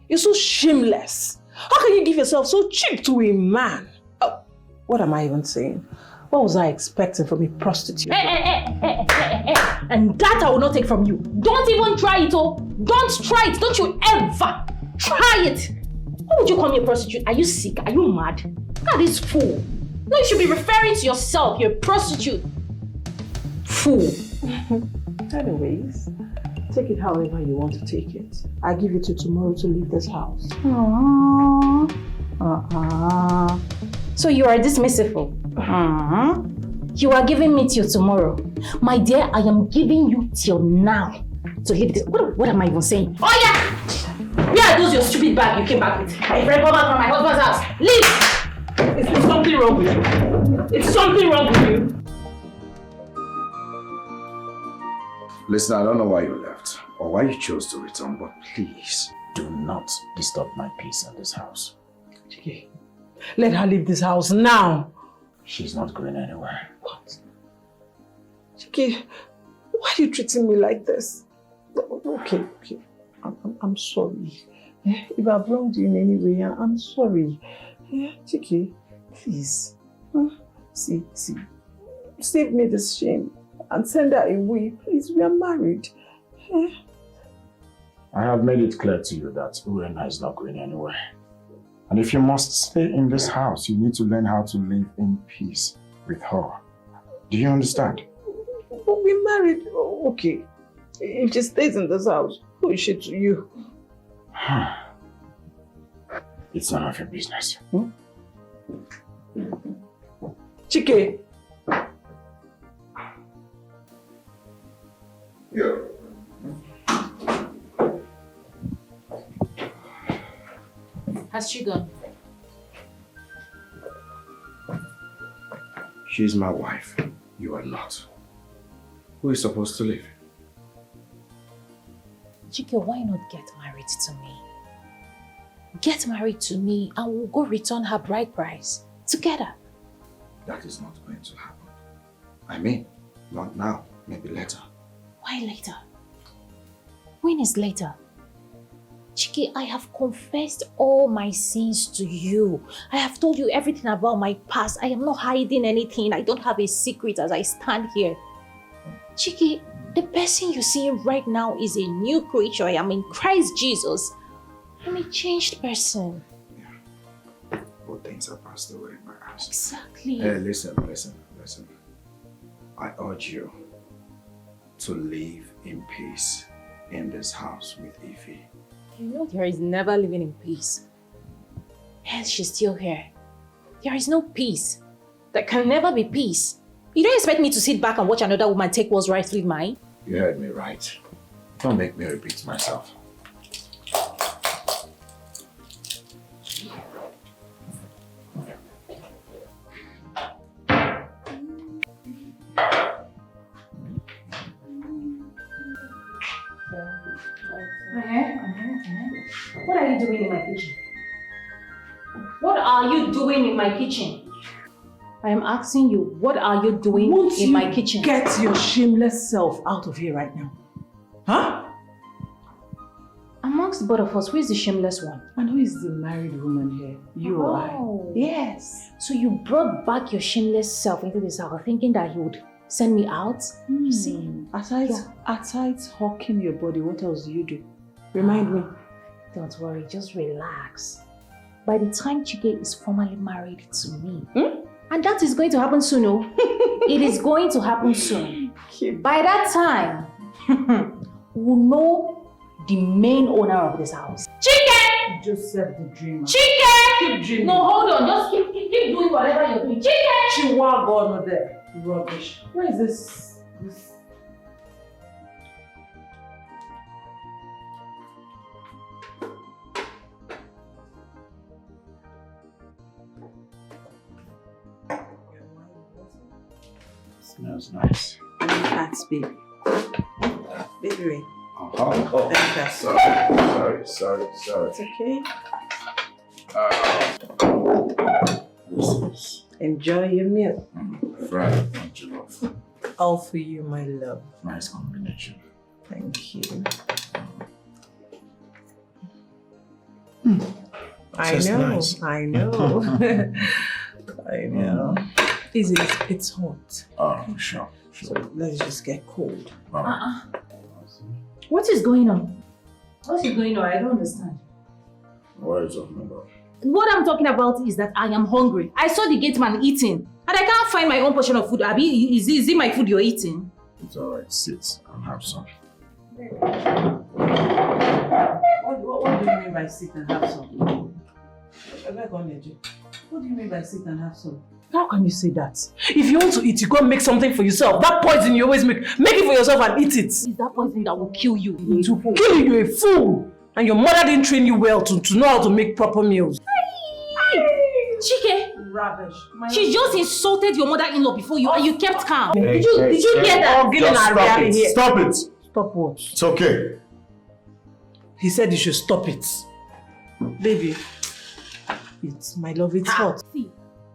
You're so shameless. How can you give yourself so cheap to a man? Oh, what am I even saying? What was I expecting from a prostitute? And that I will not take from you. Don't even try it, oh. Don't try it. Don't you ever try it. Why would you call me a prostitute? Are you sick? Are you mad? Look at this fool. No, you should be referring to yourself. You're a prostitute. Fool. Anyways, take it however you want to take it. I give you till tomorrow to leave this house. So you are dismissiful. You are giving me till tomorrow. My dear, I am giving you till now to leave this. What am I even saying? Oh yeah! Where are those your stupid bag you came back with? My friend come back from my husband's house. Leave! Is there something wrong with you? It's something wrong with you. Listen, I don't know why you left or why you chose to return, but please Do not disturb my peace in this house. Dikeh, let her leave this house now. She's not going anywhere. What? Dikeh, why are you treating me like this? Okay. I'm sorry. If I've wronged you in any way, I'm sorry. Dikeh, please. See. Save me this shame and send her away. Please, we are married. I have made it clear to you that Urena is not going anywhere. And if you must stay in this house, you need to learn how to live in peace with her. Do you understand? But we're married. Okay. If she stays in this house, who is she to you? It's none of your business. Dikeh. Yeah. Has she gone? She's my wife. You are not. Who is supposed to live? Dikeh, why not get married to me? Get married to me and we'll go return her bride price together. That is not going to happen. I mean, not now, maybe later. Why later? When is later? Dikeh, I have confessed all my sins to you. I have told you everything about my past. I am not hiding anything. I don't have a secret as I stand here. Dikeh, the person you're seeing right now is a new creature. I am in Christ Jesus. I'm a changed person. Yeah. All things have passed away in my eyes. Exactly. Hey, listen. I urge you to live in peace in this house with Ify. You know there is never living in peace. Hence she's still here. There is no peace. There can never be peace. You don't expect me to sit back and watch another woman take what's rightfully mine? You heard me right. Don't make me repeat myself. What are you doing in my kitchen? What are you doing in my kitchen? I am asking you, what are you doing in my kitchen? Get your shameless self out of here right now. Huh? Amongst both of us, who is the shameless one? And who is the married woman here? You or I? Yes. So you brought back your shameless self into this house thinking that he would send me out? See? Aside hawking your body, what else do you do? Remind me. Don't worry, just relax. By the time Dikeh is formally married to me, and that is going to happen soon, oh. It is going to happen soon. By that time, we'll know the main owner of this house. Dikeh! Joseph the dreamer. Dikeh! Keep dreaming. No, hold on. Just keep doing whatever you're doing. Dikeh! Chihuahua God there. Rubbish. Where is this? Smells nice. Cats, baby. Baby Ray. Oh, sorry. It's okay. Enjoy your meal. Fried jollof. All for you, my love. Nice combination. Thank you. I know. Nice. I know. I know. It's hot. Oh, sure. So let's just get cold. What is going on? What is going on? I don't understand. What are you talking about? What I'm talking about is that I am hungry. I saw the gate man eating, and I can't find my own portion of food. Abi, is it my food you're eating? It's alright. Sit and have some. What do you mean by sit and have some? What do you mean by sit and have some? How can you say that? If you want to eat, you go make something for yourself. That poison you always make it for yourself and eat it. It's that poison that will kill you. To kill you, you're a fool. And your mother didn't train you well to know how to make proper meals. Chike! Rubbish. She just insulted your mother-in-law before you and you kept calm. Hey, Did you hear that? Stop it. Stop what? It's okay. He said you should stop it. Baby, it's my love, it's hot. See,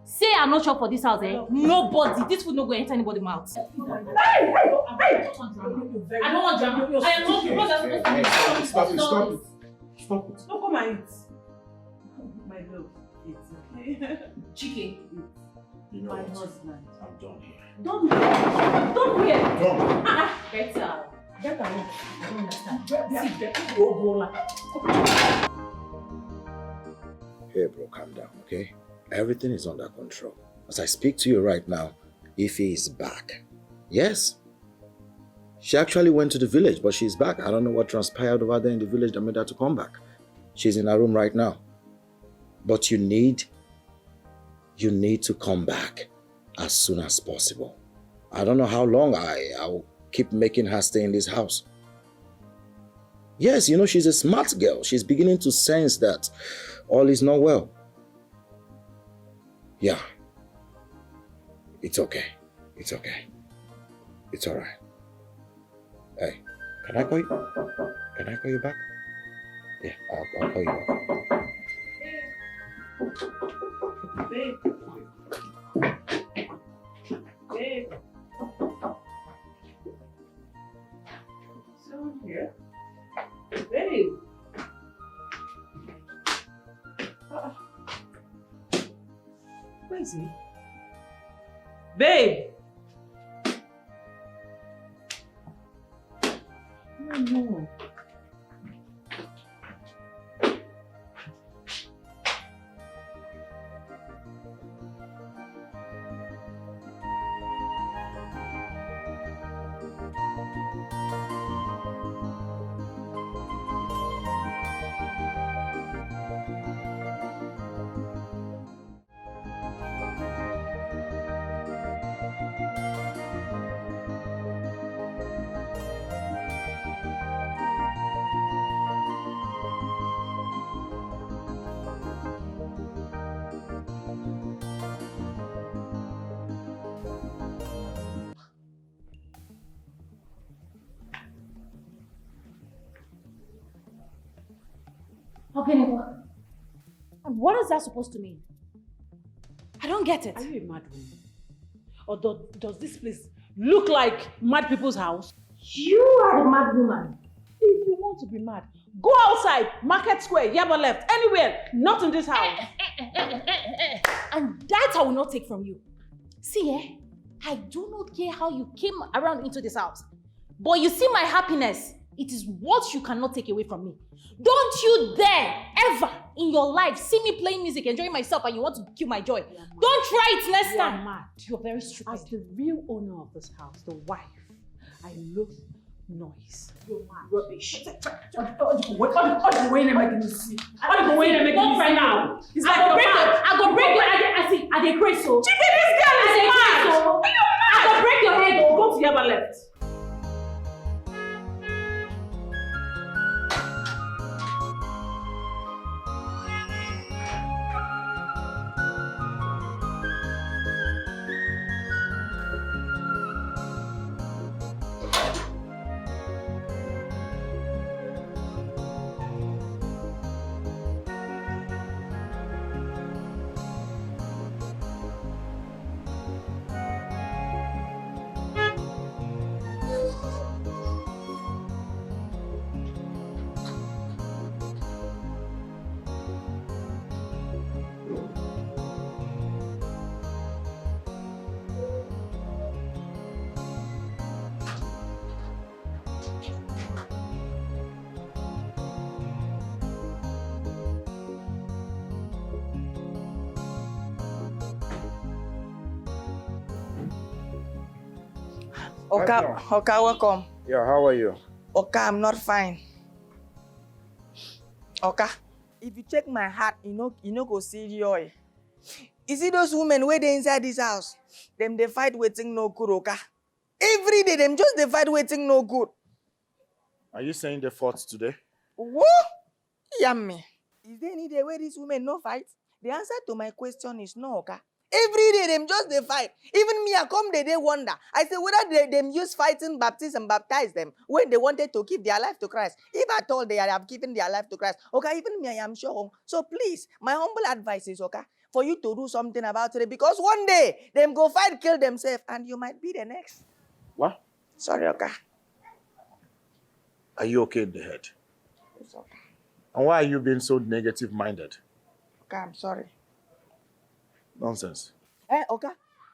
say I'm not sure for this house, eh? Nobody, this food no go enter anybody's mouth. I don't want drama. I am not Stop it. Don't come and eat. My love, it's okay. Chike. You know my what? husband. I'm done here. Don't do it. Done. Better. I don't understand. Hey bro, calm down, okay? Everything is under control. As I speak to you right now, Ife is back. Yes. She actually went to the village, but she's back. I don't know what transpired over there in the village that made her to come back. She's in her room right now. But you need to come back as soon as possible. I don't know how long I will keep making her stay in this house. Yes, you know, she's a smart girl. She's beginning to sense that all is not well. Yeah. It's okay. It's okay. It's all right. Hey, can I call you? Can I call you back? Yeah, I'll call you back. Babe. Babe. Someone here? Babe. Where is he? Babe. No. Okay, Nicola. And what is that supposed to mean? I don't get it. Are you a mad woman? Or does this place look like mad people's house? You are the mad woman. If you want to be mad, go outside, Market Square, Yaba left, anywhere, not in this house. And that I will not take from you. See, I do not care how you came around into this house. But you see my happiness. It is what you cannot take away from me. Don't you dare ever in your life see me playing music, enjoying myself, and you want to kill my joy. Don't try it next time. You are mad. You're very stupid. As the real owner of this house, the wife, I love noise. You're mad. Rubbish. What the way they're making you see? What the way they're making you see now? It's like you're mad. I go break your head. I see. Are they crazy? So? Chicken, this girl is mad. Are you mad? I go break your head. Go to Yaba left. Oka, welcome. Yeah, how are you? Oka, I'm not fine. Oka, if you check my heart, you know go see joy. You see those women where they inside this house? Them they fight waiting no good, okay? Every day them just they fight waiting no good. Are you saying they fought today? What? Yummy. Is there any day where these women no fight? The answer to my question is no, okay? Every day them just they fight. Even me, I come they wonder. I say whether them use fighting baptism baptize them when they wanted to give their life to Christ. If at all they have given their life to Christ, okay, even me I am sure. So please, my humble advice is okay for you to do something about it because one day them go fight, kill themselves, and you might be the next. What? Sorry, okay. Are you okay in the head? It's okay. And why are you being so negative-minded? Okay, I'm sorry. Nonsense. Okay.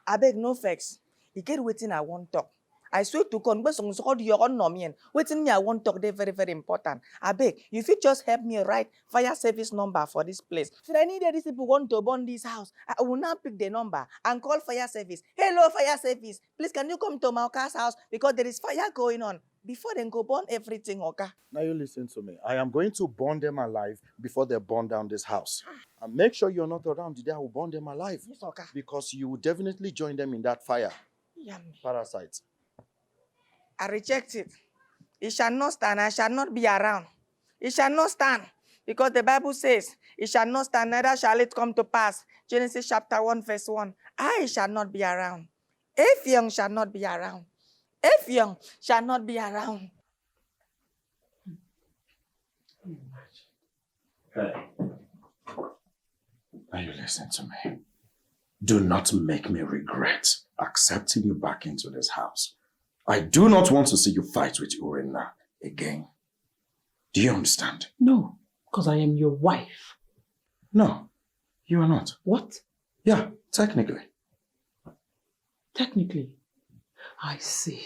I beg no vex. You get waiting I won't talk. I swear to God, waiting me I won't talk. They're very, very important. I beg, you fit just help me write fire service number for this place. Should I need these people want to burn this house, I will now pick the number and call fire service. Hello, fire service. Please, can you come to my car's house because there is fire going on? Before they go burn everything, okay? Now you listen to me. I am going to burn them alive before they burn down this house. And make sure you're not around the day I will burn them alive. Yes, okay. Because you will definitely join them in that fire. Yummy. Parasites. I reject it. It shall not stand. I shall not be around. It shall not stand. Because the Bible says, it shall not stand, neither shall it come to pass. Genesis chapter 1, verse 1. I shall not be around. If young shall not be around. If young shall not be around. Hey. Now you listen to me. Do not make me regret accepting you back into this house. I do not want to see you fight with Urena again. Do you understand? No, because I am your wife. No, you are not. What? Yeah, technically. Technically. I see.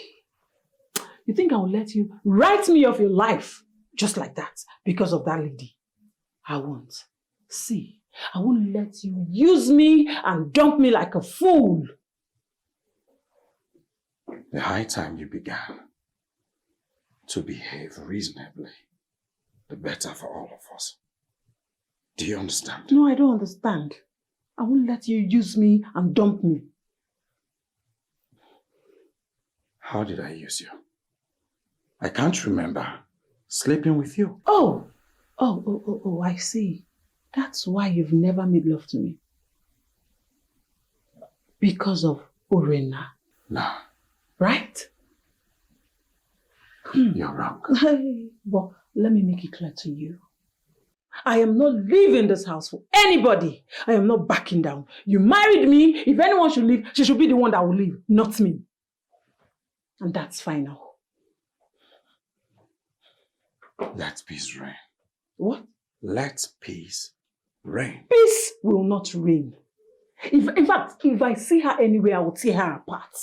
You think I will let you write me off your life just like that because of that lady? I won't. See, I won't let you use me and dump me like a fool. The high time you began to behave reasonably, the better for all of us. Do you understand? No, I don't understand. I won't let you use me and dump me. How did I use you? I can't remember sleeping with you. Oh, I see. That's why you've never made love to me. Because of Urena. No. Right? You're wrong. But let me make it clear to you. I am not leaving this house for anybody. I am not backing down. You married me. If anyone should leave, she should be the one that will leave, not me. And that's final. Let peace reign. What? Let peace reign. Peace will not reign. In fact, if I see her anywhere, I will tear her apart.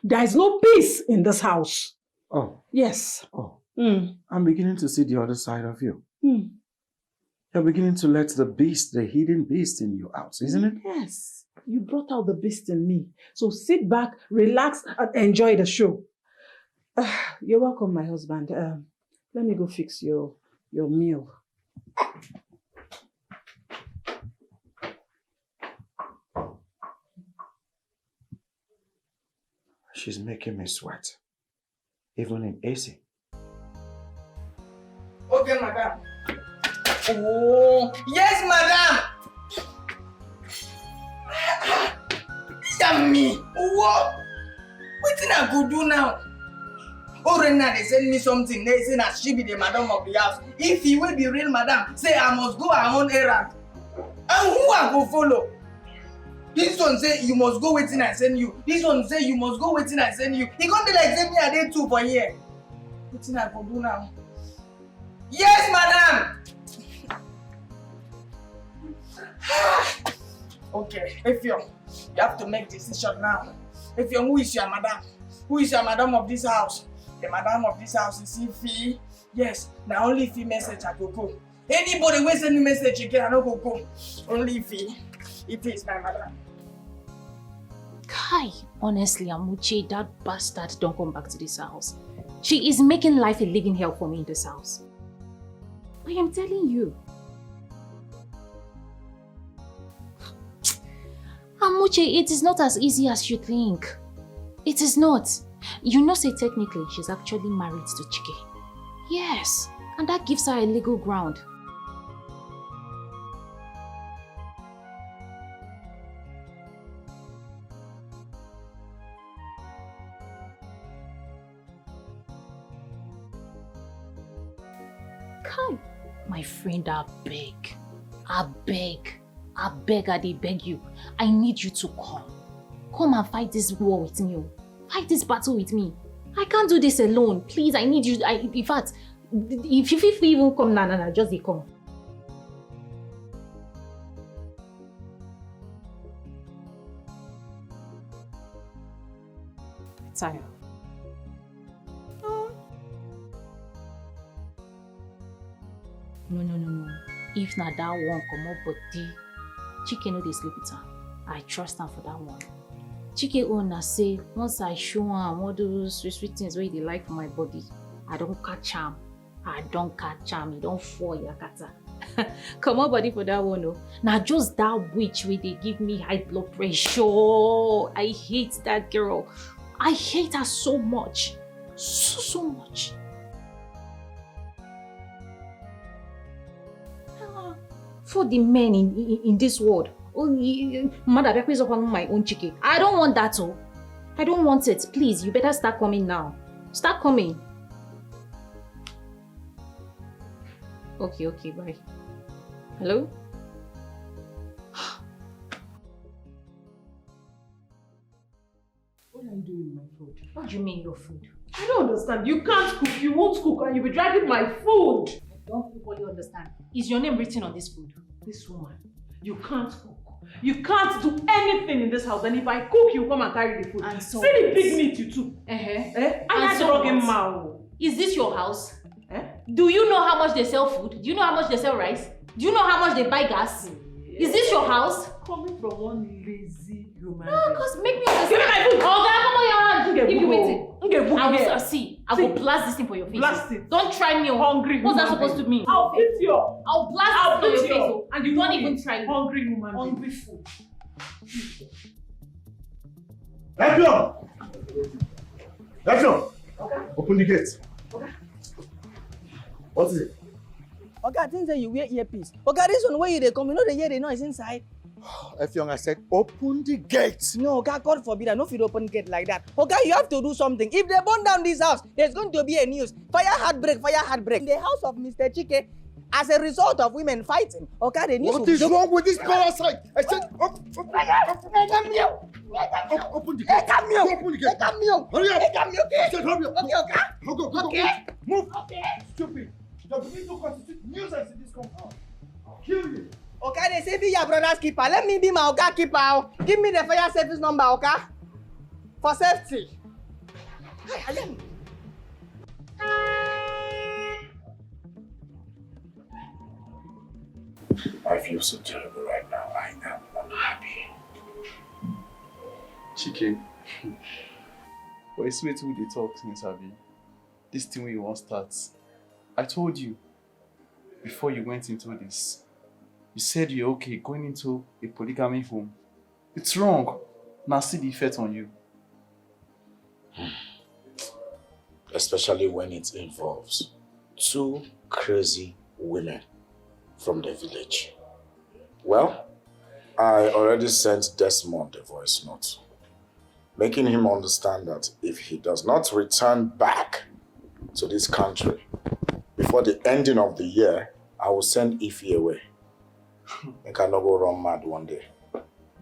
There is no peace in this house. Oh. Yes. Oh. I'm beginning to see the other side of you. You're beginning to let the beast, the hidden beast in you out, isn't it? Yes. You brought out the beast in me. So sit back, relax, and enjoy the show. You're welcome, my husband. Let me go fix your meal. She's making me sweat. Even in AC. Okay, madam. Oh, yes, madam. Yummy. What? What did I go do now? Oh, Rena, they send me something. They say that she be the madam of the house. If he will be real madam, say I must go her own errand. And who I go follow? This one say you must go waiting I send you. This one say you must go waiting I send you. He can't be like send me a day too for here. What did I go do now? Yes, madam. Okay, Effiong, you have to make decision now. Effiong, who is your madam? Who is your madam of this house? The madam of this house is Ifi. Yes, now only Ifi message I go go. Anybody will send me message again, I don't go. Only Ifi. Ifi is my madam. Kai, honestly, Amuche, that bastard don't come back to this house. She is making life a living hell for me in this house. I am telling you. Amuche, it is not as easy as you think. It is not. You know, say technically, she's actually married to Chike. Yes, and that gives her a legal ground. Kai, my friend, I beg, I beg you. I need you to come. Come and fight this war with me. Fight this battle with me. I can't do this alone. Please, I need you. In fact, if you even come, nah, just they come. Tired. No. If not that one come up, but Chike no dey sleep with her. I trust her for that one. Chike owner say once I show am all those sweet things wey dey like for my body, I don't catch am. He don't fall yakata. Come on, body for that one, no. Now just that witch wey they give me high blood pressure. I hate that girl. I hate her so much. So much. For the men in this world, mother, is upon my own Chike. I don't want that, oh. I don't want it. Please, you better start coming now. Start coming. Okay, bye. Hello? What are you doing with my food? What do you mean your food? I don't understand. You can't cook, you won't cook, and you'll be dragging my food. I don't fully understand. Is your name written on this food? This woman, you can't cook. You can't do anything in this house, and if I cook, you come and carry the food. And so see the big meat you took. And so is this your house? Do you know how much they sell food? Do you know how much they sell rice? Do you know how much they buy gas? Is this your house? Coming from one lazy human. No, because make me understand. Give me my food. Oh, come on your hand. Give you waiting. I will see. I will blast this thing for your face. Blast it. Don't try me. Hungry. What's that supposed to mean? I'll beat you. I'll blast this for your face. And you don't even try me. Hungry woman. Hungry food. Effiong! Open the gate. What is it? Okay, I think that you wear earpiece. Okay, this one where you they come, you know they hear the noise inside. Effiong, I said, open the gate. No, okay, God forbid, I know if you open gate like that. Okay, you have to do something. If they burn down this house, there's going to be a news. Fire heartbreak. In the house of Mr. Chike, as a result of women fighting. Okay, the news. What is wrong with this parasite? I said, open the gate. Open the gate. Hurry up. I said, hurry up. Okay. Move. Stupid. The people constitute nuisance in this compound. I'll kill you. Okay, they say be your brother's keeper. Let me be my Oga keeper. Give me the fire service number, okay? For safety. I feel so terrible right now. I am unhappy. Chike, but it's way too they talk since Abi. This thing where you want starts. I told you before you went into this. You said you're okay going into a polygamy home. It's wrong. Now see the effect on you. Especially when it involves two crazy women from the village. Well, I already sent Desmond a voice note, making him understand that if he does not return back to this country before the ending of the year, I will send Ify away. I cannot go run mad one day.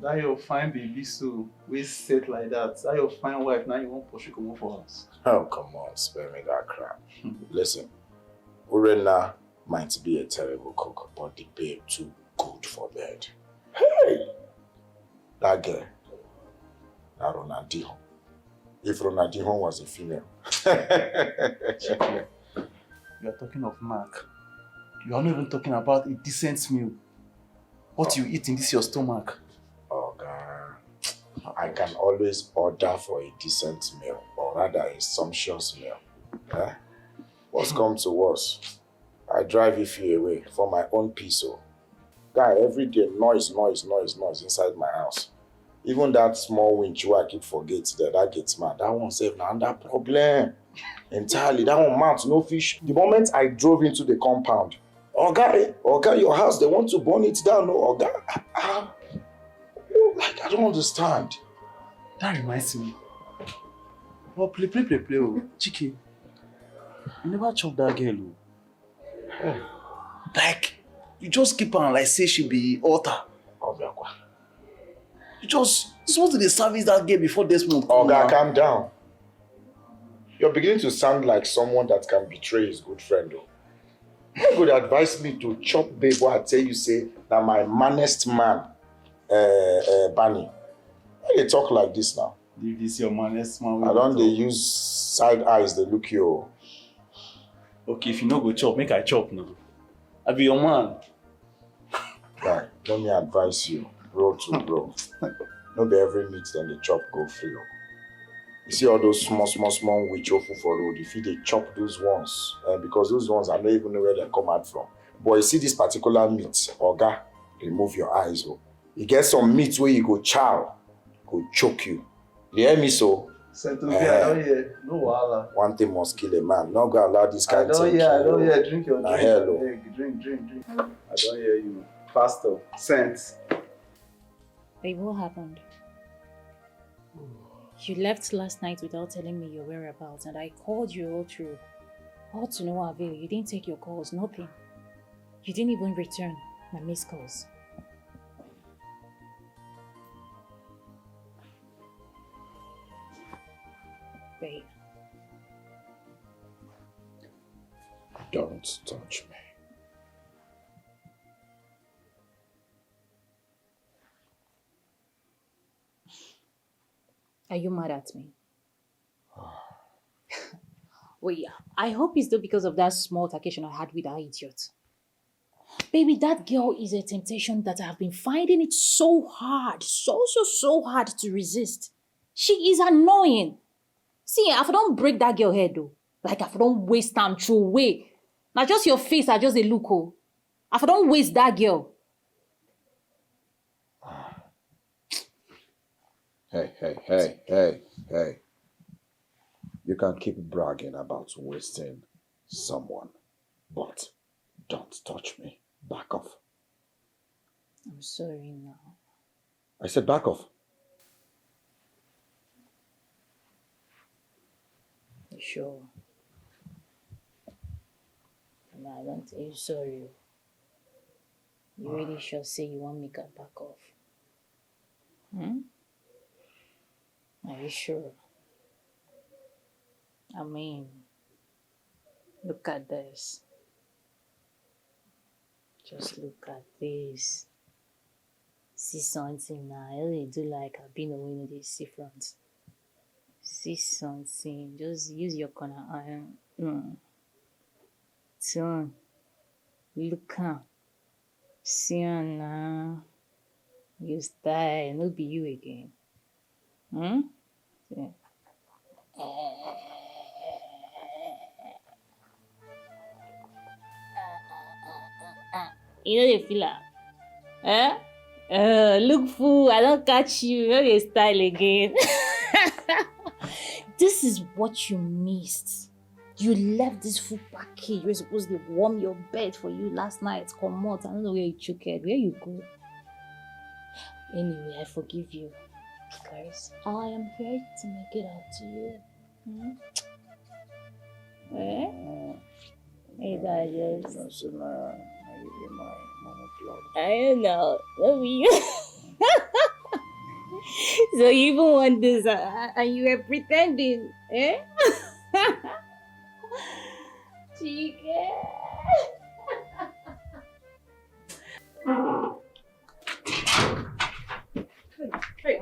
That your fine baby so we set like that. That your fine wife now you won't push you come for us. Oh come on, spare me that crap. Listen, Urena might be a terrible cook, but the babe too good for bed. Hey! That girl, that Ronaldinho. If Ronaldinho was a female. You are talking of Mark. You are not even talking about a decent meal. What you eat in this your stomach. Oh God. I can always order for a decent meal, or rather a sumptuous meal. Eh? What's come to worse? I drive Ify away for my own peace. Oh. Guy, every day noise inside my house. Even that small winch where I keep forget that gets mad. That one safe now, that problem. Entirely. That one mount, no fish. The moment I drove into the compound, Oga, your house, they want to burn it down. No, Oga. Like, I don't understand. That reminds me. Oh, play. Oh. Chiki, you never chop that girl. Oh. Like, you just keep on like say she be altar. You just supposed to dey service that girl before Desmond. Oga, calm down. You're beginning to sound like someone that can betray his good friend. You would advise me to chop babe what I tell you say that my manest man, Bunny. Why you talk like this now? Leave this your manest man. I don't they use side eyes, they look you. Okay, if you no go chop, make I chop now. I be your man. Right, let me advise you, bro to bro. Not be every meat then the chop go free. You see all those small which ofu for road, if they chop those ones, because those ones I don't even know where they come out from. But you see this particular meat, Oga, remove your eyes. Oh. You get some meat where you go chow, go choke you. You hear me so? I don't hear. No wahala. One thing must kill a man. Not gonna allow this kind of thing. I don't hear. Drink your drink. Hello. Drink. I don't hear you. Pastor, sense. Babe, what happened? You left last night without telling me your whereabouts, and I called you all through. All to no avail. You didn't take your calls, nothing. You didn't even return my missed calls. Babe. Don't touch me. Are you mad at me? Wait, I hope it's not because of that small vacation I had with that idiot. Baby, that girl is a temptation that I have been finding it so hard, so hard to resist. She is annoying. See, if I don't break that girl head though, like if I don't waste time through away, not just your face, I just a look. Oh. If I don't waste that girl. Hey. You can keep bragging about wasting someone, but don't touch me. Back off. I'm sorry now. I said back off. You sure? No, I don't tell you sorry. You really sure say you want me to back off? Are you sure? I mean, look at this. Just look at this. See something now. I only do like I've been away in the see front. See something. Just use your corner iron. Turn. Look out. See now. You style. No be you again. Yeah. You know the feel look fool, I don't catch you. You know the style again. This is what you missed. You left this food package. You were supposed to warm your bed for you last night. Come out. I don't know where you took it. Where you go? Anyway, I forgive you. Guys, I am here to make it up to you. Hey, guys. I don't know. Love you. So you even want this, and you were pretending, eh? Dikeh. Hey,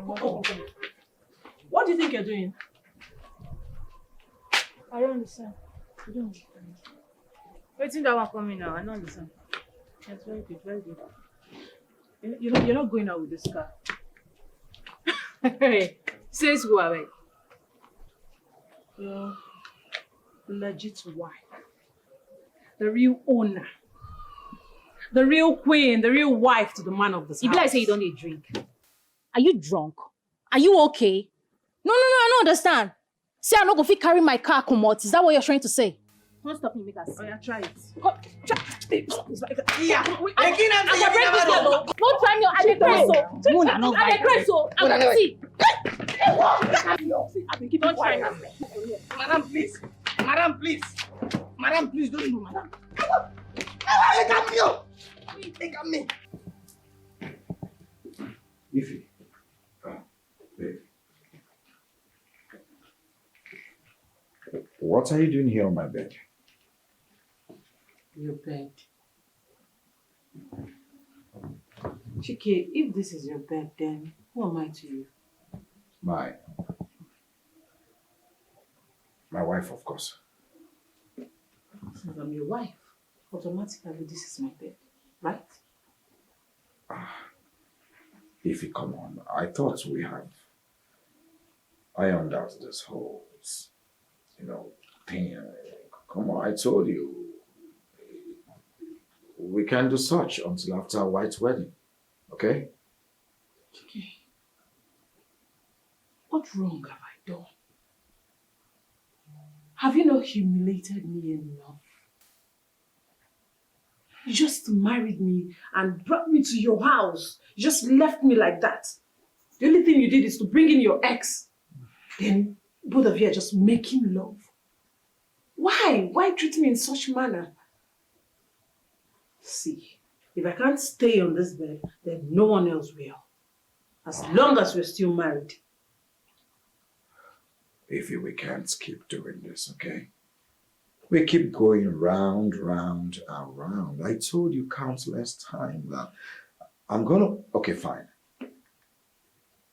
what do you think you're doing? I don't understand. You don't understand. Waiting that one coming now. I don't understand. That's very good, very good. You're not going out with this car. Hey, says who are we? Your legit wife. The real owner. The real queen, the real wife to the man of this house. If I say you don't need drink. Are you drunk? Are you okay? No, I don't understand. See, I'm not going to carry my car, come out. Is that what you're trying to say? Don't stop me, make us. Oh, yeah, try it. Yeah. I'm going to break this girl. Don't try me. I'm a crazy. I'm a see. Don't try me. Madam, please. Madam, please. Madam, please, don't do, madam. Take me. Ify. Babe. What are you doing here on my bed? Your bed. Chike, if this is your bed, then who am I to you? My wife, of course. Since I'm your wife, automatically this is my bed, right? Ify, come on. I thought we have ironed out this whole, thing. Come on, I told you. We can't do such until after a white wedding, okay? Okay. What wrong have I done? Have you not humiliated me enough? You just married me and brought me to your house. You just left me like that. The only thing you did is to bring in your ex. Then both of you are just making love. Why? Why treat me in such manner? See, if I can't stay on this bed, then no one else will. As long as we're still married. Ify, we can't keep doing this, okay? We keep going round and round. I told you countless times that I'm gonna... Okay, fine.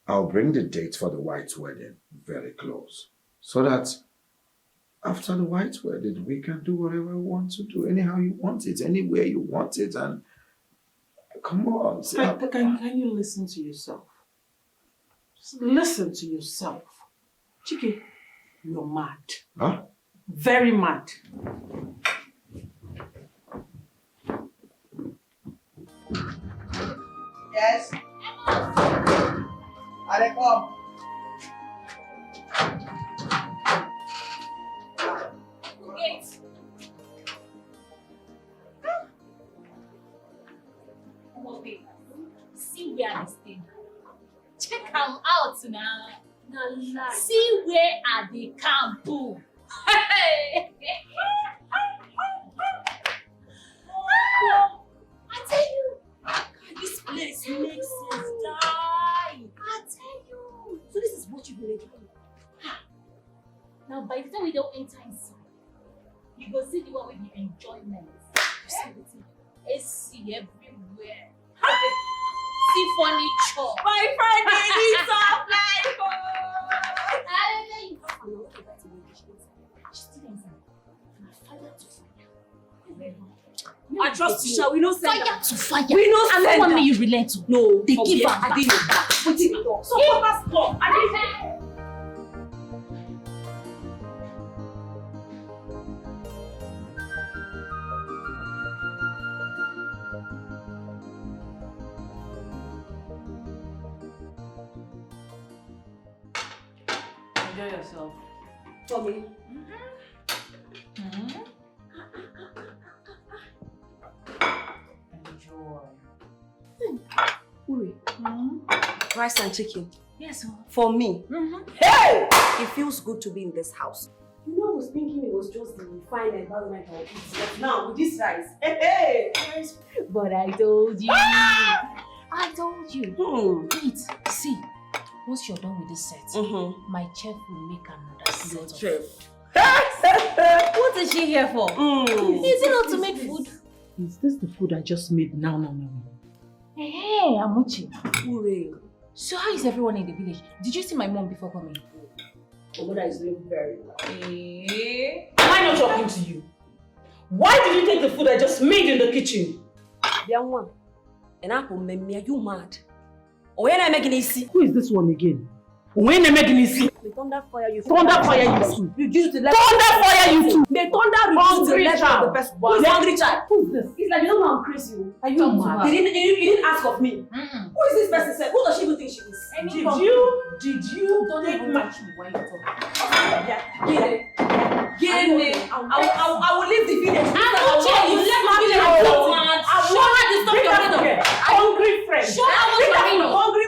I'll bring the date for the white wedding very close. So that after the white wedding, we can do whatever we want to do. Anyhow you want it, anywhere you want it, and... Come on. Can you listen to yourself? Just listen to yourself. Chike, you're mad. Huh? Very mad. Yes. Are come. Wait. Oh, babe. See where I stay. Check them out now. See where are the camp? Hey! I tell you, this place makes sense. Die. I tell you. So this is what you will do. Now, by the time we don't enter inside, you go see the one with the enjoyment. You see the thing. AC everywhere. See furniture. My friend, they need some life. I trust you, shall we not send fire to fire. We not and send no one that. may you relent to. No, they give her I didn't know that. Put it on. So what that's for? I didn't. Enjoy yourself. For me. Uri. Rice and chicken. Yes, for me. Hey! It feels good to be in this house. You know, I was thinking it was just the fine environment of it. But now, with this rice, hey! But I told you. I told you. Wait, see. Once you're done with this set, my chef will make another set. Chef. What is she here for? Is it not to make food? Is this the food I just made now? Hey, Amuchi. Hooray. So how is everyone in the village? Did you see my mom before coming? Your mother is doing very well. Hey. Am I not talking to you? Why did you take the food I just made in the kitchen? Young one. And I will make me, are you mad? Or when I make it easy? Who is this one again? When they make me see. The thunder fire you. Thunder fire you. Reduce the level. Thunder fire you too. The thunder reduce the level of the person. Who is the hungry child? Who's this? It's like you don't know I'm crazy. Are you mad? You didn't ask of me. Who is this person? Who does she even think she is? Did you don't take even my... match me when you talk? Yeah, get it. I will leave the village. I don't care. You left my village. Show her the stuff you're doing. Hungry friend. Show her what's hungry.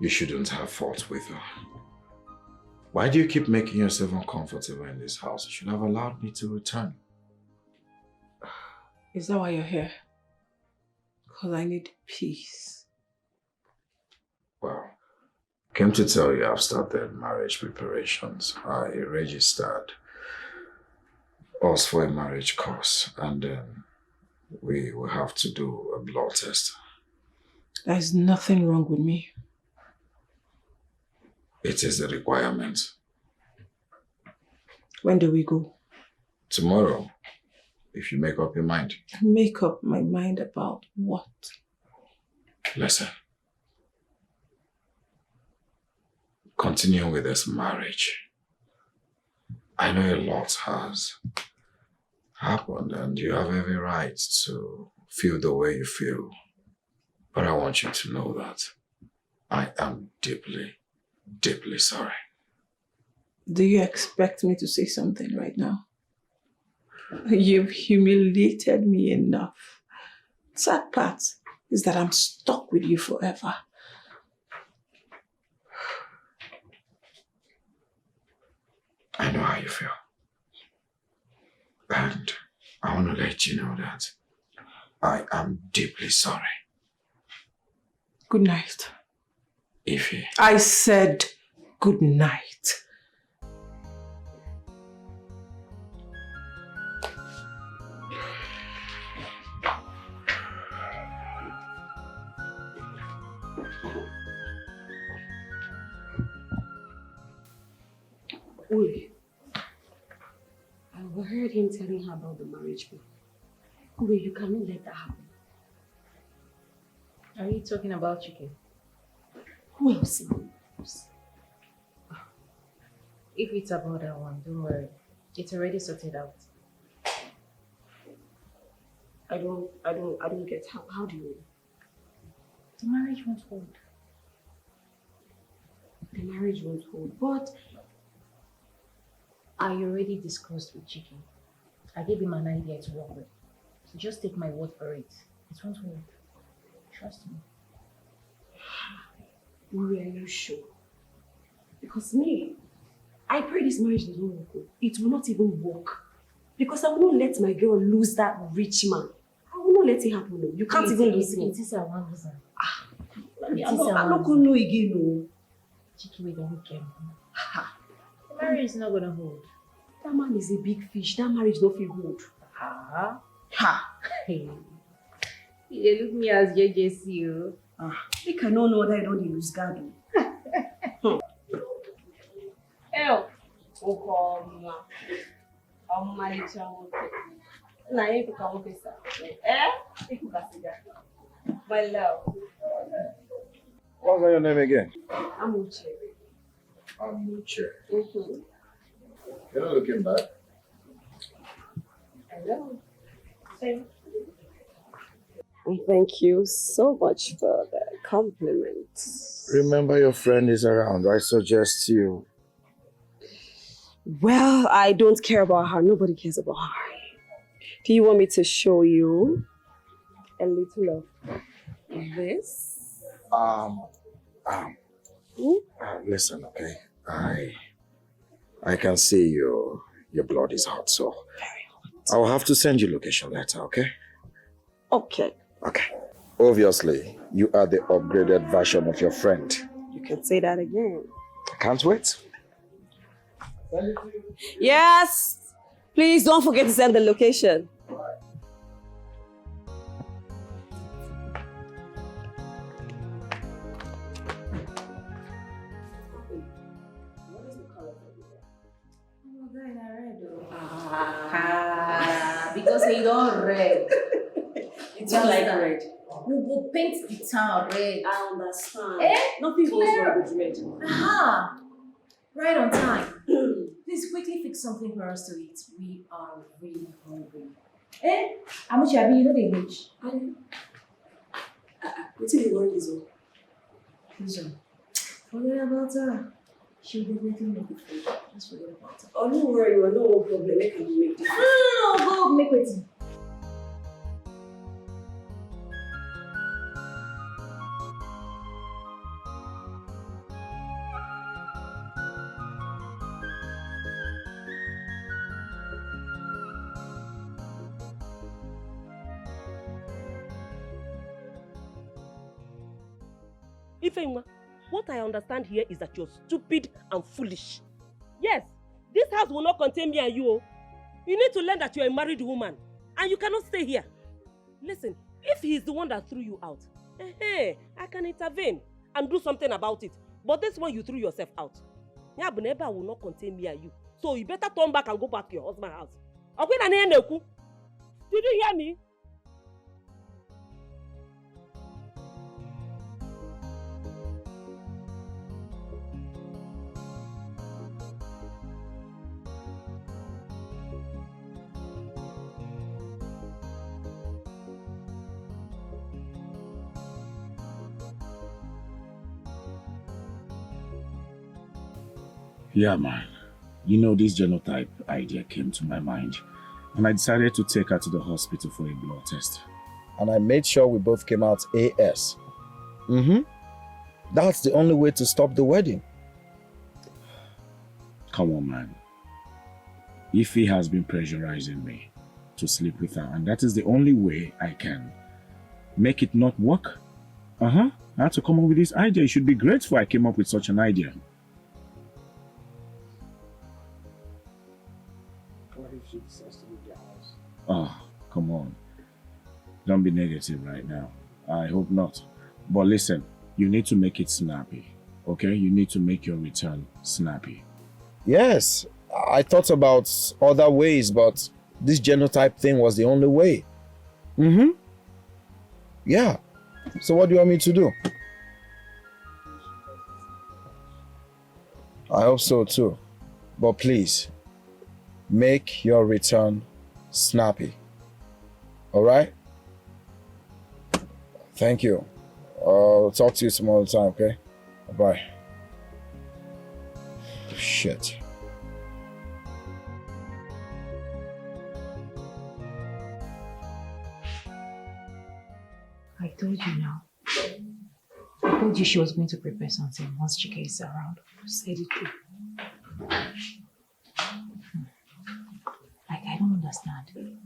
You shouldn't have fought with her. Why do you keep making yourself uncomfortable in this house? You should have allowed me to return. Is that why you're here? Because I need peace. Well, came to tell you I've started marriage preparations. I registered us for a marriage course, and then we will have to do a blood test. There's nothing wrong with me. It is a requirement. When do we go? Tomorrow, if you make up your mind. Make up my mind about what? Listen. Continue with this marriage. I know a lot has happened and you have every right to feel the way you feel. But I want you to know that I am deeply, deeply sorry. Do you expect me to say something right now? You've humiliated me enough. Sad part is that I'm stuck with you forever. I know how you feel. And I want to let you know that I am deeply sorry. Good night. Ify. I said good night. Uli, I overheard him telling her about the marriage bill. Uli, you cannot let that happen. Are you talking about Chike? Who else? If it's about that one, don't worry. It's already sorted out. I don't get how do you? The marriage won't hold. The marriage won't hold, but I already discussed with Chike. I gave him an idea to work with. So just take my word for it. It won't hold. Trust me. Uri, are you sure? Because me, I pray this marriage does not work. It will not even work. Because I will not let my girl lose that rich man. I will not let it happen. No. You can't even lose him. It is a one reason. I'm not going to know again. No. Chike, we don't care. The marriage is not going to hold. That man is a big fish. That marriage don't feel good. Ha! Hey. You look me as JJC. They cannot know that I don't lose guard. Help! My love. What's your name again? I'm Uche. Amuche. Mm-hmm. You're not looking back. Hello. Thank you so much for the compliment. Remember your friend is around. I suggest you. Well, I don't care about her. Nobody cares about her. Do you want me to show you a little of this? Listen, okay. I can see your blood is hot, so very hot. I'll have to send you location later, okay? Okay. Okay. Obviously, you are the upgraded version of your friend. You can say that again. I can't wait. Yes. Please don't forget to send the location. Because he don't red. It's not like red. We will paint the town red. I understand. Eh? Nothing goes wrong with red. Aha! Right on time. Please quickly fix something for us to eat. We are really hungry. Eh? How much have you know they rich? What do you want, Lizzo? Lizzo. Forget about her. She'll definitely make it for you. Just forget about her. Oh, don't worry, no problem. I can make it. No, go make it. Ifeima, what I understand here is that you're stupid and foolish. Yes, this house will not contain me and you. Oh. You need to learn that you're a married woman and you cannot stay here. Listen, if he's the one that threw you out, I can intervene and do something about it. But this one you threw yourself out. Nyabuneba will not contain me and you. So you better turn back and go back to your husband's house. Did you hear me? Yeah, man. You know, this genotype idea came to my mind, and I decided to take her to the hospital for a blood test. And I made sure we both came out AS. That's the only way to stop the wedding. Come on, man. Ify has been pressurizing me to sleep with her, and that is the only way I can make it not work. I had to come up with this idea. You should be grateful I came up with such an idea. Oh, come on. Don't be negative right now. I hope not. But listen, you need to make it snappy, okay? You need to make your return snappy. Yes, I thought about other ways, but this genotype thing was the only way. Yeah. So what do you want me to do? I hope so too. But please, make your return snappy. All right? Thank you. I'll talk to you some other time, okay? Bye. Shit. I told you now. I told you she was going to prepare something once Dikeh is around. You said it too. Like, I don't understand.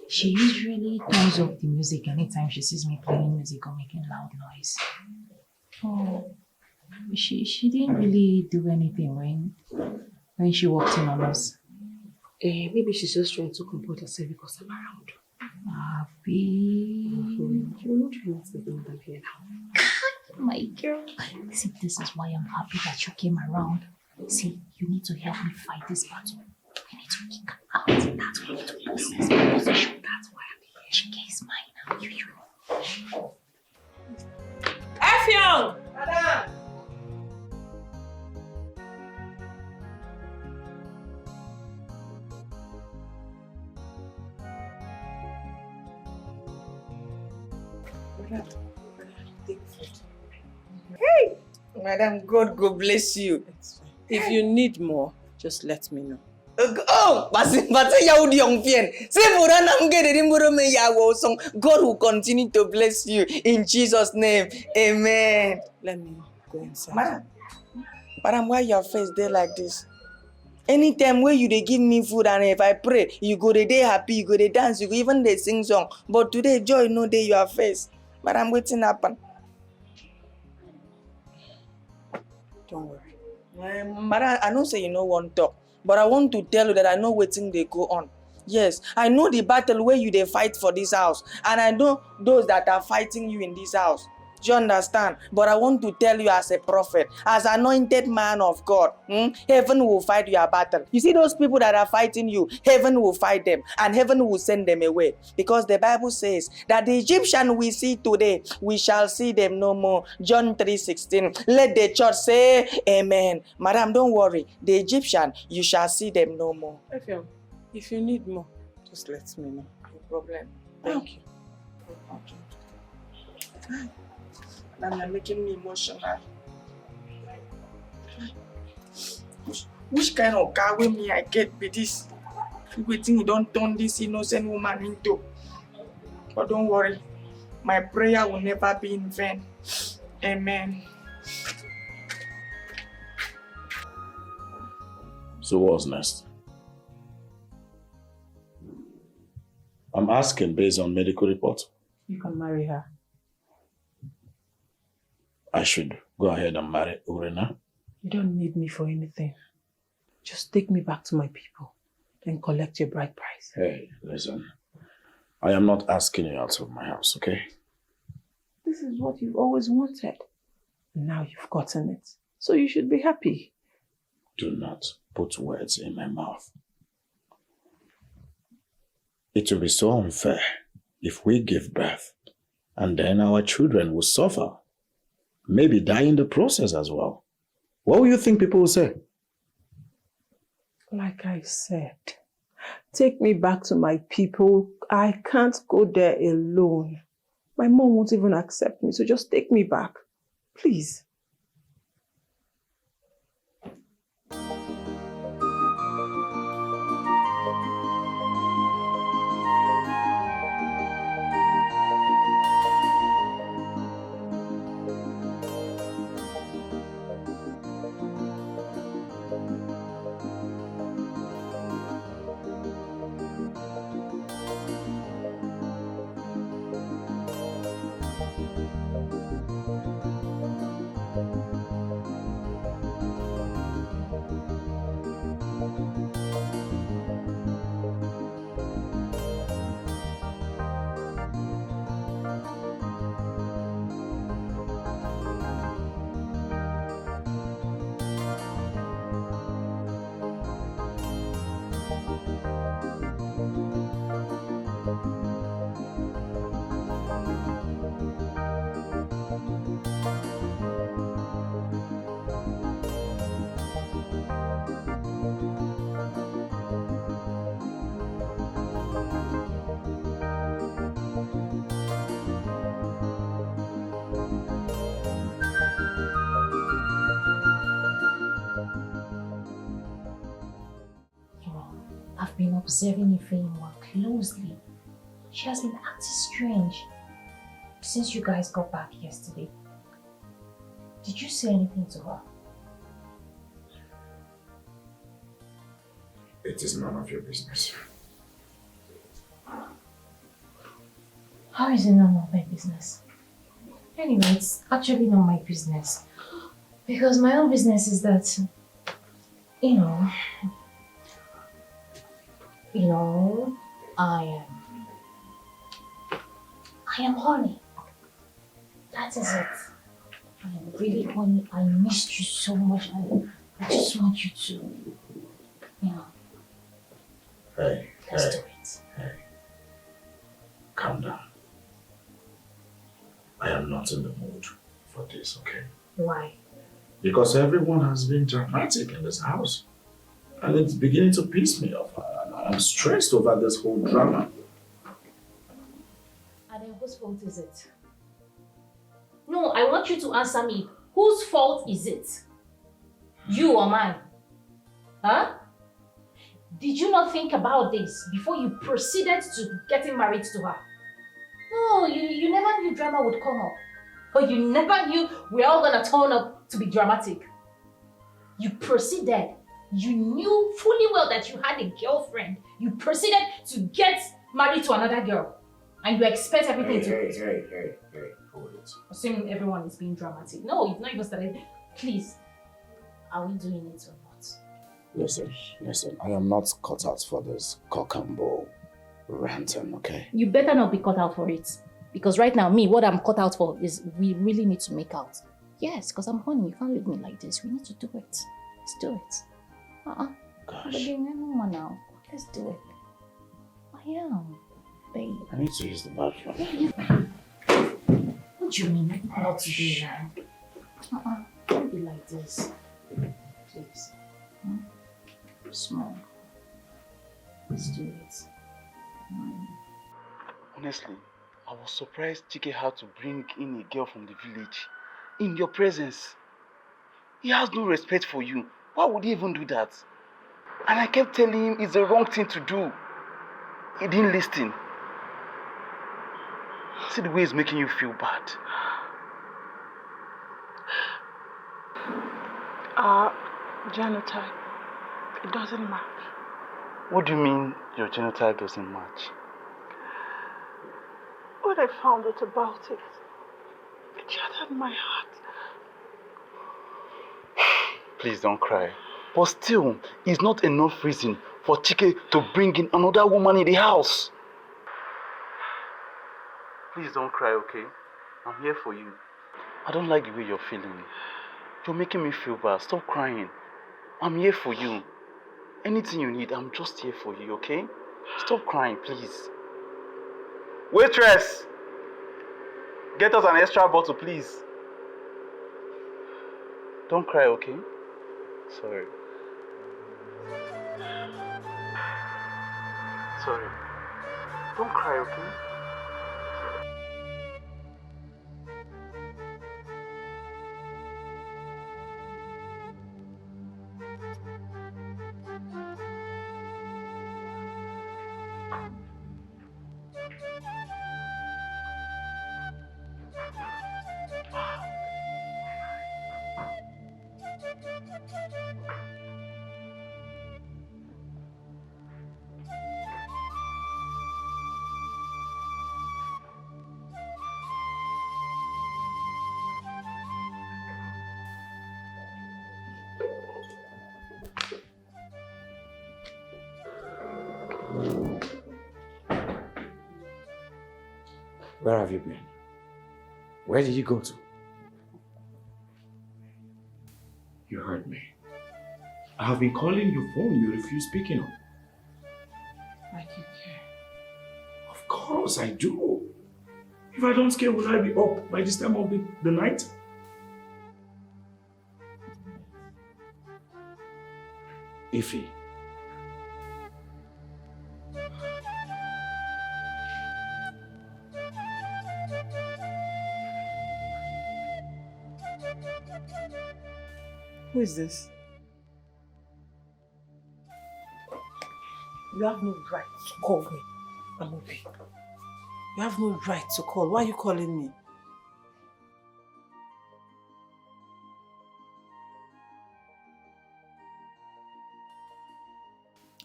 She usually turns off the music anytime she sees me playing music or making loud noise. Oh, she didn't really do anything when she walked in on us. Maybe she's just trying to comport herself because I'm around. Abby. You know what's the thing that here now? My girl. See, this is why I'm happy that you came around. See, you need to help me fight this battle. We need to kick her out. That's why we need to possess my position. That's why I'm here. Dikeh is mine now. You. Effiong! Madam! Hey! Madam, God go bless you. If you need more, just let me know. Oh, but you young fian. God will continue to bless you in Jesus' name. Amen. Let me go inside. Madam, why your face there like this? Anytime where you they give me food and if I pray, you go the day happy, you go they dance, you go even they sing song. But today joy no day your face. Madam, waiting happen. Don't worry. Madam, I know say you know one talk. But I want to tell you that I know what thing they go on. Yes, I know the battle where you they fight for this house. And I know those that are fighting you in this house. Do you understand? But I want to tell you as a prophet, as anointed man of God, heaven will fight your battle. You see those people that are fighting you, heaven will fight them and heaven will send them away. Because the Bible says that the Egyptian we see today, we shall see them no more. John 3:16. Let the church say amen. Madam, don't worry. The Egyptian, you shall see them no more. Efiam, if you need more, just let me know. No problem. Thank you. Madam, you're making me emotional. Which kind of car with me I get with this? You think you don't turn this innocent woman into? But don't worry, my prayer will never be in vain. Amen. So what's next? I'm asking based on medical report. You can marry her. I should go ahead and marry Urena. You don't need me for anything. Just take me back to my people and collect your bride price. Hey, listen. I am not asking you out of my house, okay? This is what you've always wanted. Now you've gotten it. So you should be happy. Do not put words in my mouth. It will be so unfair if we give birth and then our children will suffer. Maybe die in the process as well. What will you think people will say? Like I said, take me back to my people. I can't go there alone. My mom won't even accept me, so just take me back. Please. I've been observing Ife more closely. She has been acting strange since you guys got back yesterday. Did you say anything to her? It is none of your business. How is it none of my business? Anyway, it's actually not my business. Because my own business is that, I am horny. That is it. I am really horny. I missed you so much. I just want you to, Hey, let's do it. Hey. Calm down. I am not in the mood for this, okay? Why? Because everyone has been dramatic in this house. And it's beginning to piss me off. I'm stressed over this whole drama. And then whose fault is it? No, I want you to answer me. Whose fault is it? You or mine? Huh? Did you not think about this before you proceeded to getting married to her? No, you never knew drama would come up. But you never knew we're all gonna turn up to be dramatic. You proceeded. You knew fully well that you had a girlfriend. You proceeded to get married to another girl. And you expect everything to... Hey, hold it. Assuming everyone is being dramatic. No, you've not even started. Please, are we doing it or not? Listen, I am not cut out for this cock and bull ranting, okay? You better not be cut out for it. Because right now, me, what I'm cut out for is we really need to make out. Yes, because I'm honey. You can't leave me like this. We need to do it. Let's do it. Gosh. But anyone now. Let's do it. I am, babe. I need to use the bathroom. What do you mean not to do that? Don't be like this. Please. Small. Let's do it. Honestly, I was surprised Dikeh had to bring in a girl from the village in your presence. He has no respect for you. Why would he even do that? And I kept telling him it's the wrong thing to do. He didn't listen. See the way it's making you feel bad. Genotype. It doesn't match. What do you mean your genotype doesn't match? When I found out about it, it shattered my heart. Please don't cry. But still, it's not enough reason for Dikeh to bring in another woman in the house. Please don't cry, okay? I'm here for you. I don't like the way you're feeling. You're making me feel bad. Stop crying. I'm here for you. Anything you need, I'm just here for you, okay? Stop crying, please. Waitress! Get us an extra bottle, please. Don't cry, okay? Sorry. Sorry. Don't cry, okay? Where have you been? Where did you go to? You heard me. I have been calling your phone, you refuse picking up. Like you care. Of course I do. If I don't care, will I be up by this time of the night? Ify. Who is this? You have no right to call me, Amobi. You have no right to call. Why are you calling me?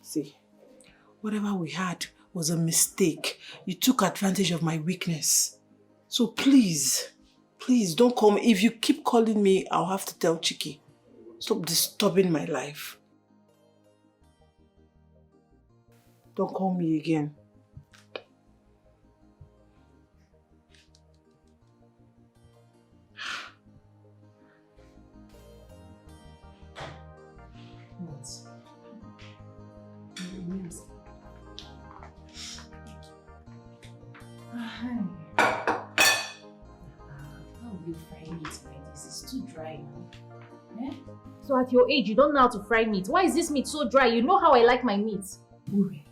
See, whatever we had was a mistake. You took advantage of my weakness. So please, please don't call me. If you keep calling me, I'll have to tell Chiki. Stop disturbing my life. Don't call me again. It's too dry now. Eh? So at your age, you don't know how to fry meat. Why is this meat so dry? You know how I like my meat. Uri,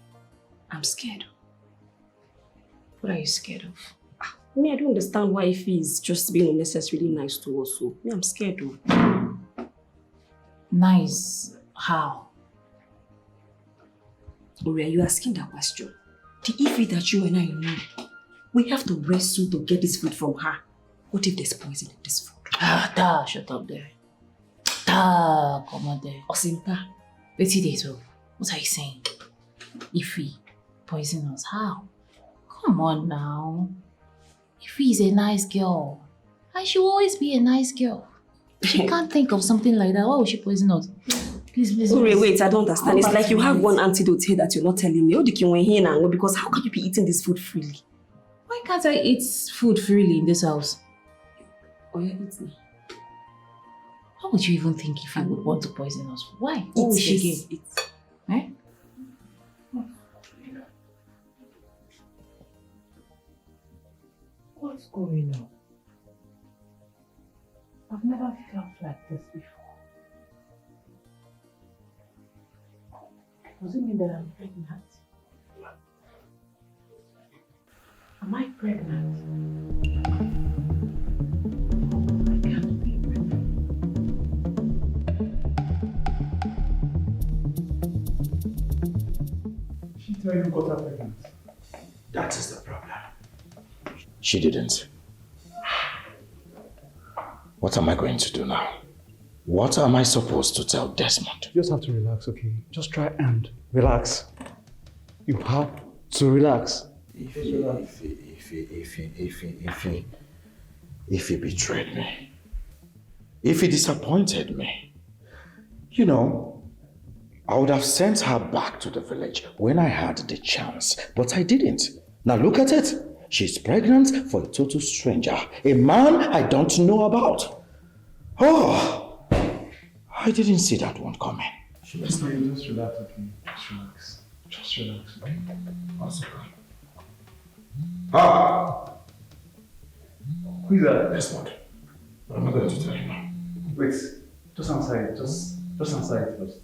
I'm scared. What are you scared of? Me, I don't understand why Ify is just being unnecessarily nice to us. So, me, I'm scared of. Nice? How? Uri, are you asking that question? The Ify that you and I know, we have to wrestle to get this food from her. What if there's poison in this food? Da, shut up there. Da, come on there. Osinta. Wait till they talk. What are you saying? Ify poison us? How? Come on now. Ify is a nice girl. And she will always be a nice girl. She can't think of something like that. Why would she poison us? Please, please. Wait, I don't understand. It's like you have one antidote here that you're not telling me. Because how can you be eating this food freely? Why can't I eat food freely in this house? Oh, yeah, eat me. How would you even think if you would want to poison us? Why? What Eat would she this. give? Eat. Eh? What's going on? I've never felt like this before. Does it mean that I'm pregnant? Am I pregnant? Oh, I can't be pregnant. She tell you got her pregnant. That is the problem. She didn't. What am I going to do now? What am I supposed to tell Desmond? You just have to relax, okay? Just try and relax. You have to relax. If he betrayed me, if he disappointed me, you know, I would have sent her back to the village when I had the chance, but I didn't. Now look at it. She's pregnant for a total stranger, a man I don't know about. Oh, I didn't see that one coming. Just relax, okay? Just relax. Just relax, okay? What's it going? Ah! Who is that? Desmond. What am I going to tell you now? Wait, just answer it. Just answer it first.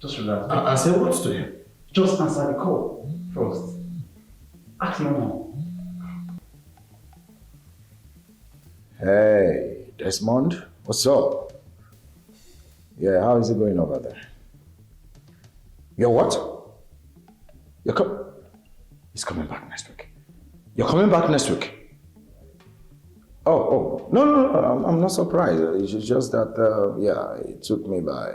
Just relax. Answer what to him? Just answer the call first. Ask no more. Hey, Desmond, what's up? Yeah, how is it going over there? You're what? He's coming back next week. You're coming back next week? Oh, no, I'm not surprised. It's just that, yeah, it took me by,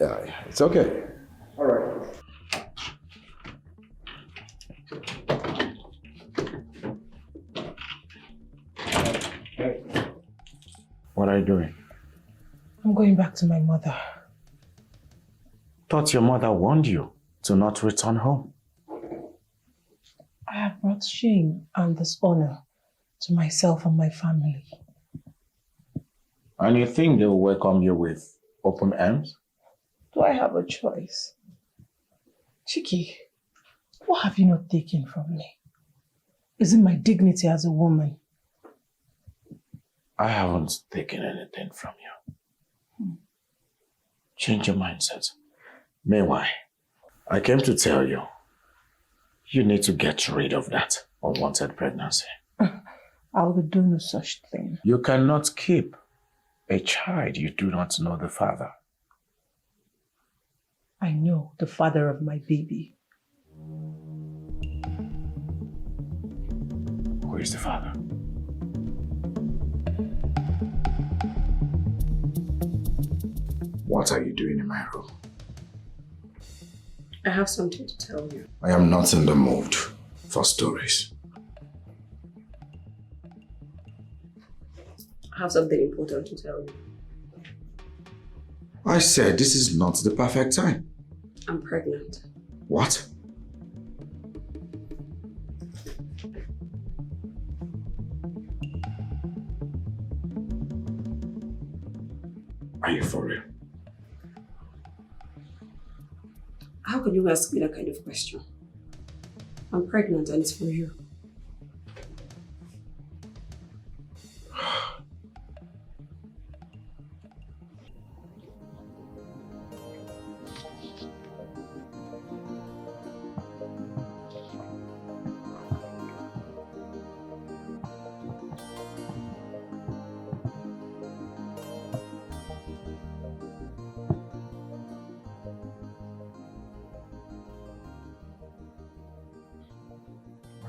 yeah, it's okay. All right. What are you doing? I'm going back to my mother. Thought your mother warned you to not return home. I have brought shame and dishonor to myself and my family. And you think they will welcome you with open arms? Do I have a choice? Chiki, what have you not taken from me? Is it my dignity as a woman? I haven't taken anything from you. Change your mindset. Meanwhile, I came to tell you, you need to get rid of that unwanted pregnancy. I will do no such thing. You cannot keep a child you do not know the father. I know the father of my baby. Who is the father? What are you doing in my room? I have something to tell you. I am not in the mood for stories. I have something important to tell you. I said this is not the perfect time. I'm pregnant. What? Are you for real? How could you ask me that kind of question? I'm pregnant and it's for you.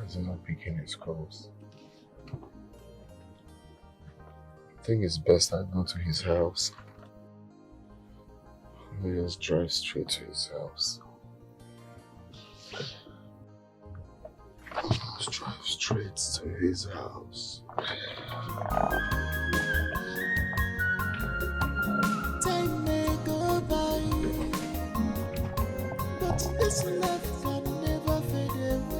He's not picking his calls. I think it's best I go to his house. Let me just drive straight to his house. Let's drive straight to his house. Time may go by, but this love can never fade away.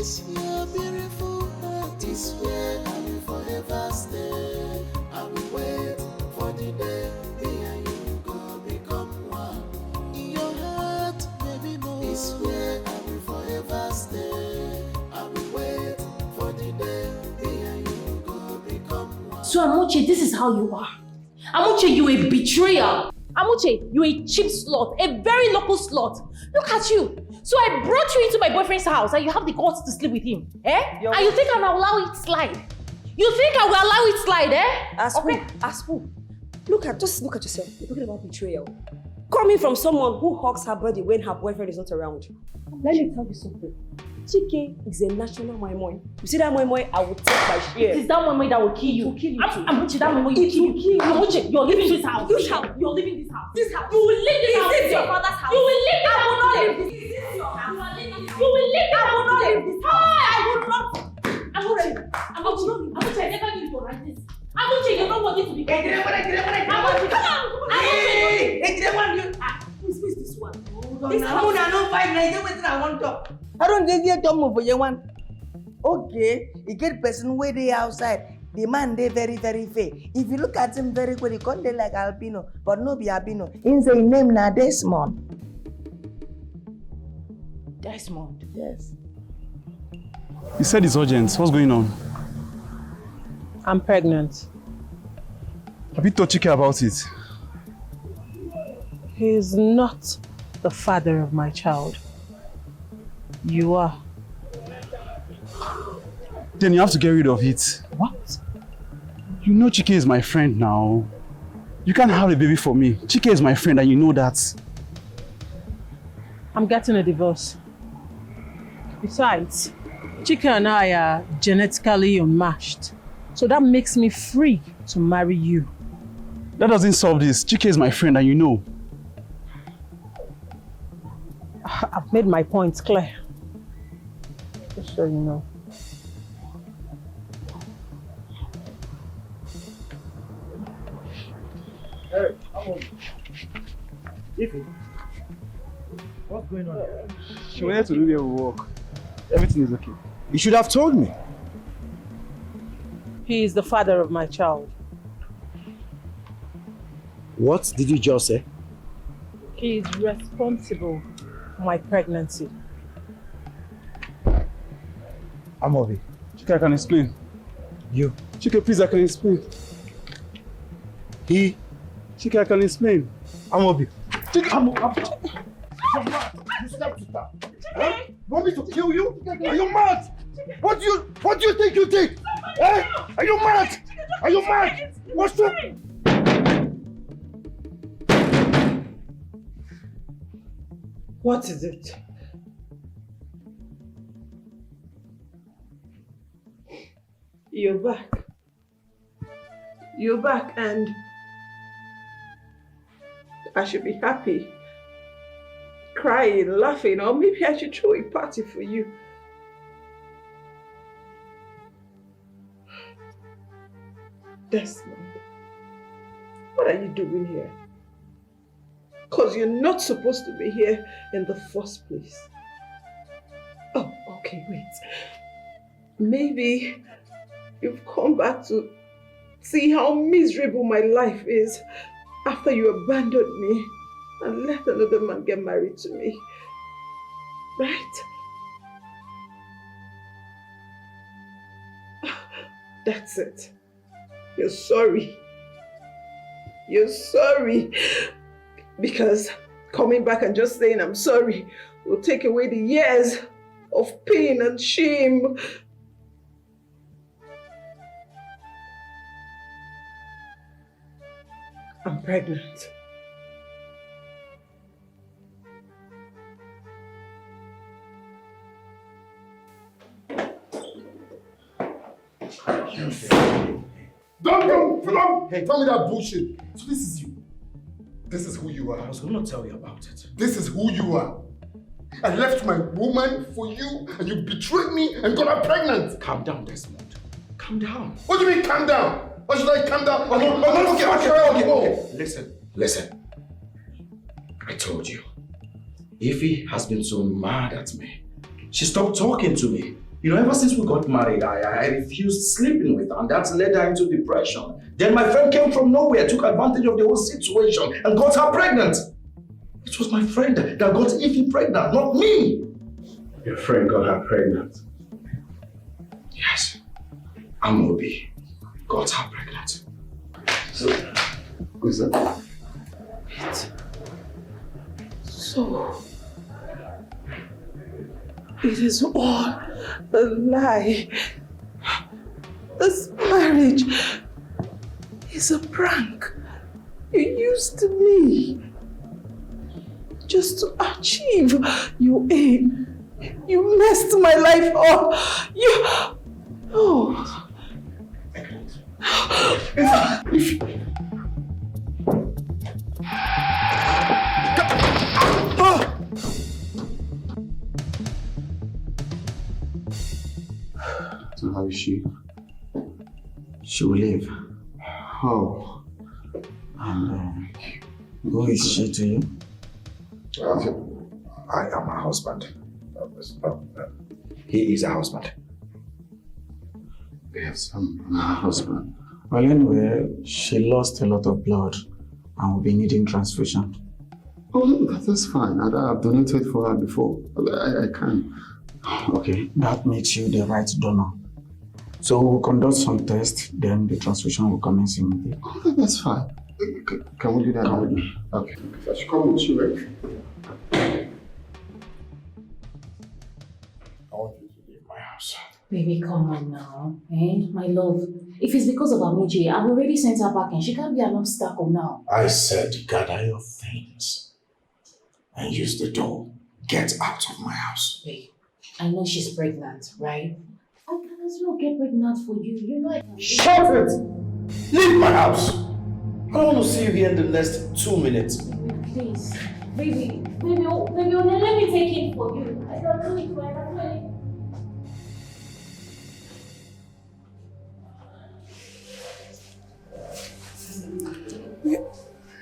This your beautiful heart is where I will forever stay. I will wait for the day me and you go become one. In your heart, baby boy, is where I will forever stay. I will wait for the day me and you go become one. So Amuche, this is how you are. Amuche, you a betrayer. Amuche, you a cheap slut, a very local slut. Look at you. So I brought you into my boyfriend's house and you have the guts to sleep with him, eh? And you think I will allow it slide? You think I will allow it slide, eh? As who? Just look at yourself. You're talking about betrayal. Coming from someone who hugs her body when her boyfriend is not around. Let me tell you something. Chike is a national moimoi. You see that moimoi, I will take my share. It is that moimoi that will kill you. Will kill you. Amuche, that moimoi will kill you. Amuche, you're leaving this house. Which house? You're leaving this house. This house. You will leave this house. Is this your father's house? You will leave this house. I will not leave this. Is this your house? You will leave this house. I will not leave this house. I will not. Amuche, I never knew you were like this. Amuche, you don't want it to be. Amuche, come on. Who is this one? This woman I don't fight. I don't wait I want to. I don't just hear Tom for you one. Okay, you get person where they outside. The man they very very fair. If you look at him very good, he can't they like albino, but no be albino. In the name na Desmond. Desmond. Yes. You said it's urgent. What's going on? I'm pregnant. Have you told Chike about it? He is not the father of my child. You are. Then you have to get rid of it. What? You know Chike is my friend now. You can't have a baby for me. Chike is my friend and you know that. I'm getting a divorce. Besides, Chike and I are genetically unmatched. So that makes me free to marry you. That doesn't solve this. Chike is my friend and you know. I've made my points clear. Just so you know. Hey, come on. Ify, what's going on here? She wanted to do where we work. Everything is okay. You should have told me. He is the father of my child. What did you just say? He is responsible for my pregnancy. Amobi. Chike, I can explain. You? Chike, please, I can explain. He? Chike, I can explain. Amobi. Chike, Amobi. You stepped to that. Huh? Want me to kill you? Are you mad? What do you think you did? Eh? Are you mad? Are you mad? What's up? What is it? You're back. You're back and I should be happy, crying, laughing, or maybe I should throw a party for you. Desmond, what are you doing here? Because you're not supposed to be here in the first place. Oh, okay, wait. Maybe you've come back to see how miserable my life is after you abandoned me and let another man get married to me. Right? That's it. You're sorry. You're sorry. Because coming back and just saying I'm sorry will take away the years of pain and shame. I'm pregnant. Don't! Hey, tell me that bullshit. So this is you. This is who you are. I was going to tell you about it. This is who you are. I left my woman for you and you betrayed me and got her pregnant. Calm down, Desmond. Calm down. What do you mean calm down? Why should I calm down? Okay. Listen. I told you. Ify has been so mad at me. She stopped talking to me. You know, ever since we got married, I refused sleeping with her, and that led her into depression. Then my friend came from nowhere, took advantage of the whole situation, and got her pregnant. It was my friend that got Ify pregnant, not me. Your friend got her pregnant? Yes. Amobi got her pregnant. So, who's that? So, it is all a lie. This marriage is a prank. You used me just to achieve your aim. You messed my life up. You... Oh. So how is she? She will live. How? And who is she to you? I am her husband. He is a husband. Yes, I'm her husband. Well, anyway, she lost a lot of blood and will be needing transfusion. Oh, that's fine. I've donated for her before. I can. Okay, that makes you the right donor. So we'll conduct some tests, then the transfusion will commence immediately. Oh, that's fine. Can we do that? Come with me. Okay. I should come with you, right? I want you to leave my house. Baby, come on now. Eh? My love. If it's because of Amiji, I've already sent her back and she can't be an obstacle now. I said, gather your things and use the door. Get out of my house. Babe, I know she's pregnant, right? I can as well get pregnant for you. You know I can. Shut it! Leave my house! I don't want to see you here in the next 2 minutes. Please. Baby, let me take it for you. I can do it, I can do it.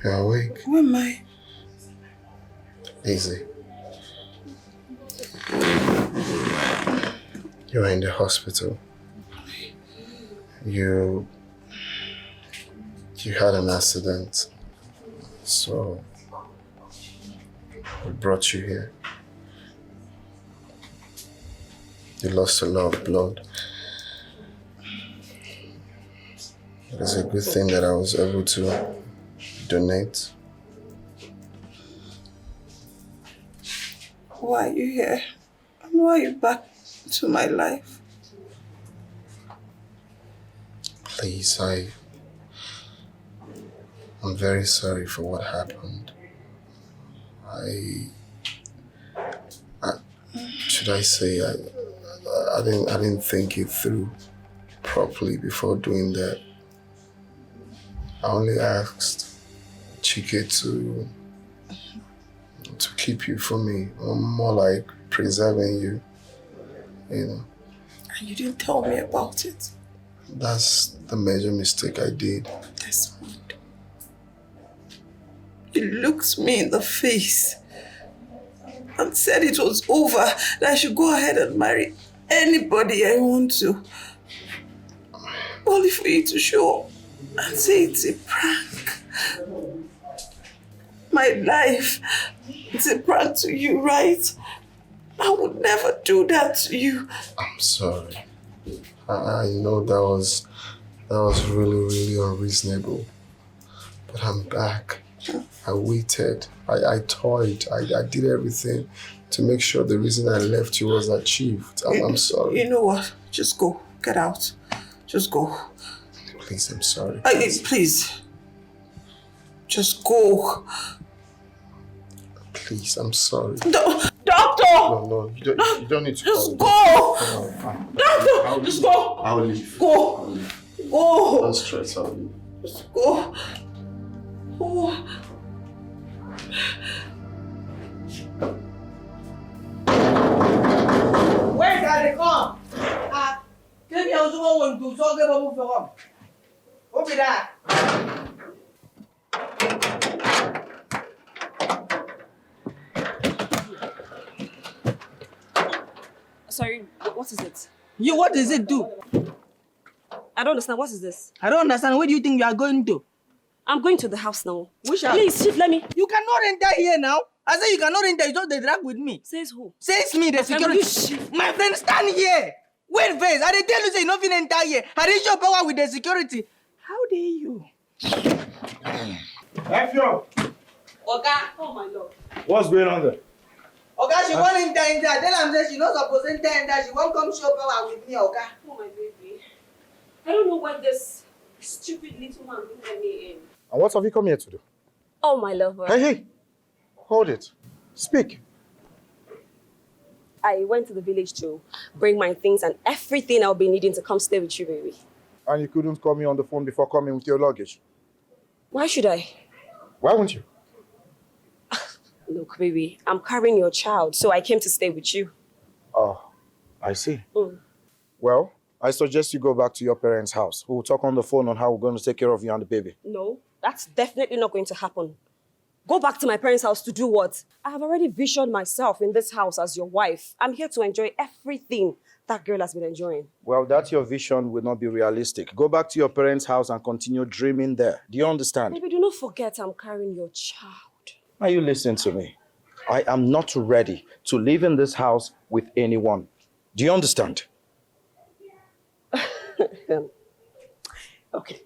You're awake? Who am I? Easy. You're in the hospital. You had an accident, so we brought you here. You lost a lot of blood. It is a good thing that I was able to donate. Why are you here? And why are you back to my life? Please, I'm very sorry for what happened. Should I say I didn't think it through properly before doing that. I only asked Chike to keep you for me, or more like preserving you, you know. And you didn't tell me about it. That's the major mistake I did. That's what. You looked me in the face and said it was over, that I should go ahead and marry anybody I want to. Only for you to show and say it's a prank. My life, it's a prank to you, right? I would never do that to you. I'm sorry. I know that was really, really unreasonable. But I'm back. I waited. I toyed. I did everything to make sure the reason I left you was achieved. I'm sorry. You know what? Just go. Get out. Just go. Please, I'm sorry. Please. Just go. Please, I'm sorry. Doctor! No, you don't need to just call. Go! Doctor! Just go! I'll leave. Go! Go! Don't stress, I'll leave. Just go. Go. Where did they come? Give me a one to talk about for home. What be that? Sorry, what is it? You, what does it do? I don't understand. What is this? I don't understand. Where do you think you are going to? I'm going to the house now. Which house? Please, Chief, let me. You cannot enter here now. I say you cannot enter. You just the drag with me. Says who? Says me, the security. My friend, stand here. Wait first. I tell you say nothing enter here. I reach your power with the security. How dare you? Efio! Oga. Oh my Lord. What's going on there? Oga, she won't enter. Tell am say she not supposed to enter. She won't come show power with me, Oga. Oh my baby. I don't know why this stupid little man brought me in. And what have you come here to do? Oh my lover. Hey! Hold it. Speak. I went to the village to bring my things and everything I'll be needing to come stay with you, baby. And you couldn't call me on the phone before coming with your luggage? Why should I? Why won't you? Look, baby, I'm carrying your child, so I came to stay with you. Oh, I see. Mm. Well, I suggest you go back to your parents' house. We'll talk on the phone on how we're going to take care of you and the baby. No, that's definitely not going to happen. Go back to my parents' house to do what? I have already visioned myself in this house as your wife. I'm here to enjoy everything that girl has been enjoying. Well, that your vision will not be realistic. Go back to your parents' house and continue dreaming there. Do you understand? Baby, do not forget I'm carrying your child. Now you listen to me. I am not ready to live in this house with anyone. Do you understand? Okay.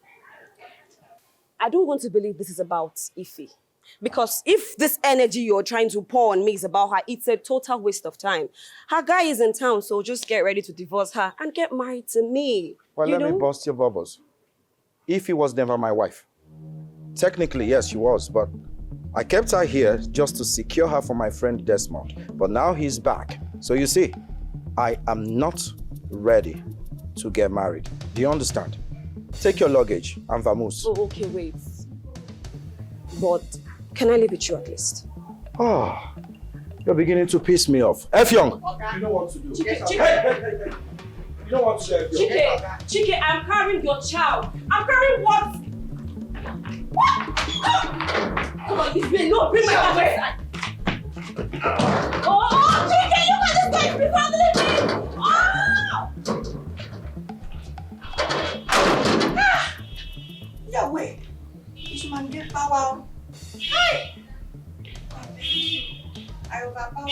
I don't want to believe this is about Ify. Because if this energy you're trying to pour on me is about her, it's a total waste of time. Her guy is in town, so just get ready to divorce her and get married to me. Well, let me bust your bubbles. Ify was never my wife. Technically, yes, she was, but I kept her here just to secure her for my friend Desmond. But now he's back. So you see, I am not ready to get married. Do you understand? Take your luggage and vamoose. Oh, okay, wait. But can I live with you at least? Oh, you're beginning to piss me off. F Young! You know what to do. Chike, You know what to do. Chike, I'm carrying your child. I'm carrying what? What? Come on, leave me alone. Bring my child inside. Oh, Chike, you got this guy before leave me. Oh! Yeah, wait. This man get power. Hey! I overpower.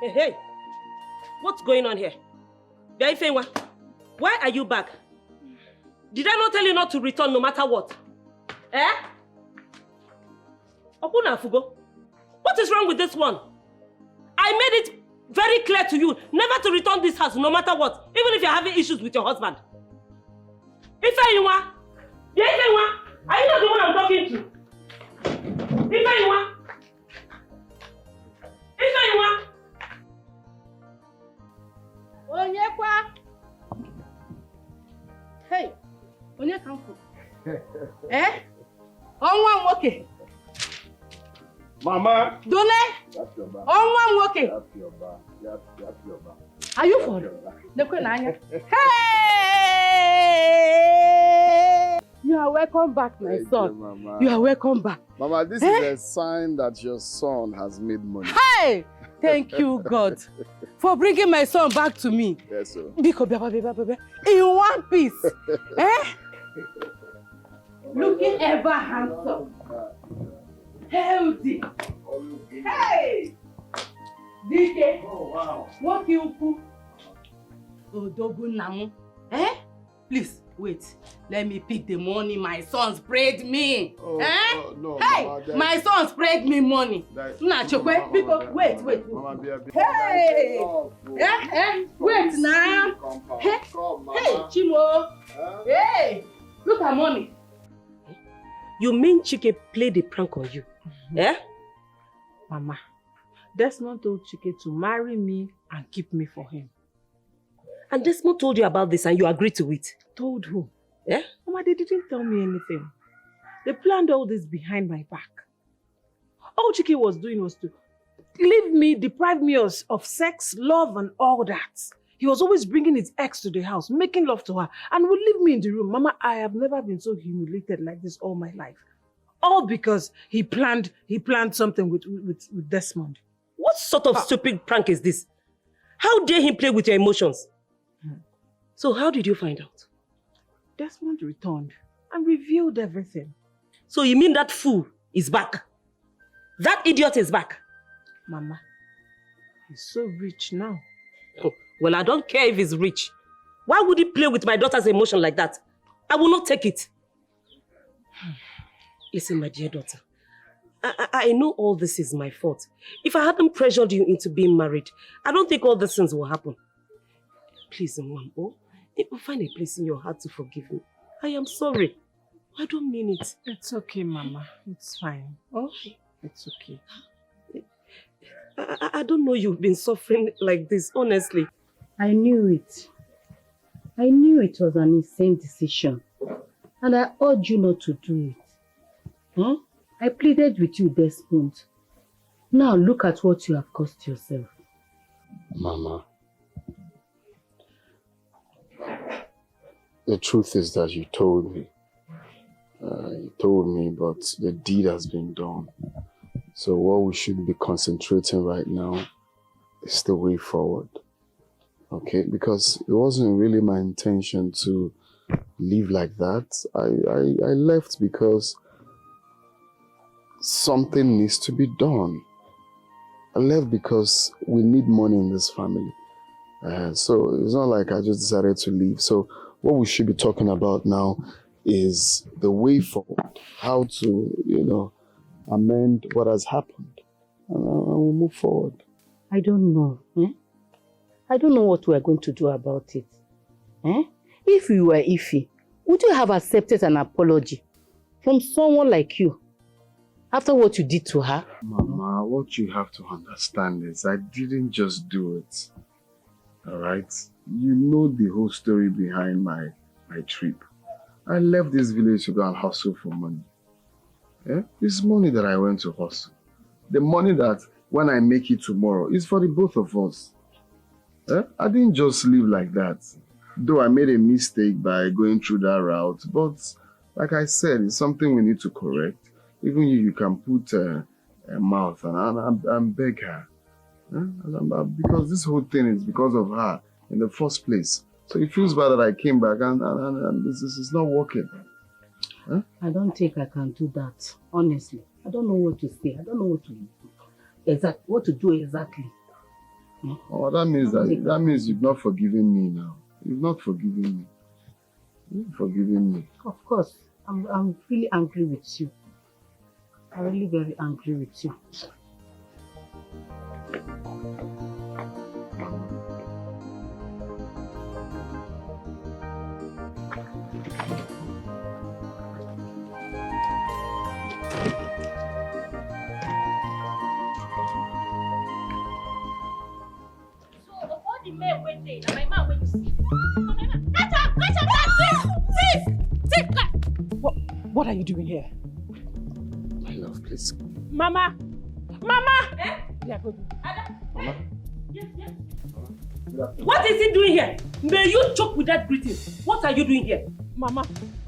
Hey, what's going on here? Ifewa, why are you back? Did I not tell you not to return no matter what? Eh? Opuna Fugo, what is wrong with this one? I made it very clear to you never to return this house no matter what, even if you're having issues with your husband. Ifewa, are you not the one I'm talking to? Ifewa. Onyekwa. Hey, onye ka mfu? Eh? Onwa nwoke. Mama. Dole. Onwa nwoke. Are you for? Lekwe na anya. Hey! You are welcome back, my son. Mama. You are welcome back. Mama, this is a sign that your son has made money. Hey! Thank you, God, for bringing my son back to me. Yes, sir. In one piece. Eh? Looking ever handsome. Healthy. Hey! Dikeh. Oh, wow. What you put? Odogunamu. Eh? Please, wait. Let me pick the money my son sprayed me. Oh, eh? No, hey! Mama, my son sprayed me money. Wait. Mama, Hey! Wait now. Hey, Chimo. Hey! Look at money. You mean Chike played a prank on you? Eh? Mama, Desmond told Chike to marry me and keep me for him. And Desmond told you about this and you agreed to it? Told who? Eh? Mama, they didn't tell me anything. They planned all this behind my back. All Chike was doing was to leave me, deprive me of sex, love, and all that. He was always bringing his ex to the house, making love to her, and would leave me in the room. Mama, I have never been so humiliated like this all my life. All because he planned something with Desmond. What sort of stupid prank is this? How dare he play with your emotions? So how did you find out? Desmond returned and revealed everything. So you mean that fool is back? That idiot is back? Mama, he's so rich now. Oh, well, I don't care if he's rich. Why would he play with my daughter's emotion like that? I will not take it. Listen, my dear daughter. I know all this is my fault. If I hadn't pressured you into being married, I don't think all these things will happen. Please, Mom, find a place in your heart to forgive me. I am sorry. I don't mean it. It's okay, Mama. It's fine. Oh, it's okay. I don't know you've been suffering like this, honestly. I knew it. I knew it was an insane decision. And I urged you not to do it. I pleaded with you, Desmond. Now look at what you have cost yourself. Mama, the truth is that you told me. But the deed has been done. So what we should be concentrating right now is the way forward. Okay? Because it wasn't really my intention to live like that. I left because something needs to be done. I left because we need money in this family. So it's not like I just decided to leave. So what we should be talking about now is the way forward. How to, amend what has happened. And we'll move forward. I don't know. I don't know what we're going to do about it. If you were Ify, would you have accepted an apology from someone like you after what you did to her? Mama, what you have to understand is I didn't just do it. Alright? You know the whole story behind my trip. I left this village to go and hustle for money. This money that I went to hustle. The money that when I make it tomorrow is for the both of us. I didn't just live like that. Though I made a mistake by going through that route, but like I said, it's something we need to correct. Even you can put a mouth and beg her. Because this whole thing is because of her in the first place. So it feels bad that I came back and this is not working. I don't think I can do that, honestly. I don't know what to say. I don't know what to do exactly. Oh, that means you've not forgiven me now. You've not forgiven me. You've forgiven me. Of course. I'm really angry with you. I'm really very angry with you. What are you doing here? My love, please. Mama! Eh? Yeah, go. Mama? Yes. What is he doing here? May you choke with that greeting. What are you doing here? Mama,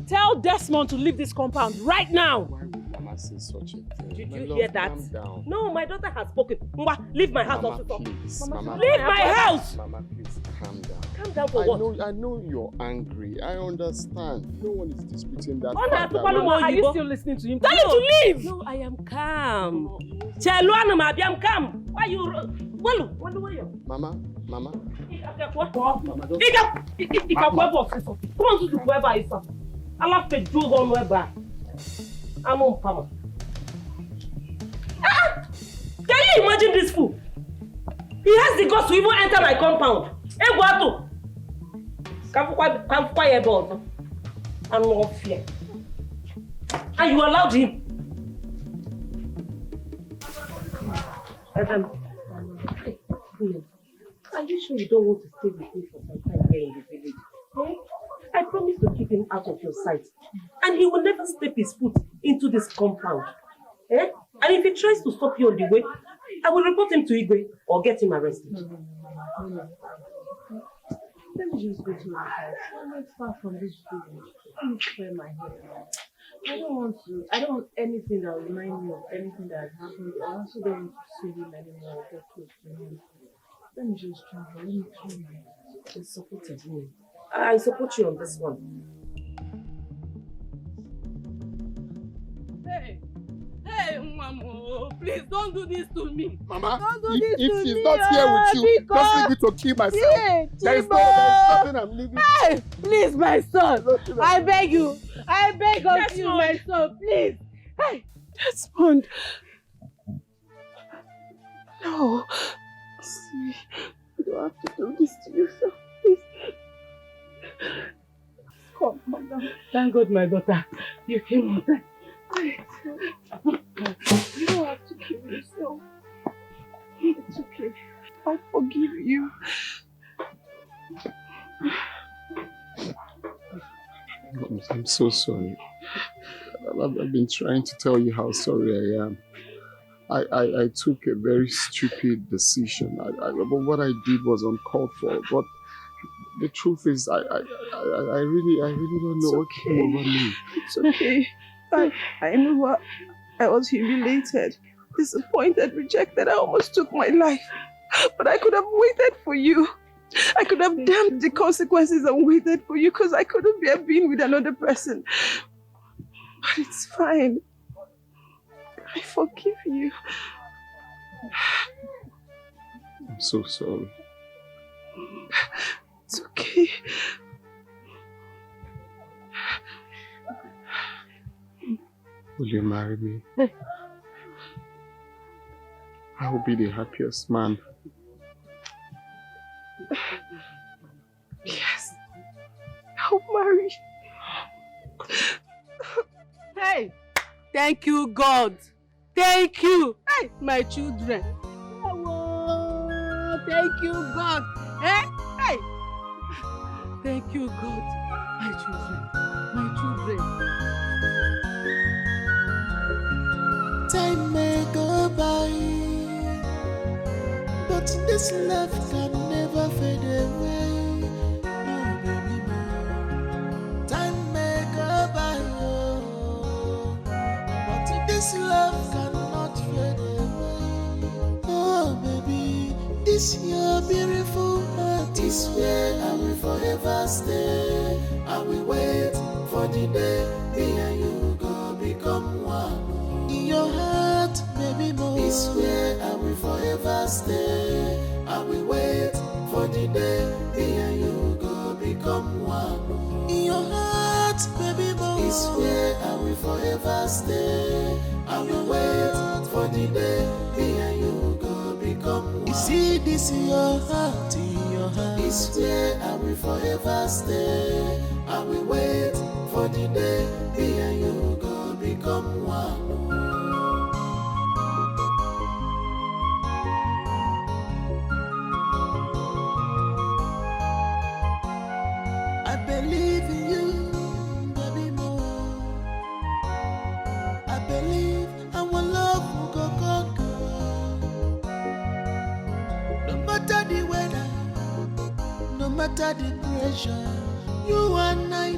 tell Desmond to leave this compound right now. Why would Mama say such a thing? Did My you love, hear that? Calm down. No, my daughter has spoken. Leave my house. Mama, please. Mama, leave my house! Mama, please, calm down. Calm down for what? I know you're angry. I understand. No one is disputing that. Mama, are you still listening to him? Tell him to leave! No, I am calm. I am calm. Why you... Mama. Come on, can you imagine this fool? He has the guts to even enter my compound. I'm not fear. And you allowed him. Are you sure you don't want to stay with me for some time here in the village? I promise to keep him out of your sight. And he will never step his foot into this compound. And if he tries to stop you on the way, I will report him to Igwe or get him arrested. Let me just go to my house. I'm not far from this village. Let me clear my head now. I don't want anything that will remind me of anything that has happened. I also don't want to see him anymore or get close to him. Let me just travel. Let me clear my head. You supported me. I support you on this one. Hey, Mama, please don't do this to me. Mama, don't do this to me. if she's not here with you, just leave me to kill myself. Hey, there's nothing I'm leaving. Hey, please, my son. I beg you. I beg of you, my son, please. Hey, Desmond. No. See, you don't have to do this to yourself, please. Come down. Thank God, my daughter. You came on time. You don't have to kill yourself. It's okay. I forgive you. I'm so sorry. I've been trying to tell you how sorry I am. I took a very stupid decision. But what I did was uncalled for. But the truth is, I really don't know what came over me. It's okay. I know what. I was humiliated, disappointed, rejected. I almost took my life. But I could have waited for you. I could have damned the consequences and waited for you because I couldn't bear being with another person. But it's fine. I forgive you. I'm so sorry. It's okay. Will you marry me? I will be the happiest man. Yes. I'll marry. Hey, thank you, God. Thank you. Hey, my children. Oh, thank you, God. Hey. Thank you, God. My children. My children. Time may go by, but this love can never fade away. Oh, baby, no. Time may go by, oh, but this love cannot fade away. Oh, baby, this your beautiful heart is where I will forever stay. I will wait for the day me and you go become one. In your heart, baby, more is where I will forever stay. I will wait for the day me and you go become one. In your heart, baby, more is where I will forever stay. I will wait for the day me and you go become one. You see this in your heart, is where I will forever stay. I will wait for the day me and you go become one. I believe in you, baby, more. I believe our love will go conquer. No matter the weather, no matter the pressure, you and I